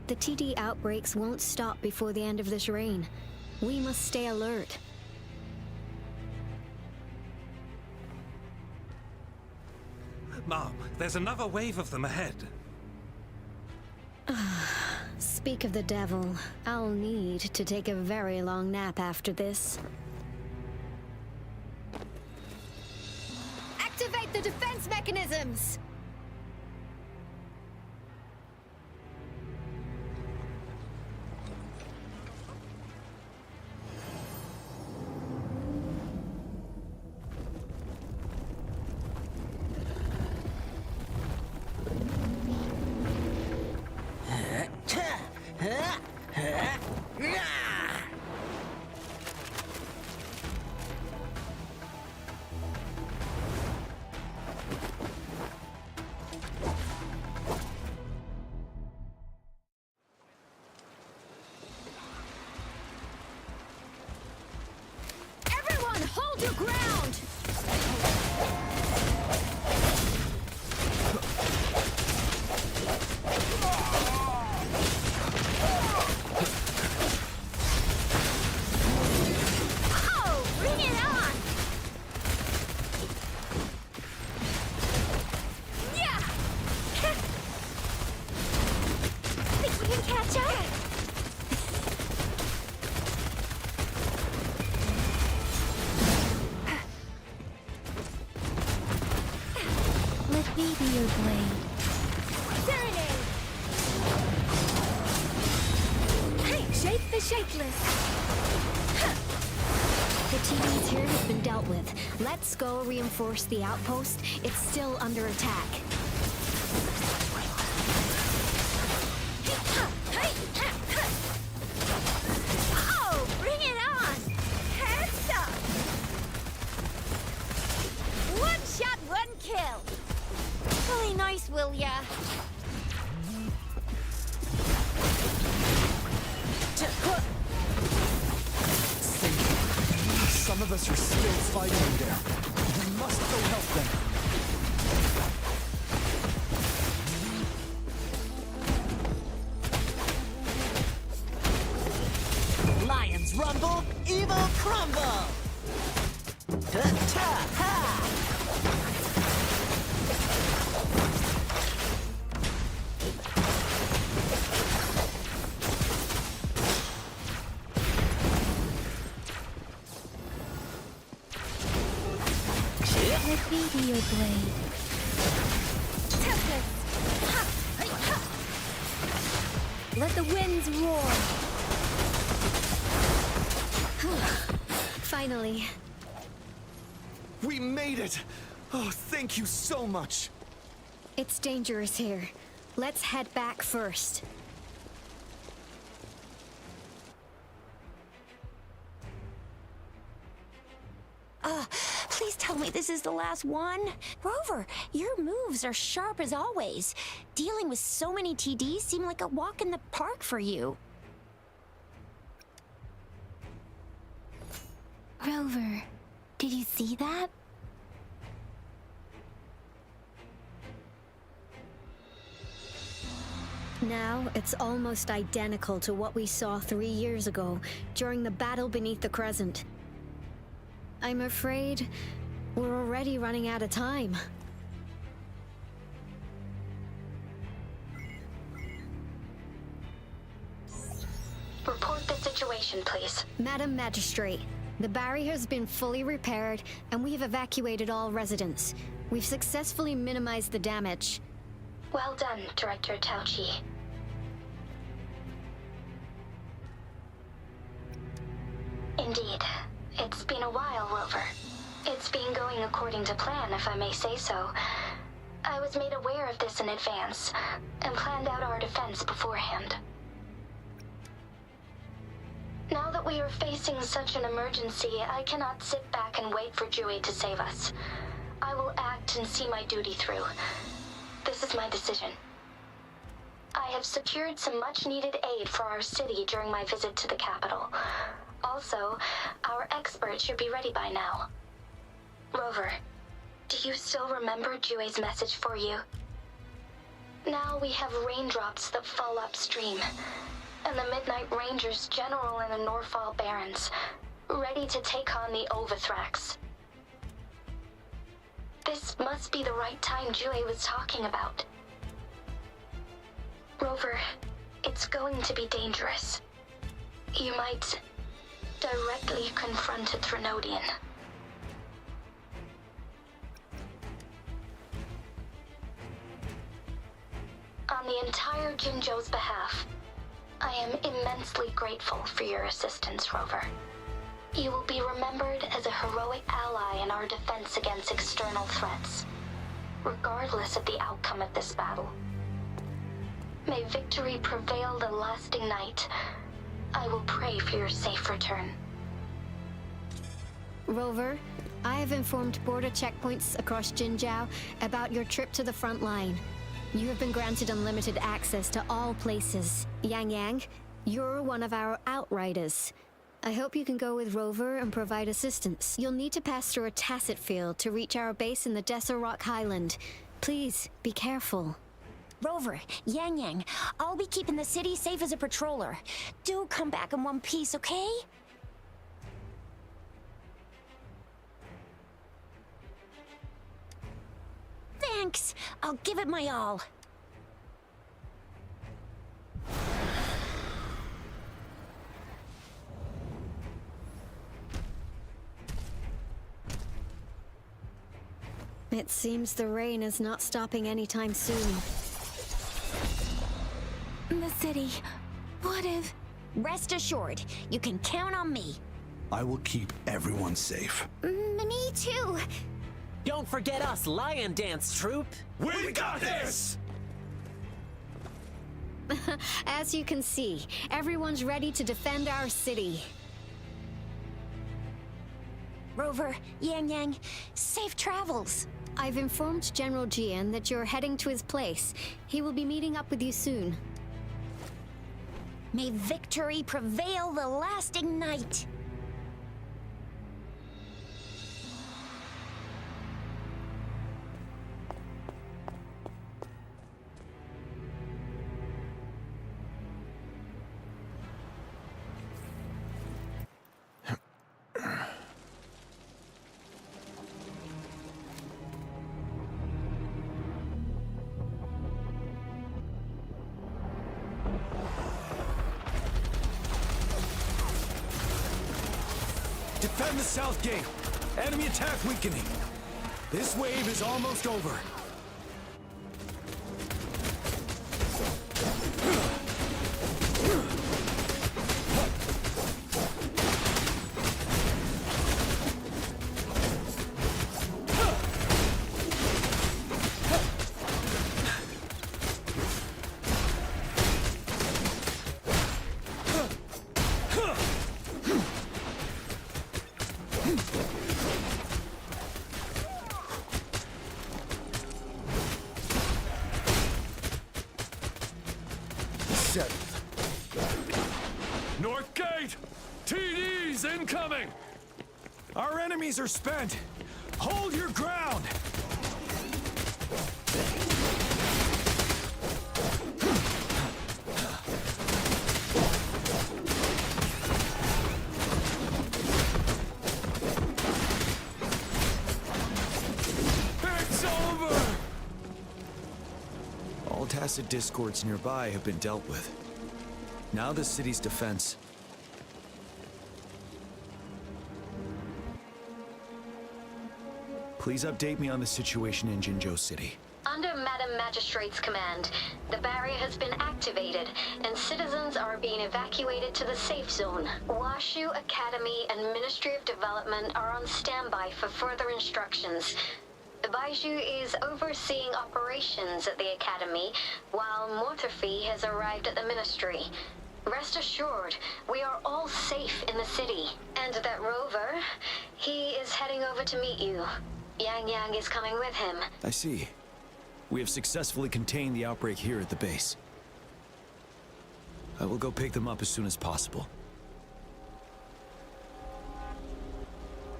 The TD outbreaks won't stop before the end of this reign. We must stay alert. Mom, there's another wave of them ahead. Speak of the devil, I'll need to take a very long nap after this. Activate the defense mechanisms! Everyone, hold your ground! Oh, bring it on! Yeah! Think we can catch up? Let me be your blade. Serenade! Hey, Jake! shapeless. The TVs here have been dealt with. Let's go reinforce the outpost. It's still under attack. Oh, bring it on! Heads up! One shot, one kill. Really nice, will ya? Some of us are still fighting in there. We must go help them. Lions rumble, evil crumble! Ta-ha! Let me be your blade. Tempest! Let the winds roar. Finally. We made it! Oh, thank you so much! It's dangerous here. Let's head back first. Please tell me this is the last one. Rover, your moves are sharp as always. Dealing with so many TDs seemed like a walk in the park for you. Rover, did you see that? Now, it's almost identical to what we saw 3 years ago, during the battle beneath the Crescent. I'm afraid we're already running out of time. Report the situation, please. Madam Magistrate, the barrier has been fully repaired, and we have evacuated all residents. We've successfully minimized the damage. Well done, Director Tauchi. Indeed. It's been a while, Rover. It's been going according to plan, if I may say so. I was made aware of this in advance, and planned out our defense beforehand. Now that we are facing such an emergency, I cannot sit back and wait for Jui to save us. I will act and see my duty through. This is my decision. I have secured some much-needed aid for our city during my visit to the capital. Also, our expert should be ready by now. Rover, do you still remember Jue's message for you? Now we have raindrops that fall upstream, and the Midnight Rangers general in the Norfall Barrens, ready to take on the Overthrax. This must be the right time Jue was talking about. Rover, it's going to be dangerous. You might directly confront a Trinodian. On the entire Jinzhou's behalf, I am immensely grateful for your assistance, Rover. You will be remembered as a heroic ally in our defense against external threats, regardless of the outcome of this battle. May victory prevail the lasting night. I will pray for your safe return. Rover, I have informed border checkpoints across Jinzhou about your trip to the front line. You have been granted unlimited access to all places. Yang Yang, you're one of our outriders. I hope you can go with Rover and provide assistance. You'll need to pass through a tacit field to reach our base in the Desert Rock Highland. Please, be careful. Rover, Yang Yang, I'll be keeping the city safe as a patroller. Do come back in one piece, okay? Thanks. I'll give it my all. It seems the rain is not stopping anytime soon. The city. What if... Rest assured, you can count on me. I will keep everyone safe. Me too. Don't forget us, Lion Dance Troupe. We got this! As you can see, everyone's ready to defend our city. Rover, Yang Yang, safe travels. I've informed General Jian that you're heading to his place. He will be meeting up with you soon. May victory prevail the lasting night. Defend the south gate! Enemy attack weakening! This wave is almost over. North Gate! TDs incoming! Our enemies are spent! Hold your ground! It's over! All tacit discords nearby have been dealt with. Now the city's defense. Please update me on the situation in Jinzhou City. Under Madam Magistrate's command, the barrier has been activated, and citizens are being evacuated to the safe zone. Washu Academy and Ministry of Development are on standby for further instructions. Baiju is overseeing operations at the Academy, while Mortherfee has arrived at the Ministry. Rest assured, we are all safe in the city. And that Rover, he is heading over to meet you. Yang Yang is coming with him. I see. We have successfully contained the outbreak here at the base. I will go pick them up as soon as possible.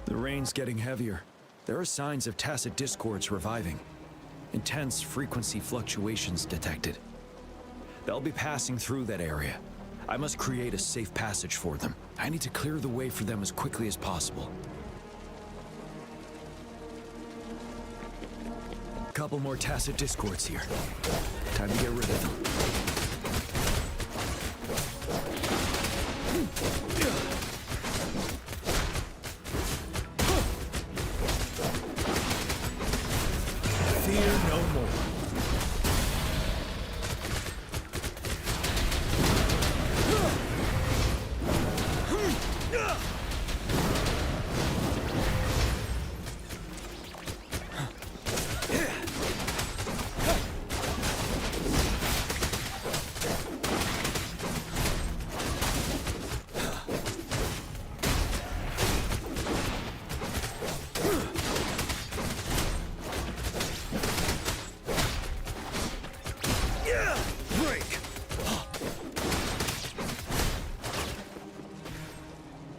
The rain's getting heavier. There are signs of tacit discords reviving. Intense frequency fluctuations detected. They'll be passing through that area. I must create a safe passage for them. I need to clear the way for them as quickly as possible. A couple more tacit discords here. Time to get rid of them. Fear no more.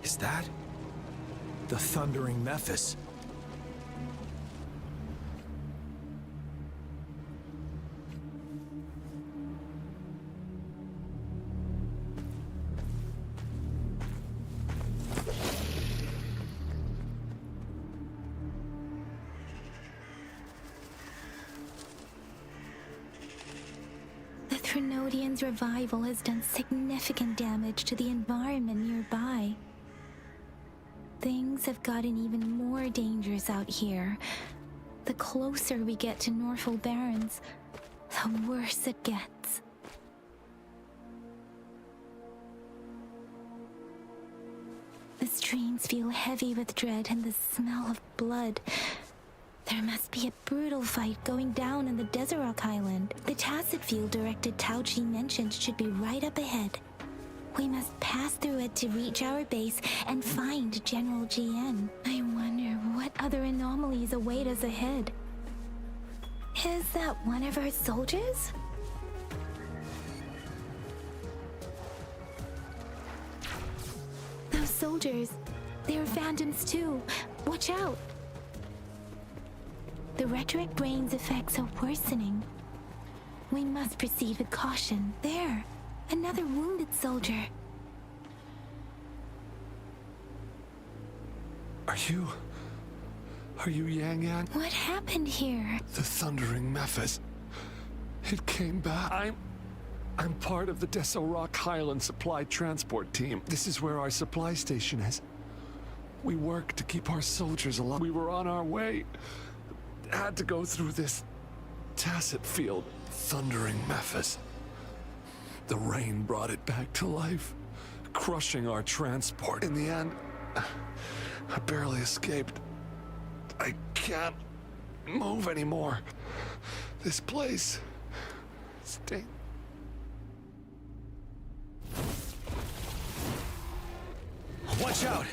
Is that the thundering Memphis? The Trinodians' revival has done significant damage to the environment nearby. Things have gotten even more dangerous out here. The closer we get to Norfolk Barrens, the worse it gets. The streams feel heavy with dread and the smell of blood. There must be a brutal fight going down in the Desert Rock Island. The Tacet field directed Tao Chi mentioned should be right up ahead. We must pass through it to reach our base and find General GN. I wonder what other anomalies await us ahead. Is that one of our soldiers? Those soldiers, they're phantoms too. Watch out! The retroact brain's effects are worsening. We must proceed with caution. There, another wounded soldier. Are you Yang Yang? What happened here? The Thundering Memphis. It came back. I'm part of the Desert Rock Highland supply transport team. This is where our supply station is. We work to keep our soldiers alive. We were on our way. Had to go through this Tacet field. Thundering Memphis. The rain brought it back to life, crushing our transport. In the end, I barely escaped. I can't move anymore. This place stinks. Watch out!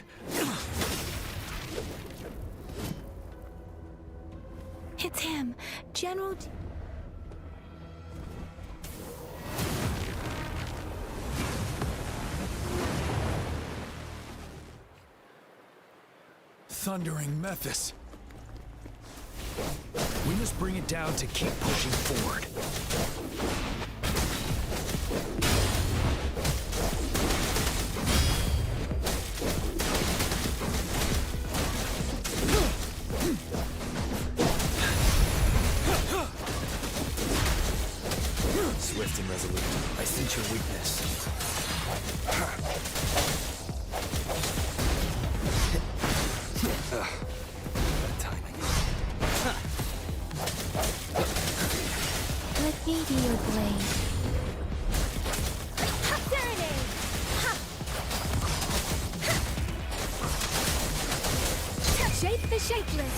It's him, General... Thundering Memphis. We must bring it down to keep pushing forward. Swift and resolute. I sense your weakness. Bad timing. Let me be your blade. Shape the shapeless.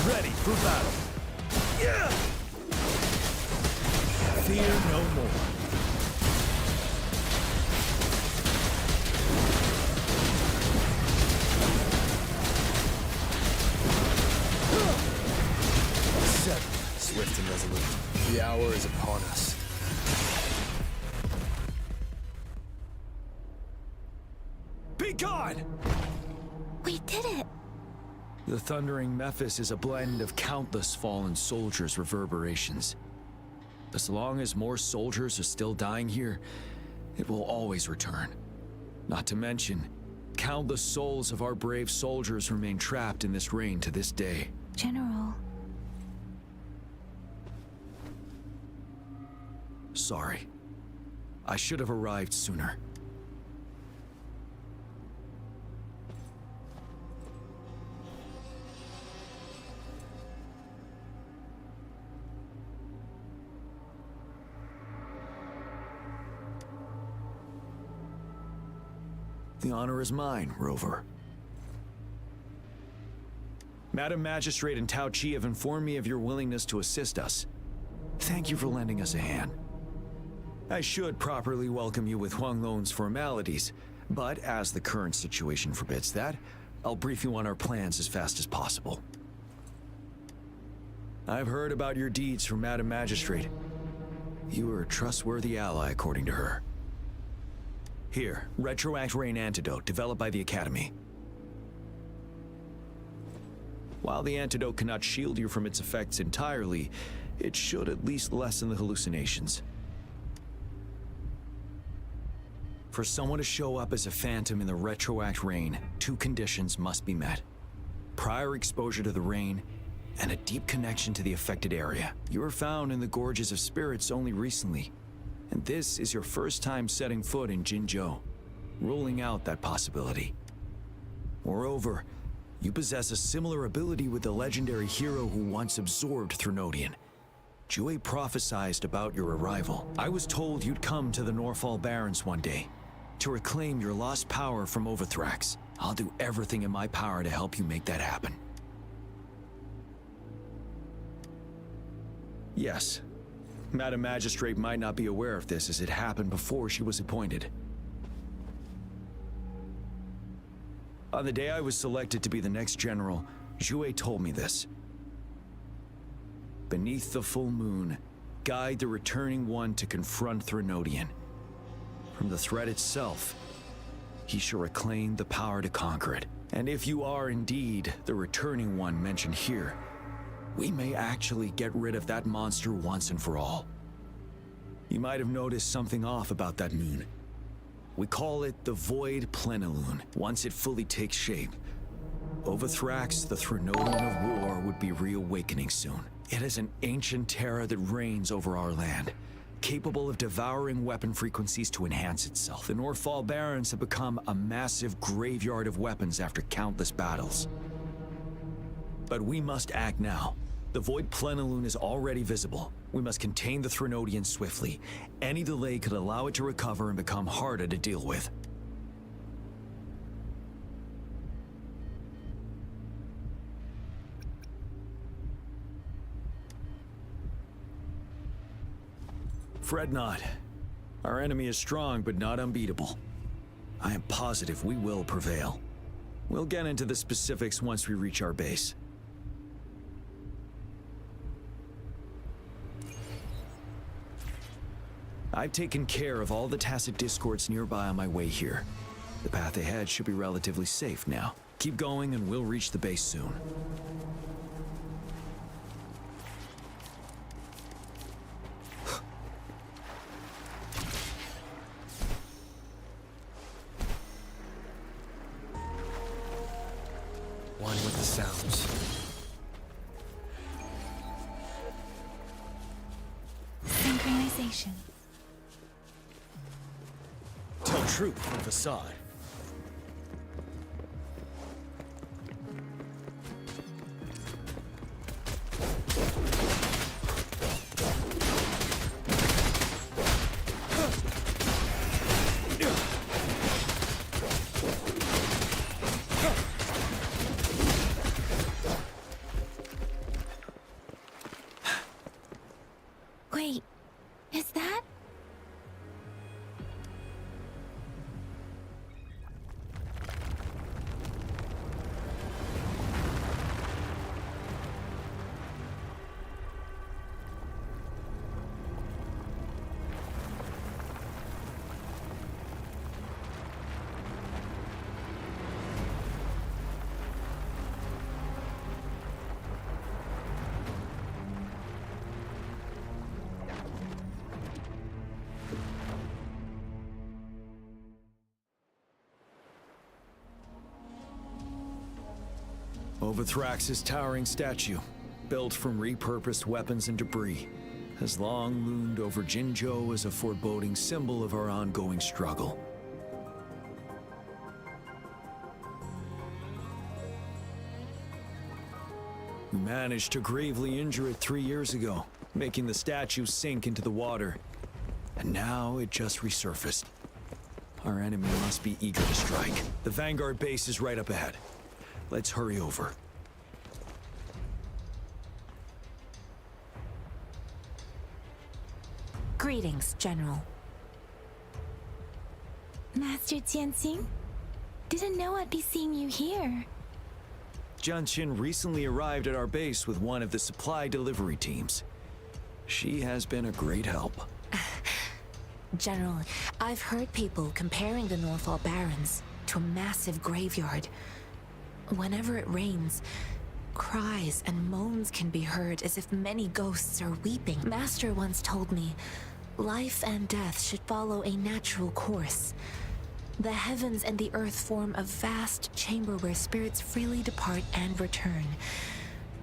Ready for battle. Yeah! Fear no more. Swift and resolute. The hour is upon us. Be gone! We did it! The Thundering Memphis is a blend of countless fallen soldiers' reverberations. As long as more soldiers are still dying here, it will always return. Not to mention, countless souls of our brave soldiers remain trapped in this rain to this day. General... Sorry. I should have arrived sooner. The honor is mine, Rover. Madam Magistrate and Tao Chi have informed me of your willingness to assist us. Thank you for lending us a hand. I should properly welcome you with Huang Lon's formalities, but as the current situation forbids that, I'll brief you on our plans as fast as possible. I've heard about your deeds from Madam Magistrate. You are a trustworthy ally, according to her. Here, Retroact Rain Antidote, developed by the Academy. While the antidote cannot shield you from its effects entirely, it should at least lessen the hallucinations. For someone to show up as a phantom in the Retroact Rain, two conditions must be met. Prior exposure to the rain, and a deep connection to the affected area. You were found in the Gorges of Spirits only recently, and this is your first time setting foot in Jinzhou, ruling out that possibility. Moreover, you possess a similar ability with the legendary hero who once absorbed Thrunodian. Jue prophesied about your arrival. I was told you'd come to the Norfall Barrens one day, to reclaim your lost power from Overthrax. I'll do everything in my power to help you make that happen. Yes, Madam Magistrate might not be aware of this as it happened before she was appointed. On the day I was selected to be the next general, Jouet told me this. Beneath the full moon, guide the returning one to confront Threnodian. From the threat itself, he shall reclaim the power to conquer it. And if you are indeed the returning one mentioned here, we may actually get rid of that monster once and for all. You might have noticed something off about that moon. We call it the Void Plenilune. Once it fully takes shape, Overthrax, the Threnodian of War, would be reawakening soon. It is an ancient terror that reigns over our land, capable of devouring weapon frequencies to enhance itself. The Northfall Barrens have become a massive graveyard of weapons after countless battles. But we must act now. The Void Plenilune is already visible. We must contain the Threnodian swiftly. Any delay could allow it to recover and become harder to deal with. Fret not. Our enemy is strong, but not unbeatable. I am positive we will prevail. We'll get into the specifics once we reach our base. I've taken care of all the tacit discords nearby on my way here. The path ahead should be relatively safe now. Keep going and we'll reach the base soon. One with the sounds. Synchronization. Tell truth from facade. Wait, is that? Overthrax's towering statue, built from repurposed weapons and debris, has long loomed over Jinzhou as a foreboding symbol of our ongoing struggle. We managed to gravely injure it 3 years ago, making the statue sink into the water. And now it just resurfaced. Our enemy must be eager to strike. The Vanguard base is right up ahead. Let's hurry over. Greetings, General. Master Jianxing? Didn't know I'd be seeing you here. Jianqin recently arrived at our base with one of the supply delivery teams. She has been a great help. General, I've heard people comparing the Northfall Barrens to a massive graveyard. Whenever it rains, cries and moans can be heard as if many ghosts are weeping. Master once told me, life and death should follow a natural course. The heavens and the earth form a vast chamber where spirits freely depart and return.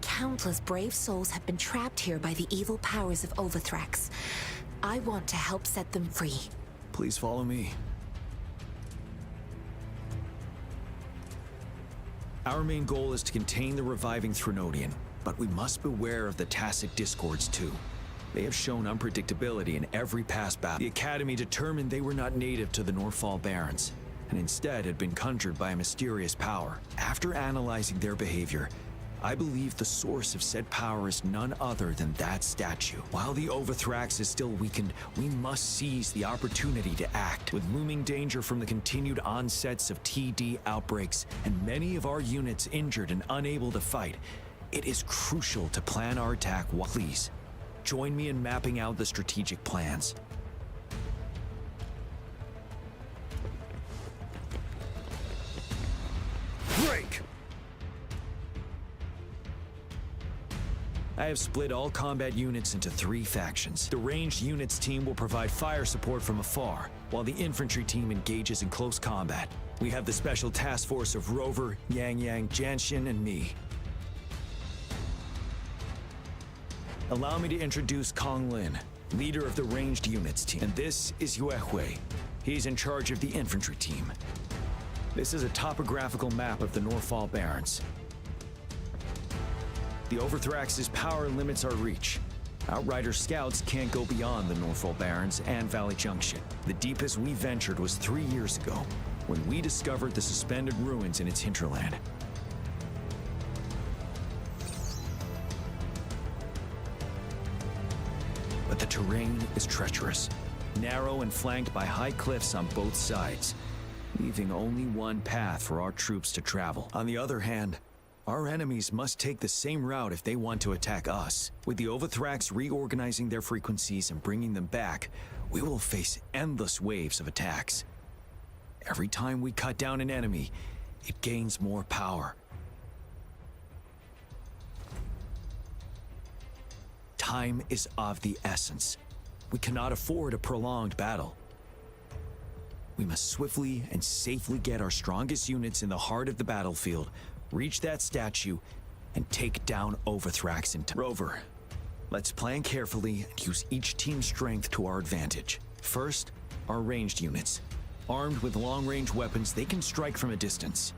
Countless brave souls have been trapped here by the evil powers of Overthrax. I want to help set them free. Please follow me. Our main goal is to contain the reviving Threnodian, but we must beware of the tacit discords too. They have shown unpredictability in every past battle. The Academy determined they were not native to the Norfall Barrens, and instead had been conjured by a mysterious power. After analyzing their behavior, I believe the source of said power is none other than that statue. While the Overthrax is still weakened, we must seize the opportunity to act. With looming danger from the continued onsets of TD outbreaks, and many of our units injured and unable to fight, it is crucial to plan our attack. Please, join me in mapping out the strategic plans. Break! I have split all combat units into 3 factions. The ranged units team will provide fire support from afar, while the infantry team engages in close combat. We have the special task force of Rover, Yang Yang, Janshin, and me. Allow me to introduce Kong Lin, leader of the ranged units team. And this is Yue Hui. He's in charge of the infantry team. This is a topographical map of the Norfall Barrens. The Overthrax's power limits our reach. Outrider scouts can't go beyond the Norfall Barrens and Valley Junction. The deepest we ventured was 3 years ago, when we discovered the suspended ruins in its hinterland. But the terrain is treacherous, narrow and flanked by high cliffs on both sides, leaving only one path for our troops to travel. On the other hand, our enemies must take the same route if they want to attack us. With the Overthrax reorganizing their frequencies and bringing them back, we will face endless waves of attacks. Every time we cut down an enemy, it gains more power. Time is of the essence. We cannot afford a prolonged battle. We must swiftly and safely get our strongest units in the heart of the battlefield, reach that statue, and take down Overthrax in time. Rover, let's plan carefully and use each team's strength to our advantage. First, our ranged units. Armed with long-range weapons, they can strike from a distance.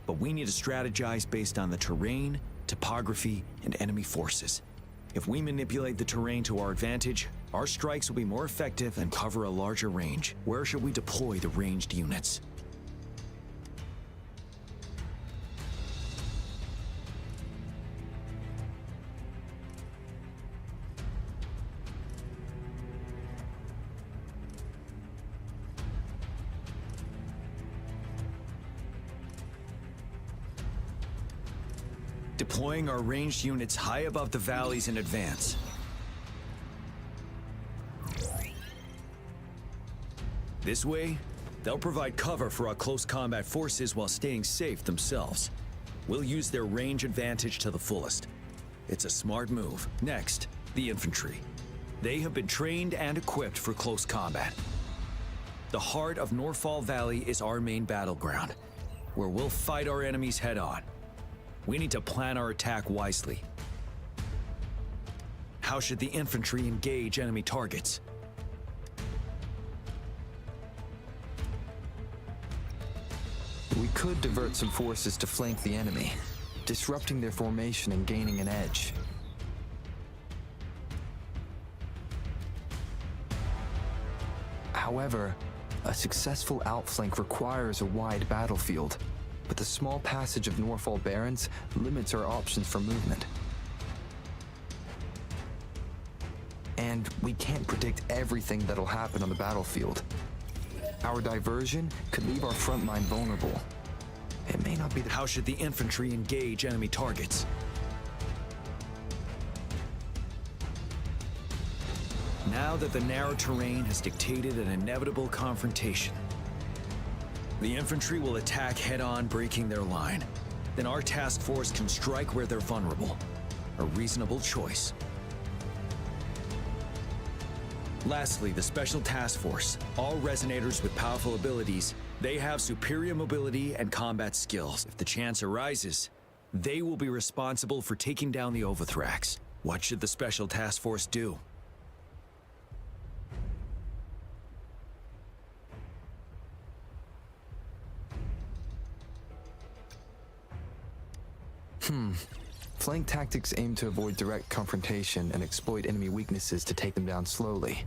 But we need to strategize based on the terrain, topography, and enemy forces. If we manipulate the terrain to our advantage, our strikes will be more effective and cover a larger range. Where should we deploy the ranged units? Deploying our ranged units high above the valleys in advance. This way, they'll provide cover for our close combat forces while staying safe themselves. We'll use their range advantage to the fullest. It's a smart move. Next, the infantry. They have been trained and equipped for close combat. The heart of Norfall Valley is our main battleground, where we'll fight our enemies head-on. We need to plan our attack wisely. How should the infantry engage enemy targets? We could divert some forces to flank the enemy, disrupting their formation and gaining an edge. However, a successful outflank requires a wide battlefield, but the small passage of Norfall Barrens limits our options for movement. And we can't predict everything that'll happen on the battlefield. Our diversion could leave our front line vulnerable. It may not be the— How should the infantry engage enemy targets? Now that the narrow terrain has dictated an inevitable confrontation, the infantry will attack head-on, breaking their line. Then our task force can strike where they're vulnerable. A reasonable choice. Lastly, the Special Task Force. All resonators with powerful abilities, they have superior mobility and combat skills. If the chance arises, they will be responsible for taking down the Overthrax. What should the Special Task Force do? Flank tactics aim to avoid direct confrontation and exploit enemy weaknesses to take them down slowly.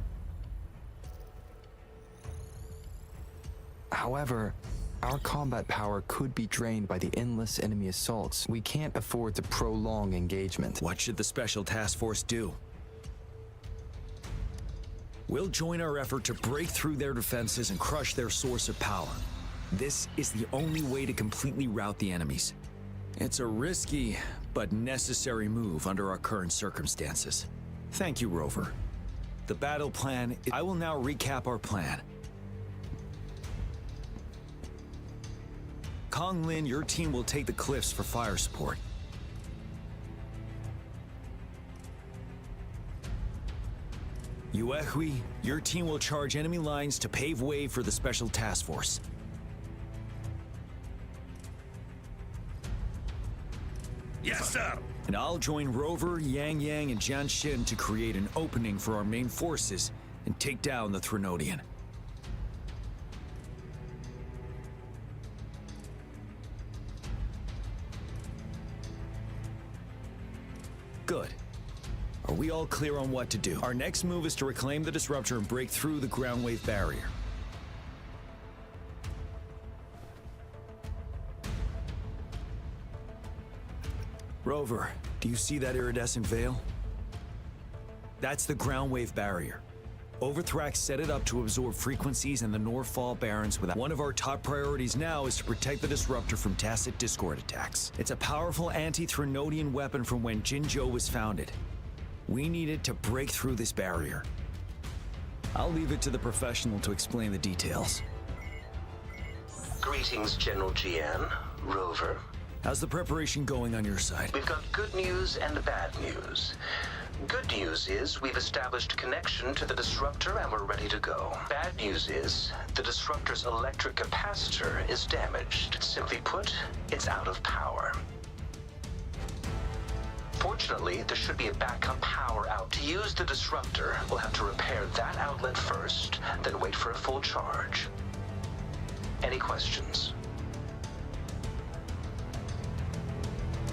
However, our combat power could be drained by the endless enemy assaults. We can't afford to prolong engagement. What should the Special Task Force do? We'll join our effort to break through their defenses and crush their source of power. This is the only way to completely rout the enemies. It's a risky, but necessary move under our current circumstances. Thank you, Rover. The battle plan... I will now recap our plan. Kong Lin, your team will take the cliffs for fire support. Yuehui, your team will charge enemy lines to pave way for the Special Task Force. Yes, sir! And I'll join Rover, Yang Yang, and Jian Xin to create an opening for our main forces and take down the Threnodian. Good. Are we all clear on what to do? Our next move is to reclaim the disruptor and break through the ground wave barrier. Rover, do you see that iridescent veil? That's the ground wave barrier. Overthrax set it up to absorb frequencies in the Northfall Barrens without... One of our top priorities now is to protect the disruptor from tacit discord attacks. It's a powerful anti-Threnodian weapon from when Jinzhou was founded. We need it to break through this barrier. I'll leave it to the professional to explain the details. Greetings, General Jian, Rover. How's the preparation going on your side? We've got good news and bad news. Good news is we've established connection to the disruptor and we're ready to go. Bad news is the disruptor's electric capacitor is damaged. Simply put, it's out of power. Fortunately, there should be a backup power out. To use the disruptor, we'll have to repair that outlet first, then wait for a full charge. Any questions?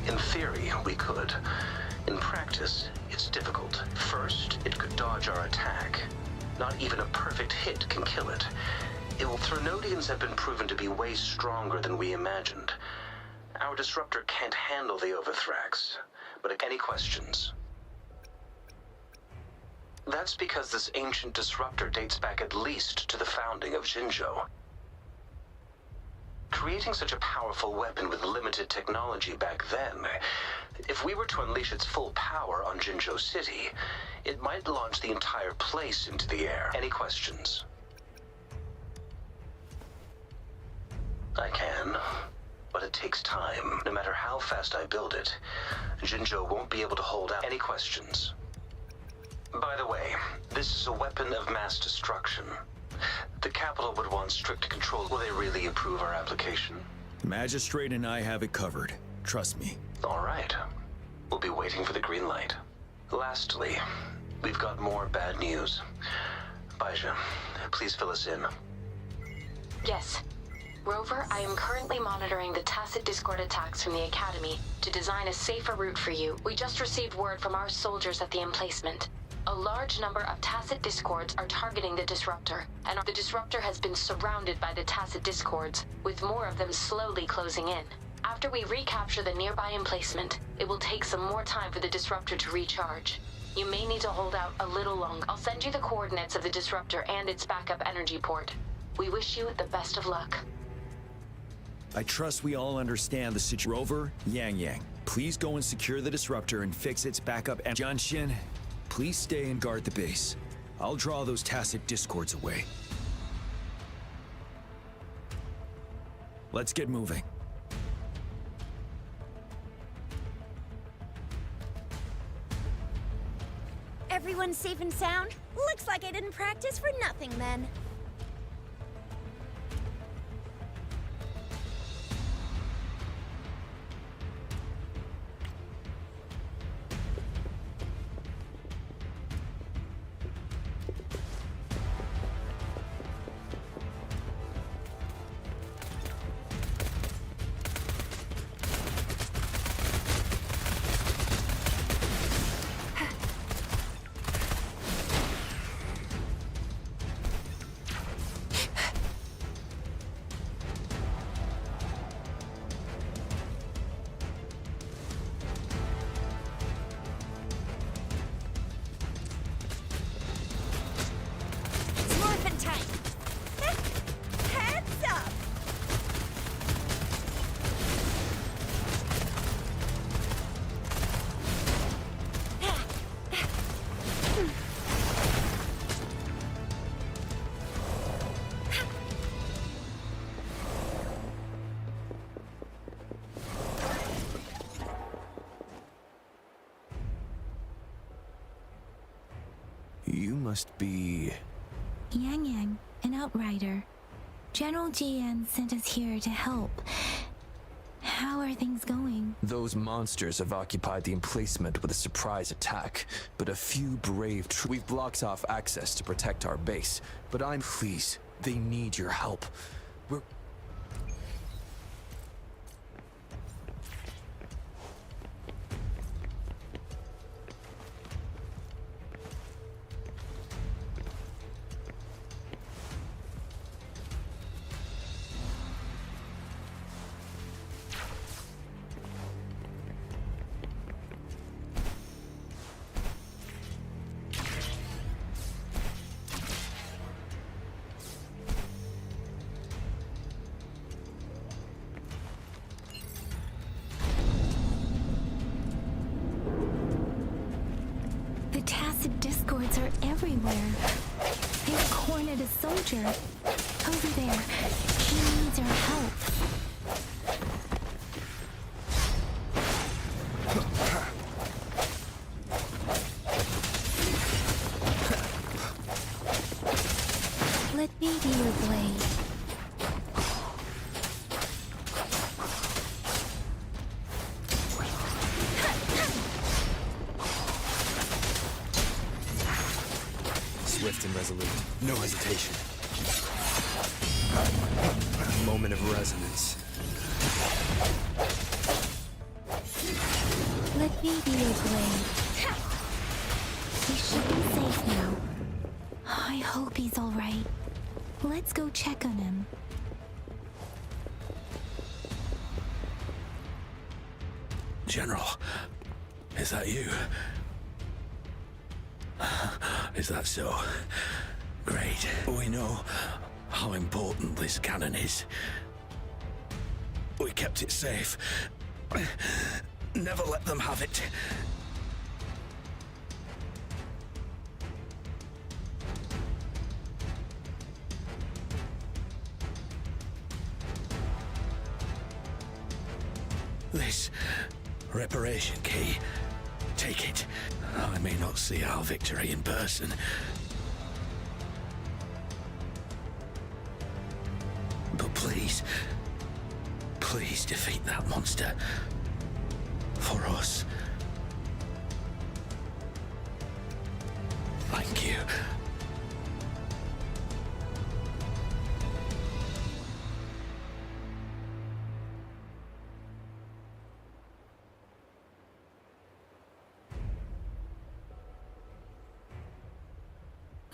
In theory, we could. In practice, it's difficult. First, it could dodge our attack. Not even a perfect hit can kill it. Threnodians have been proven to be way stronger than we imagined. Our disruptor can't handle the Overthrax. But any questions? That's because this ancient disruptor dates back at least to the founding of Jinzhou. Creating such a powerful weapon with limited technology back then, if we were to unleash its full power on Jinzhou City, it might launch the entire place into the air. Any questions? I can, but it takes time. No matter how fast I build it, Jinzhou won't be able to hold out. Any questions? By the way, this is a weapon of mass destruction. The capital would want strict control. Will they really approve our application? The Magistrate and I have it covered. Trust me. All right. We'll be waiting for the green light. Lastly, we've got more bad news. Baizha, please fill us in. Yes. Rover, I am currently monitoring the tacit discord attacks from the Academy to design a safer route for you. We just received word from our soldiers at the emplacement. A large number of tacit discords are targeting the disruptor, and the disruptor has been surrounded by the tacit discords, with more of them slowly closing in. After we recapture the nearby emplacement, it will take some more time for the disruptor to recharge. You may need to hold out a little longer. I'll send you the coordinates of the disruptor and its backup energy port. We wish you the best of luck. I trust we all understand the situation. Rover, Yang Yang, please go and secure the disruptor and fix its backup. And Jian Xin, please stay and guard the base. I'll draw those tacit discords away. Let's get moving. Everyone safe and sound? Looks like I didn't practice for nothing then. You must be... Yang Yang, an outrider. General GN sent us here to help. How are things going? Those monsters have occupied the emplacement with a surprise attack, but a few brave We've blocked off access to protect our base, but Please, they need your help. We're... The tacit discords are everywhere. They've cornered a soldier. Over there. He needs our help. Let me be your blade. Swift and resolute. No hesitation. Moment of resonance. Let me be your blade. He should be safe now. I hope he's all right. Let's go check on him. General, is that you? Is that so? Great. We know how important this cannon is. We kept it safe. Never let them have it. This reparation key. Take it. I may not see our victory in person. But please, please defeat that monster. For us. Thank you.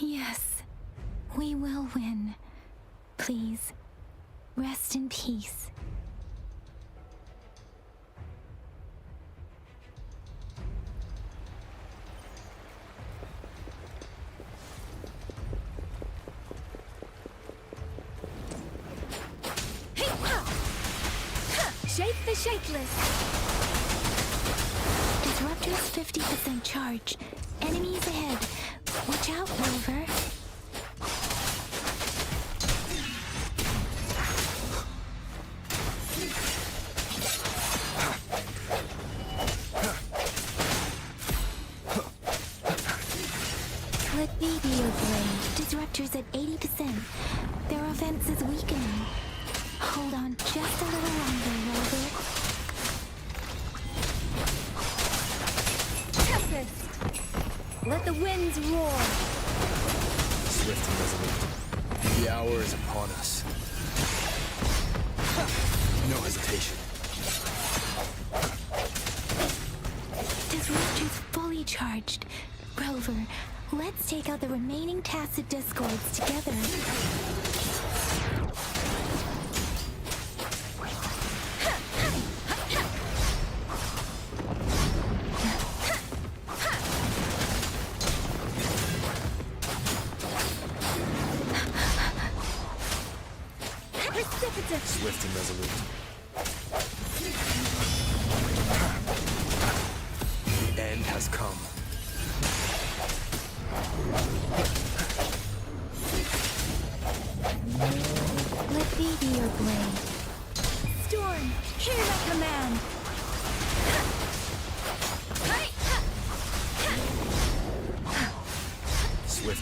Yes, we will win. Please, rest in peace. Shake the shakeless. Disruptor's 50% charge. Enemies ahead. Watch out, Rover. Let me be your blade. Disruptor's at 80%. Their offense is weakening. Hold on just a little longer, Rover. Tempest. Let the winds roar. Swift and resolute. The hour is upon us. No hesitation. Disruptor's fully charged. Rover, let's take out the remaining tacit discords together. Swift and resolute. The end has come. Let me be your blade. Storm, hear my command.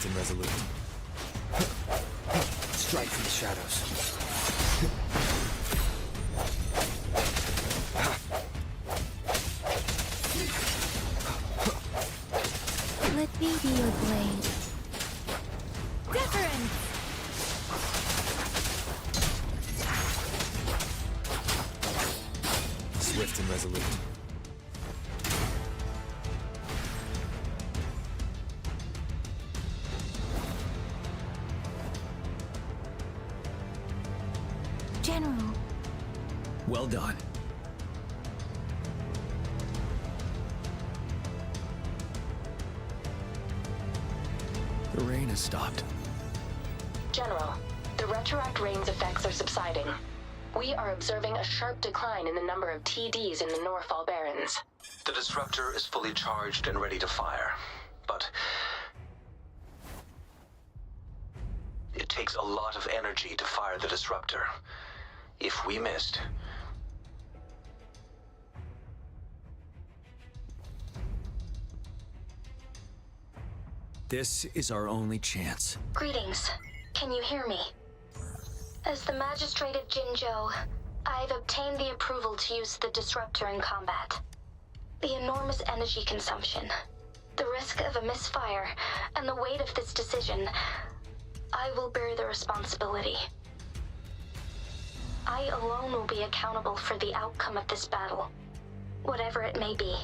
and resolute. Strike from the shadows. Let me be your blade. Deference! Swift and resolute. General. Well done. The rain has stopped. General, the retroact rain's effects are subsiding. We are observing a sharp decline in the number of TDs in the Norfall Barrens. The disruptor is fully charged and ready to fire, but it takes a lot of energy to fire the disruptor. If we missed, This is our only chance. Greetings. Can you hear me? As the Magistrate of Jinzhou, I've obtained the approval to use the disruptor in combat. The enormous energy consumption, the risk of a misfire, and the weight of this decision, I will bear the responsibility. I alone will be accountable for the outcome of this battle, whatever it may be.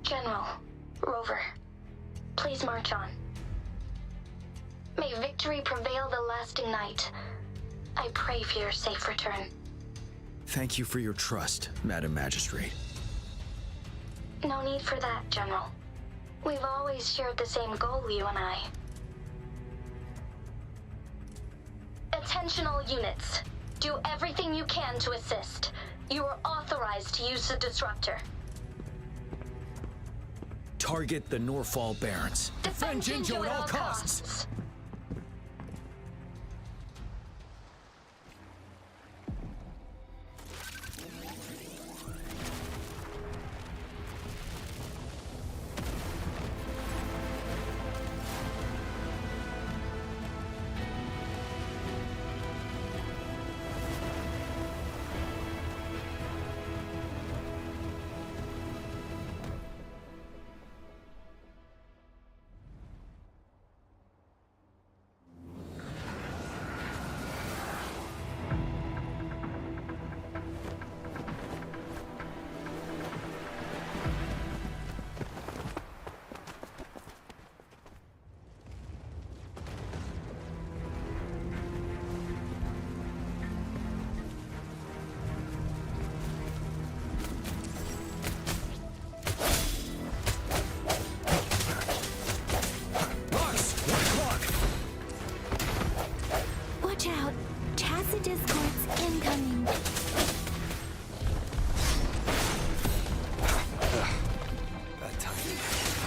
General, Rover, please march on. May victory prevail the lasting night. I pray for your safe return. Thank you for your trust, Madam Magistrate. No need for that, General. We've always shared the same goal, you and I. Attention all units. Do everything you can to assist. You are authorized to use the disruptor. Target the Norfall Barrens. Defend Jinzhou at all costs.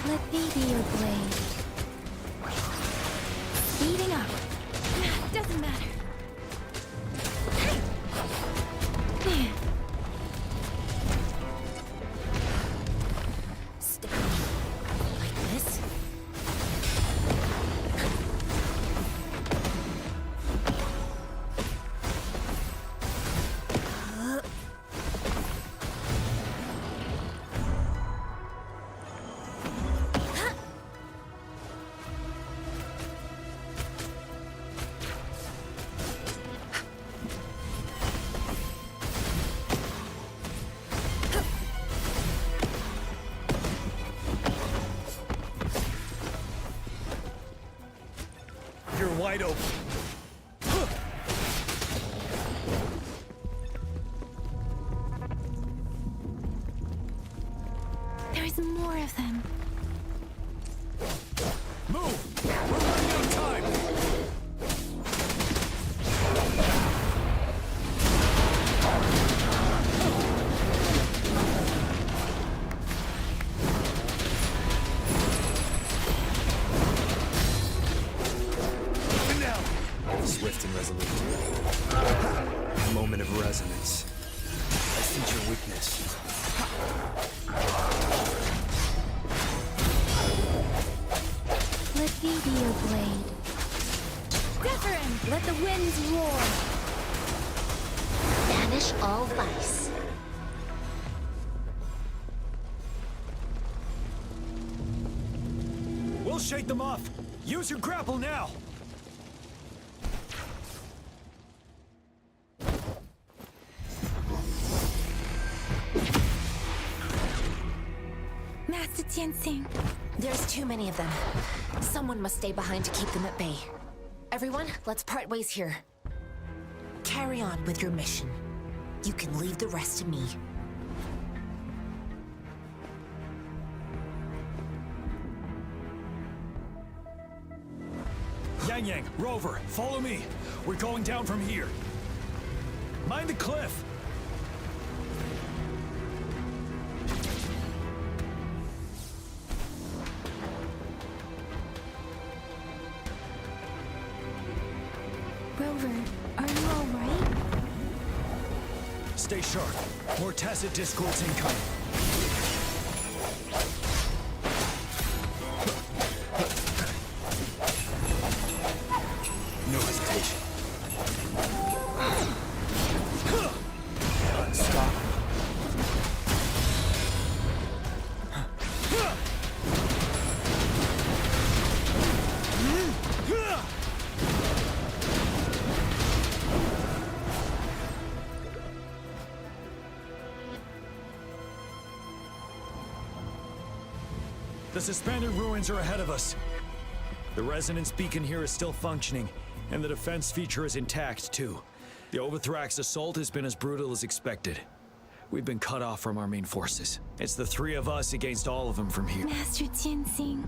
Let me be your blade. Speeding up. Doesn't matter. Stick like this. Wide open. There's more of them. Move! We're running out of time! Swift and resolute. A moment of resonance. I sense your weakness. Let me be your blade. Different! Let the winds roar! Banish all vice. We'll shake them off. Use your grapple now. Master Tianxing. There's too many of them. Someone must stay behind to keep them at bay. Everyone, let's part ways here. Carry on with your mission. You can leave the rest to me. Yang, Rover, follow me. We're going down from here. Mind the cliff. Rover, are you alright? Stay sharp. More tacit discords incoming. No hesitation. Unstoppable. The suspended ruins are ahead of us. The resonance beacon here is still functioning, and the defense feature is intact, too. The Overthrax assault has been as brutal as expected. We've been cut off from our main forces. It's the three of us against all of them from here. Master Tianxing,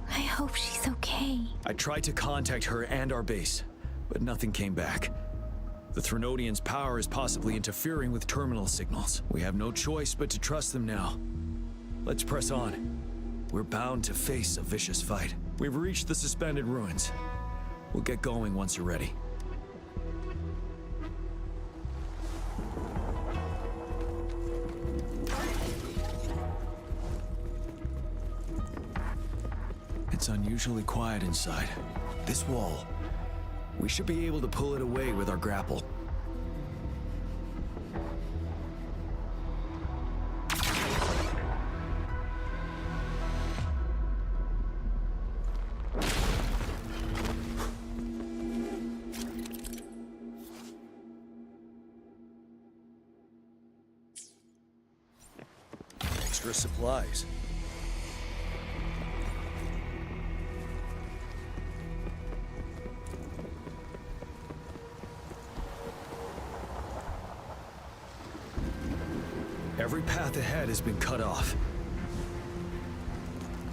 I hope she's okay. I tried to contact her and our base, but nothing came back. The Threnodians' power is possibly interfering with terminal signals. We have no choice but to trust them now. Let's press on. We're bound to face a vicious fight. We've reached the suspended ruins. We'll get going once you're ready. It's unusually quiet inside. This wall. We should be able to pull it away with our grapple. Extra supplies. Every path ahead has been cut off.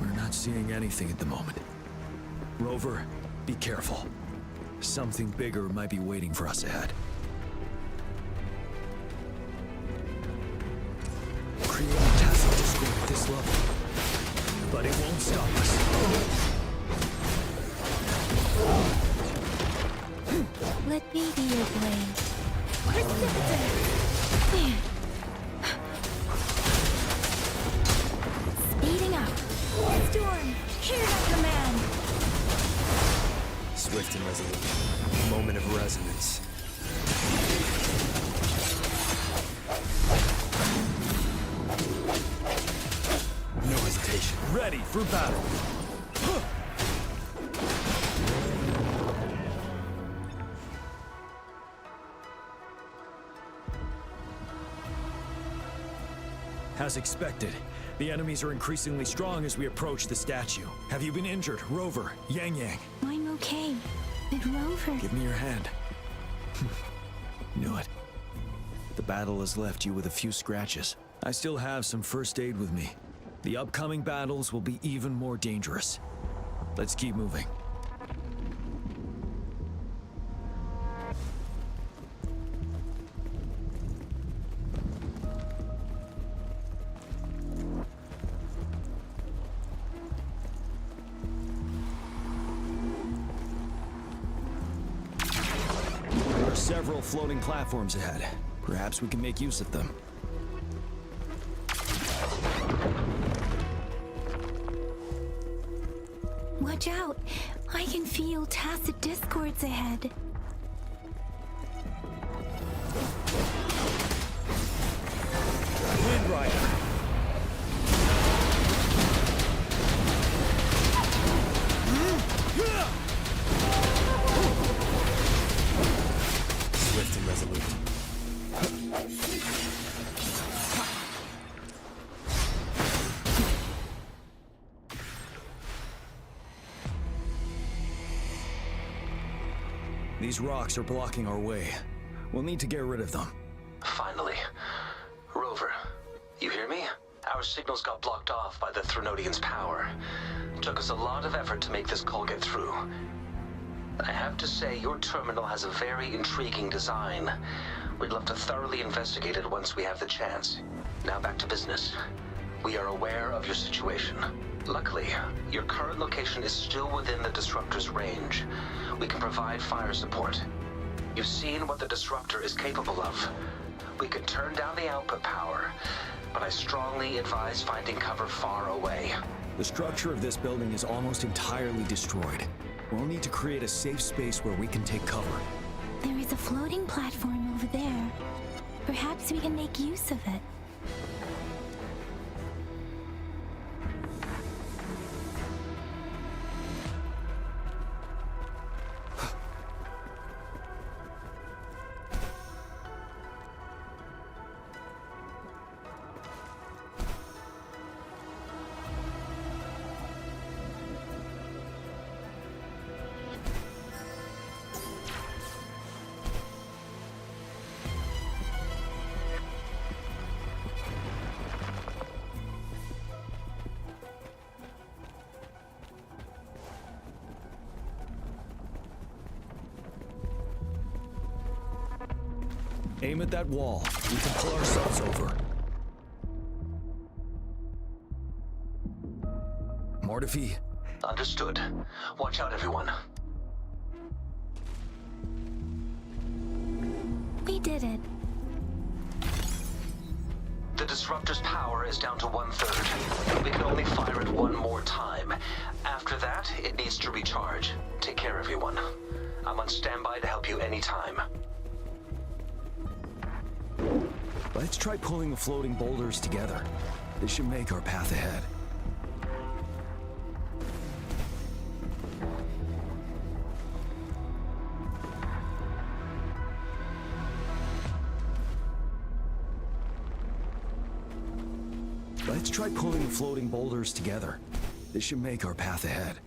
We're not seeing anything at the moment. Rover, be careful. Something bigger might be waiting for us ahead. Creating tacit discord at this level. But it won't stop us. Let me be your blade. Precipitate! Speeding up. Storm, hear that command! Swift and resolute. Moment of resonance. No hesitation. Ready for battle. As expected, the enemies are increasingly strong as we approach the statue. Have you been injured, Rover, Yang? I'm okay. But Rover... Give me your hand. Knew it. The battle has left you with a few scratches. I still have some first aid with me. The upcoming battles will be even more dangerous. Let's keep moving. There are several floating platforms ahead. Perhaps we can make use of them. What Watch out! I can feel tacit discords ahead. Wind Rider. Swift and resolute. These rocks are blocking our way. We'll need to get rid of them. Finally. Rover, you hear me? Our signals got blocked off by the Threnodians' power. Took us a lot of effort to make this call get through. I have to say, your terminal has a very intriguing design. We'd love to thoroughly investigate it once we have the chance. Now back to business. We are aware of your situation. Luckily, your current location is still within the Disruptor's range. We can provide fire support. You've seen what the Disruptor is capable of. We can turn down the output power, but I strongly advise finding cover far away. The structure of this building is almost entirely destroyed. We'll need to create a safe space where we can take cover. There is a floating platform over there. Perhaps we can make use of it. Aim at that wall. We can pull ourselves over. Martify. Understood. Watch out, everyone. We did it. The Disruptor's power is down to 1/3. We can only fire it one more time. After that, it needs to recharge. Take care, everyone. I'm on standby to help you anytime. Let's try pulling the floating boulders together. This should make our path ahead. Let's try pulling the floating boulders together. This should make our path ahead.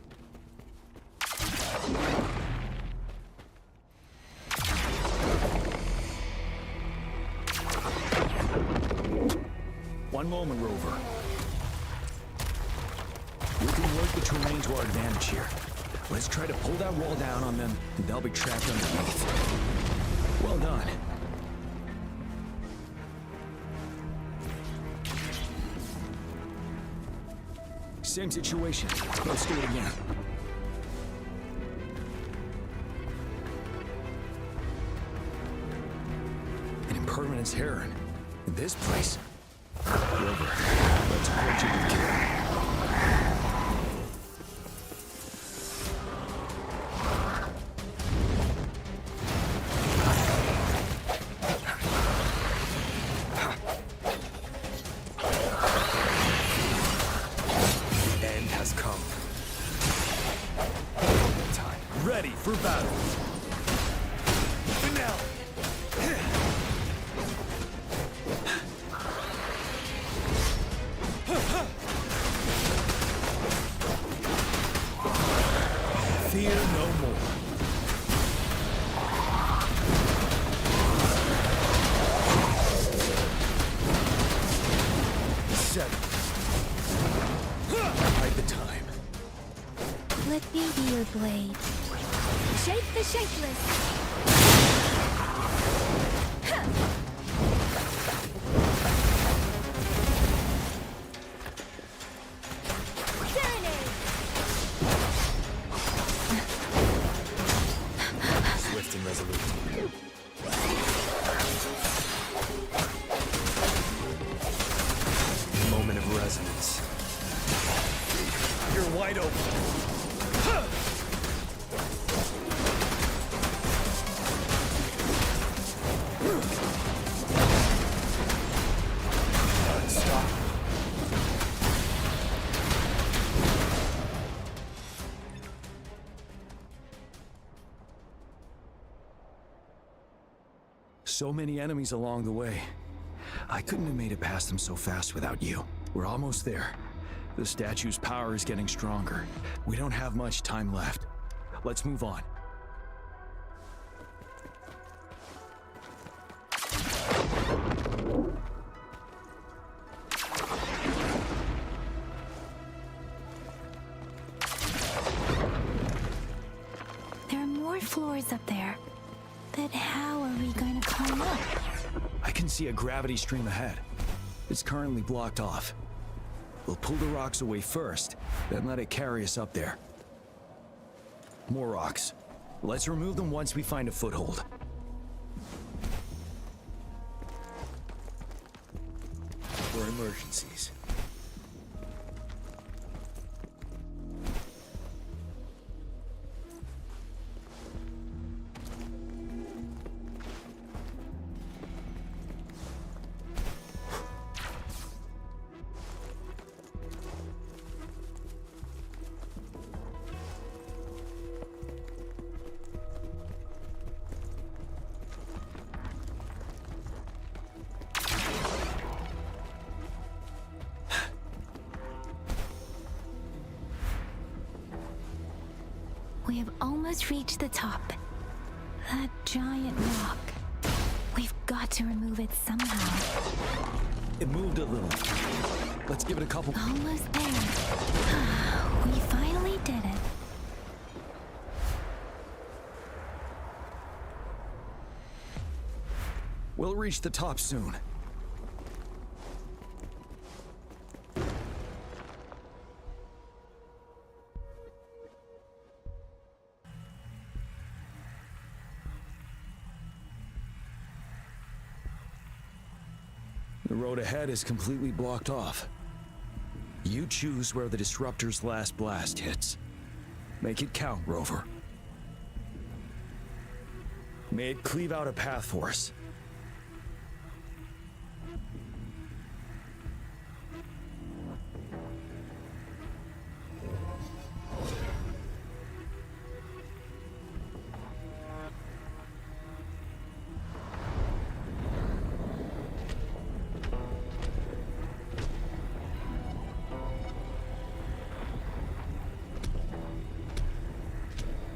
One moment, Rover. We can work the terrain to our advantage here. Let's try to pull that wall down on them, and they'll be trapped underneath. Well done. Same situation. Let's do it again. An impermanence heron. In this place. Rover, let's approach it with care. The end has come. Time. Ready for battle. Finale. Fear no more. Seven. Hide the time. Let me be your blade. Shape the shapeless. Swift and resolute. Moment of resonance. You're wide open. So many enemies along the way. I couldn't have made it past them so fast without you. We're almost there. The statue's power is getting stronger. We don't have much time left. Let's move on. There are more floors up there. But how are we going to climb up? I can see a gravity stream ahead. It's currently blocked off. We'll pull the rocks away first, then let it carry us up there. More rocks. Let's remove them once we find a foothold. For emergencies. We have almost reached the top. That giant rock. We've got to remove it somehow. It moved a little. Let's give it a couple... Almost there. We finally did it. We'll reach the top soon. The road ahead is completely blocked off. You choose where the disruptor's last blast hits. Make it count, Rover. May it cleave out a path for us.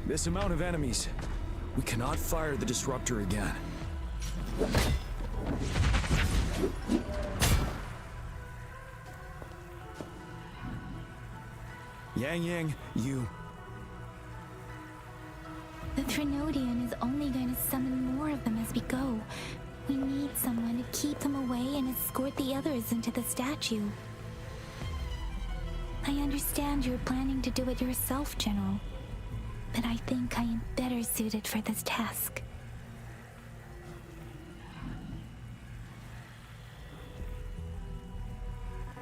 This amount of enemies, we cannot fire the disruptor again. Yang, you... The Trinodian is only going to summon more of them as we go. We need someone to keep them away and escort the others into the statue. I understand you're planning to do it yourself, General. But I think I am better suited for this task.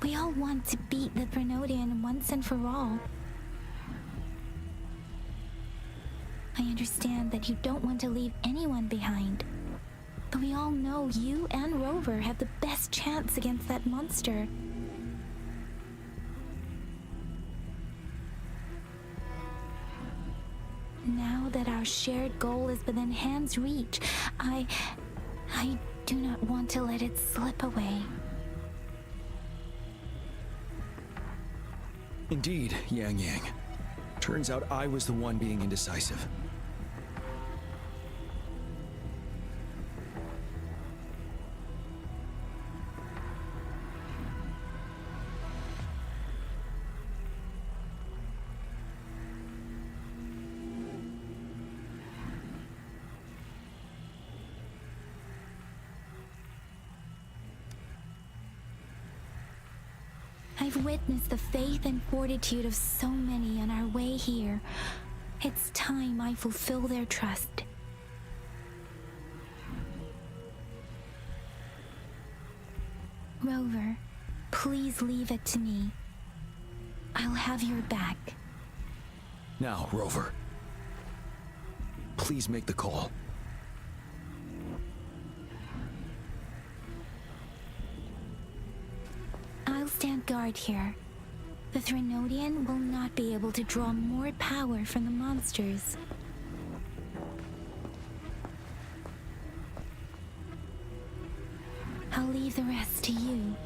We all want to beat the Trinodian once and for all. I understand that you don't want to leave anyone behind. But we all know you and Rover have the best chance against that monster. Now that our shared goal is within hand's reach, I do not want to let it slip away. Indeed, Yang. Turns out I was the one being indecisive. I've witnessed the faith and fortitude of so many on our way here. It's time I fulfill their trust. Rover, please leave it to me. I'll have your back. Now, Rover. Please make the call. I'll stand guard here. The Trinodian will not be able to draw more power from the monsters. to you.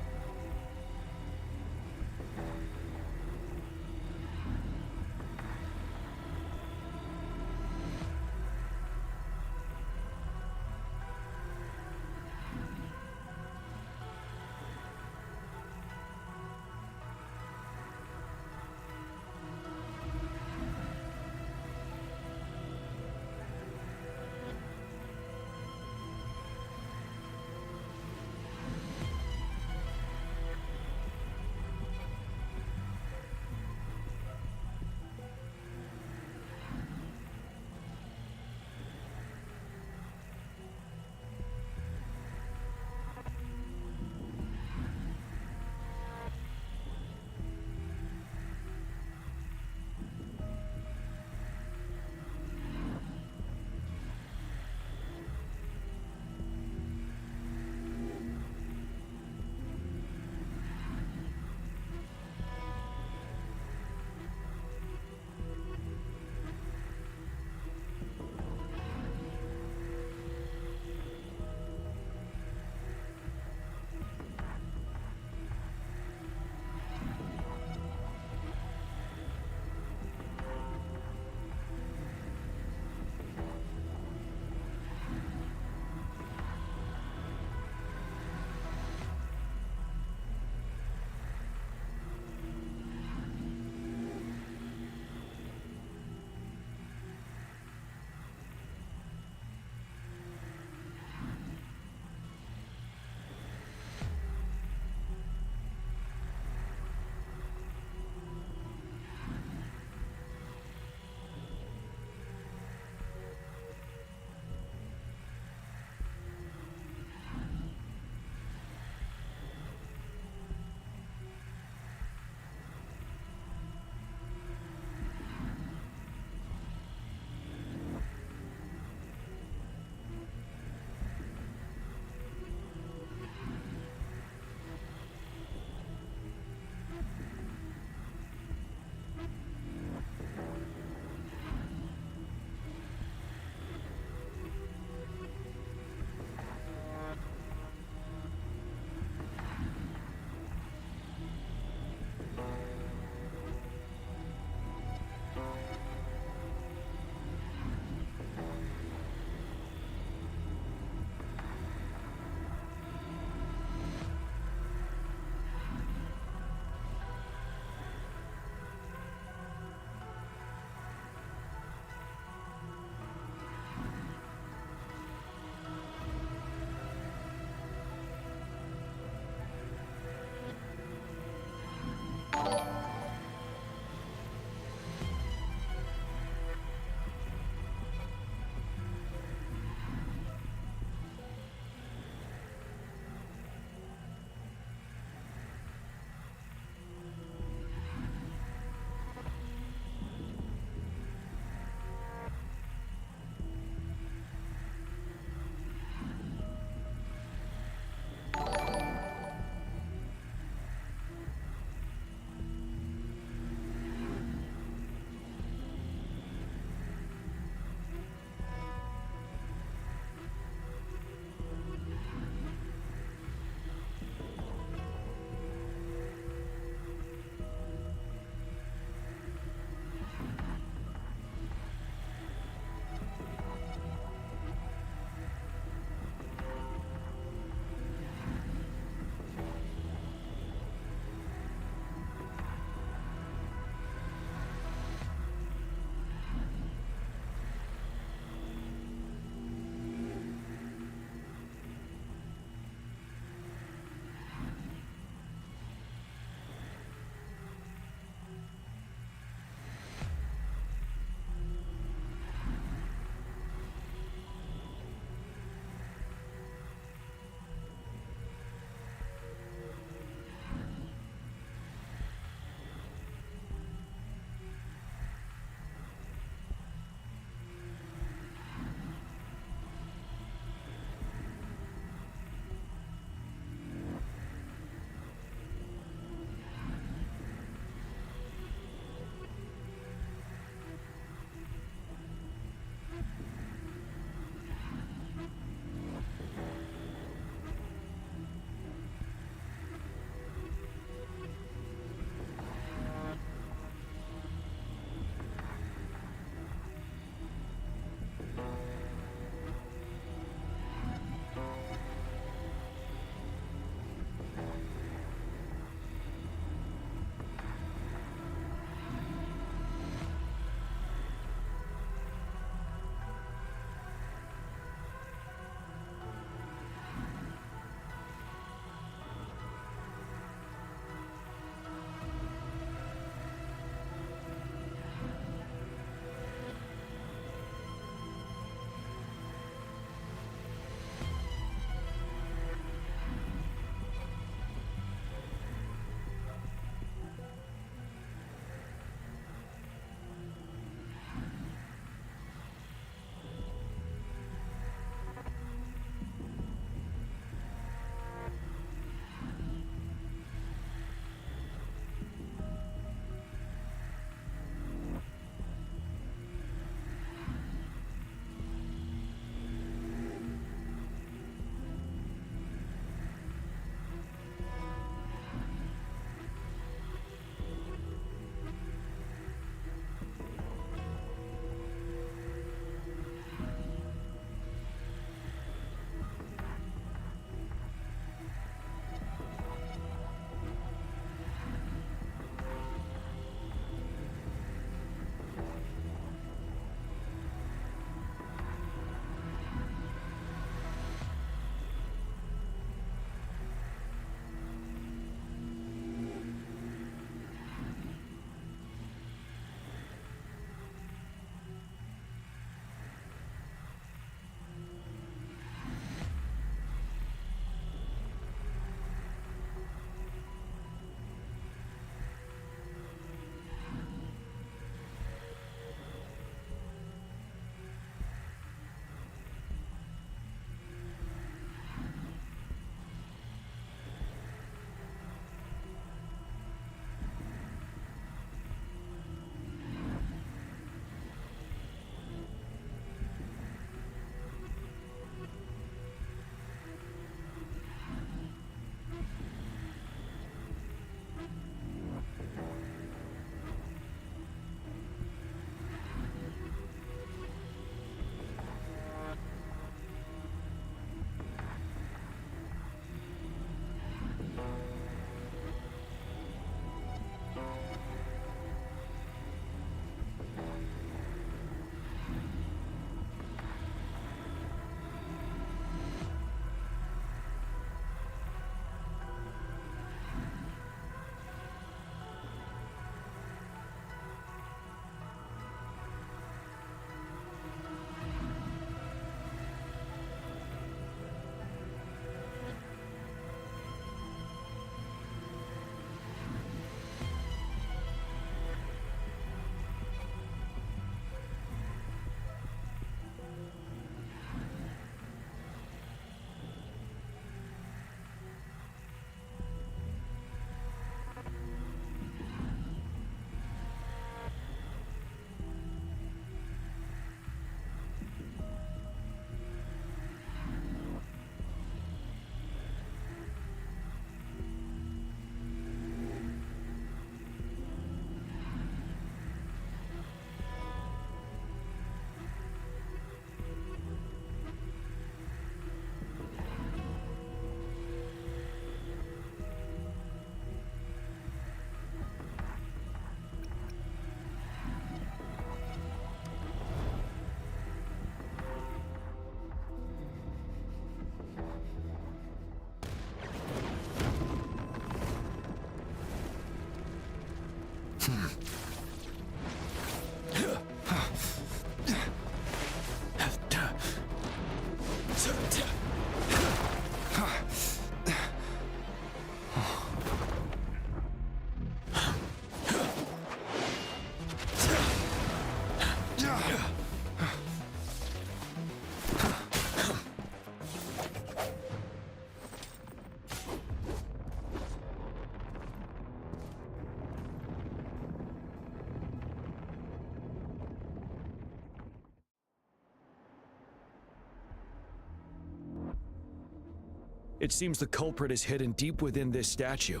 It seems the culprit is hidden deep within this statue.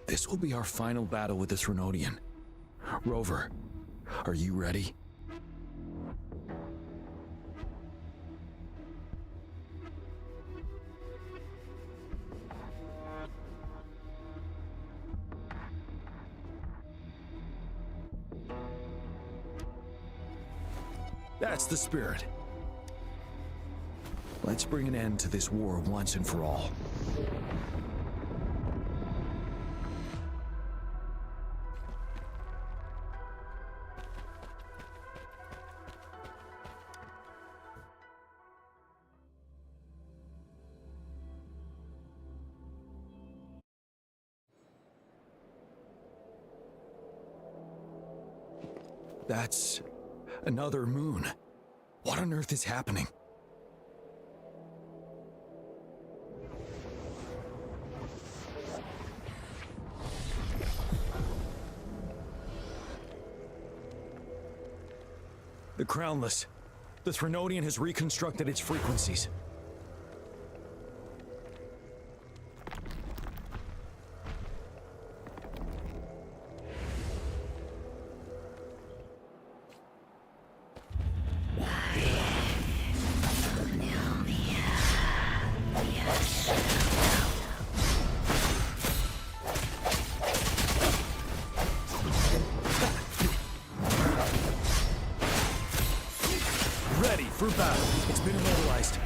This will be our final battle with this Renodian. Rover, are you ready? That's the spirit. Let's bring an end to this war once and for all. That's another moon. What on earth is happening? The Crownless. The Threnodian has reconstructed its frequencies. For battle. It's been immobilized.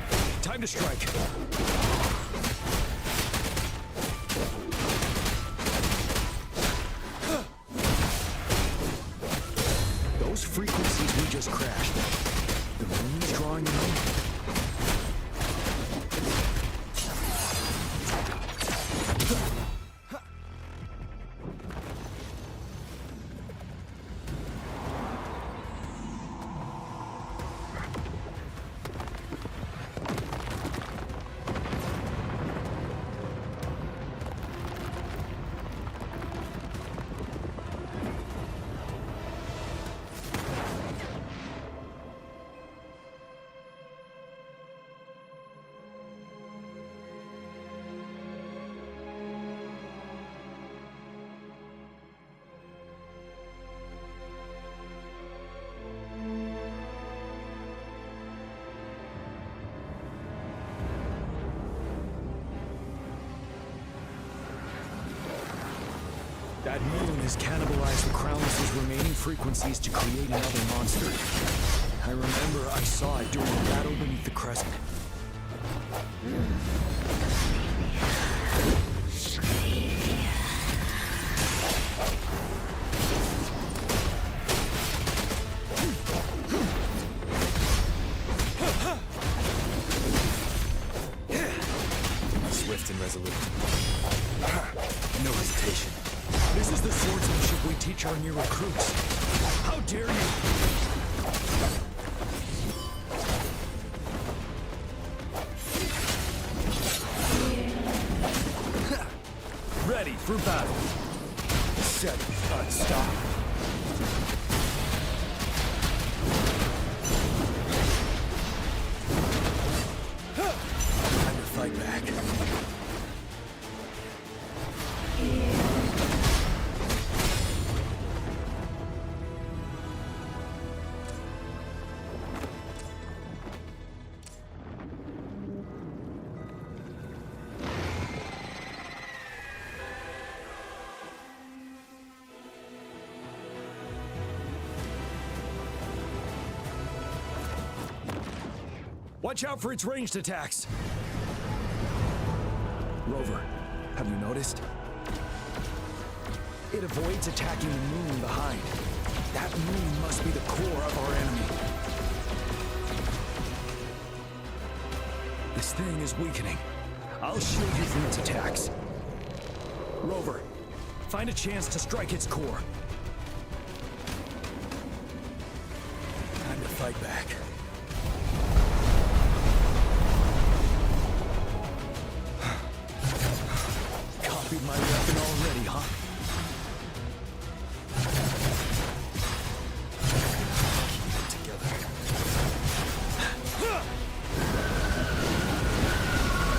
Time to strike. Those frequencies we just crashed. The moon's drawing them in. That moon has cannibalized the Crownless's remaining frequencies to create another monster. I remember I saw it during the battle beneath the crescent. Swift and resolute. No hesitation. This is the swordsmanship we teach our new recruits. How dare you! Ready for battle. Set, not stop. Time to fight back. Watch out for its ranged attacks! Rover, have you noticed? It avoids attacking the moon behind. That moon must be the core of our enemy. This thing is weakening. I'll shield you from its attacks. Rover, find a chance to strike its core. Time to fight back. Copied my weapon already, huh? Keep it together.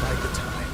Bide the time.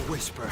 Whisper.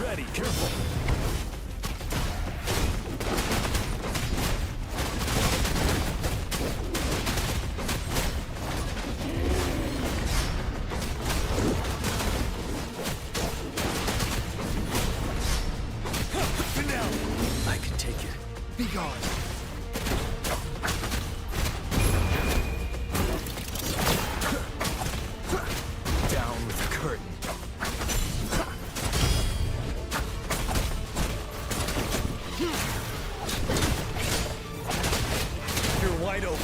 Ready, careful. I can take it. Be gone. Down with the curtain. You're wide open.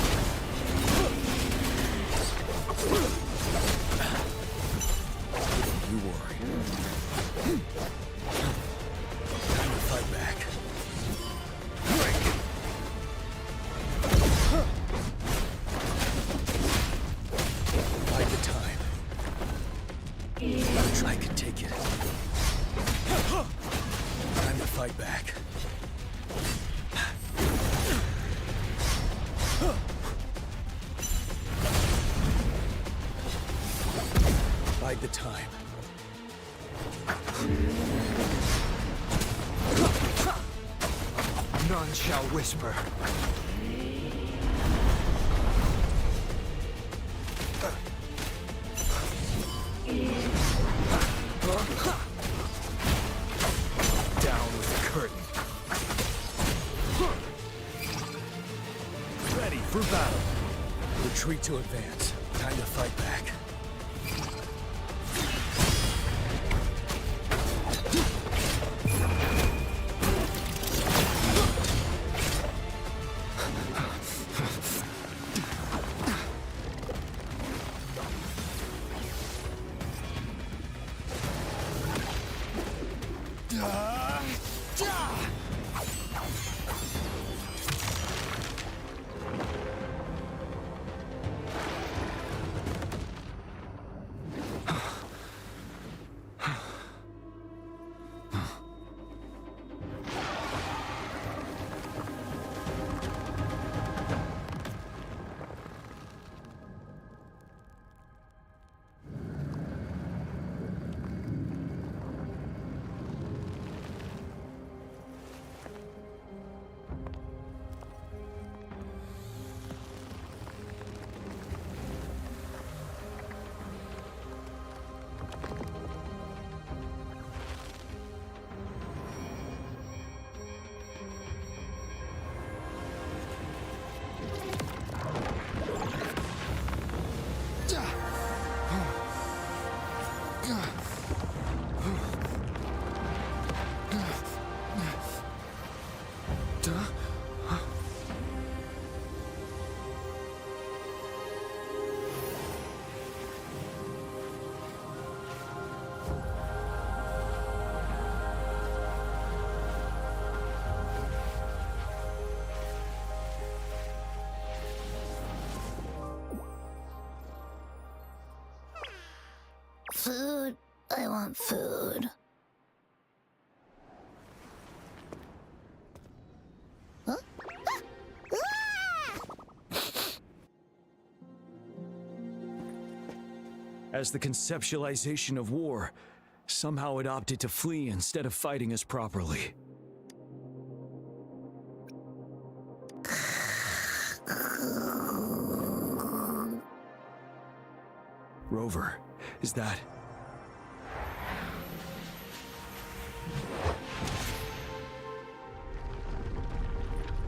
You worry. Time to fight back. Bide the time. I can take it. Time to fight back. Bide the time. None shall whisper. Huh? retreat to advance. Time to fight back. Food. I want food. Huh? As the conceptualization of war, somehow it opted to flee instead of fighting us properly. Rover, is that...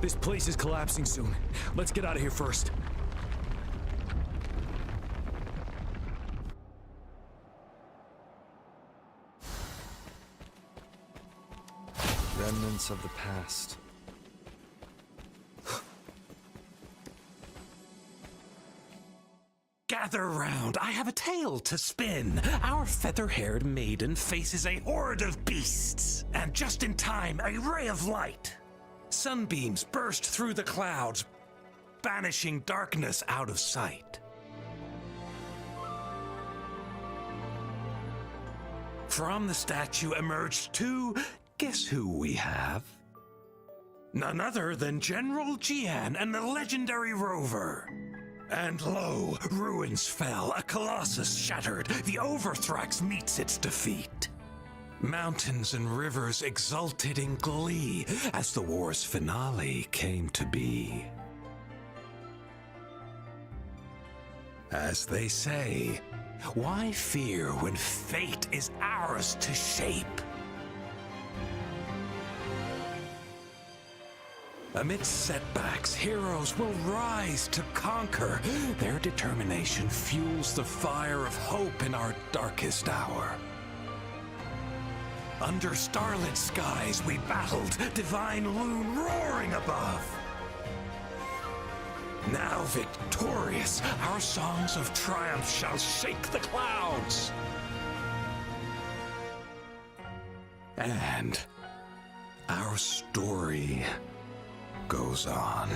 This place is collapsing soon. Let's get out of here first. Remnants of the past. Gather round, I have a tale to spin. Our feather-haired maiden faces a horde of beasts. And just in time, a ray of light. Sunbeams burst through the clouds, banishing darkness out of sight. From the statue emerged two. Guess who we have? None other than General Jian and the legendary Rover. And lo, ruins fell, a colossus shattered, the Overthrax meets its defeat. Mountains and rivers exulted in glee as the war's finale came to be. As they say, why fear when fate is ours to shape? Amidst setbacks, heroes will rise to conquer. Their determination fuels the fire of hope in our darkest hour. Under starlit skies we battled, divine loon roaring above. Now victorious, our songs of triumph shall shake the clouds. And our story goes on.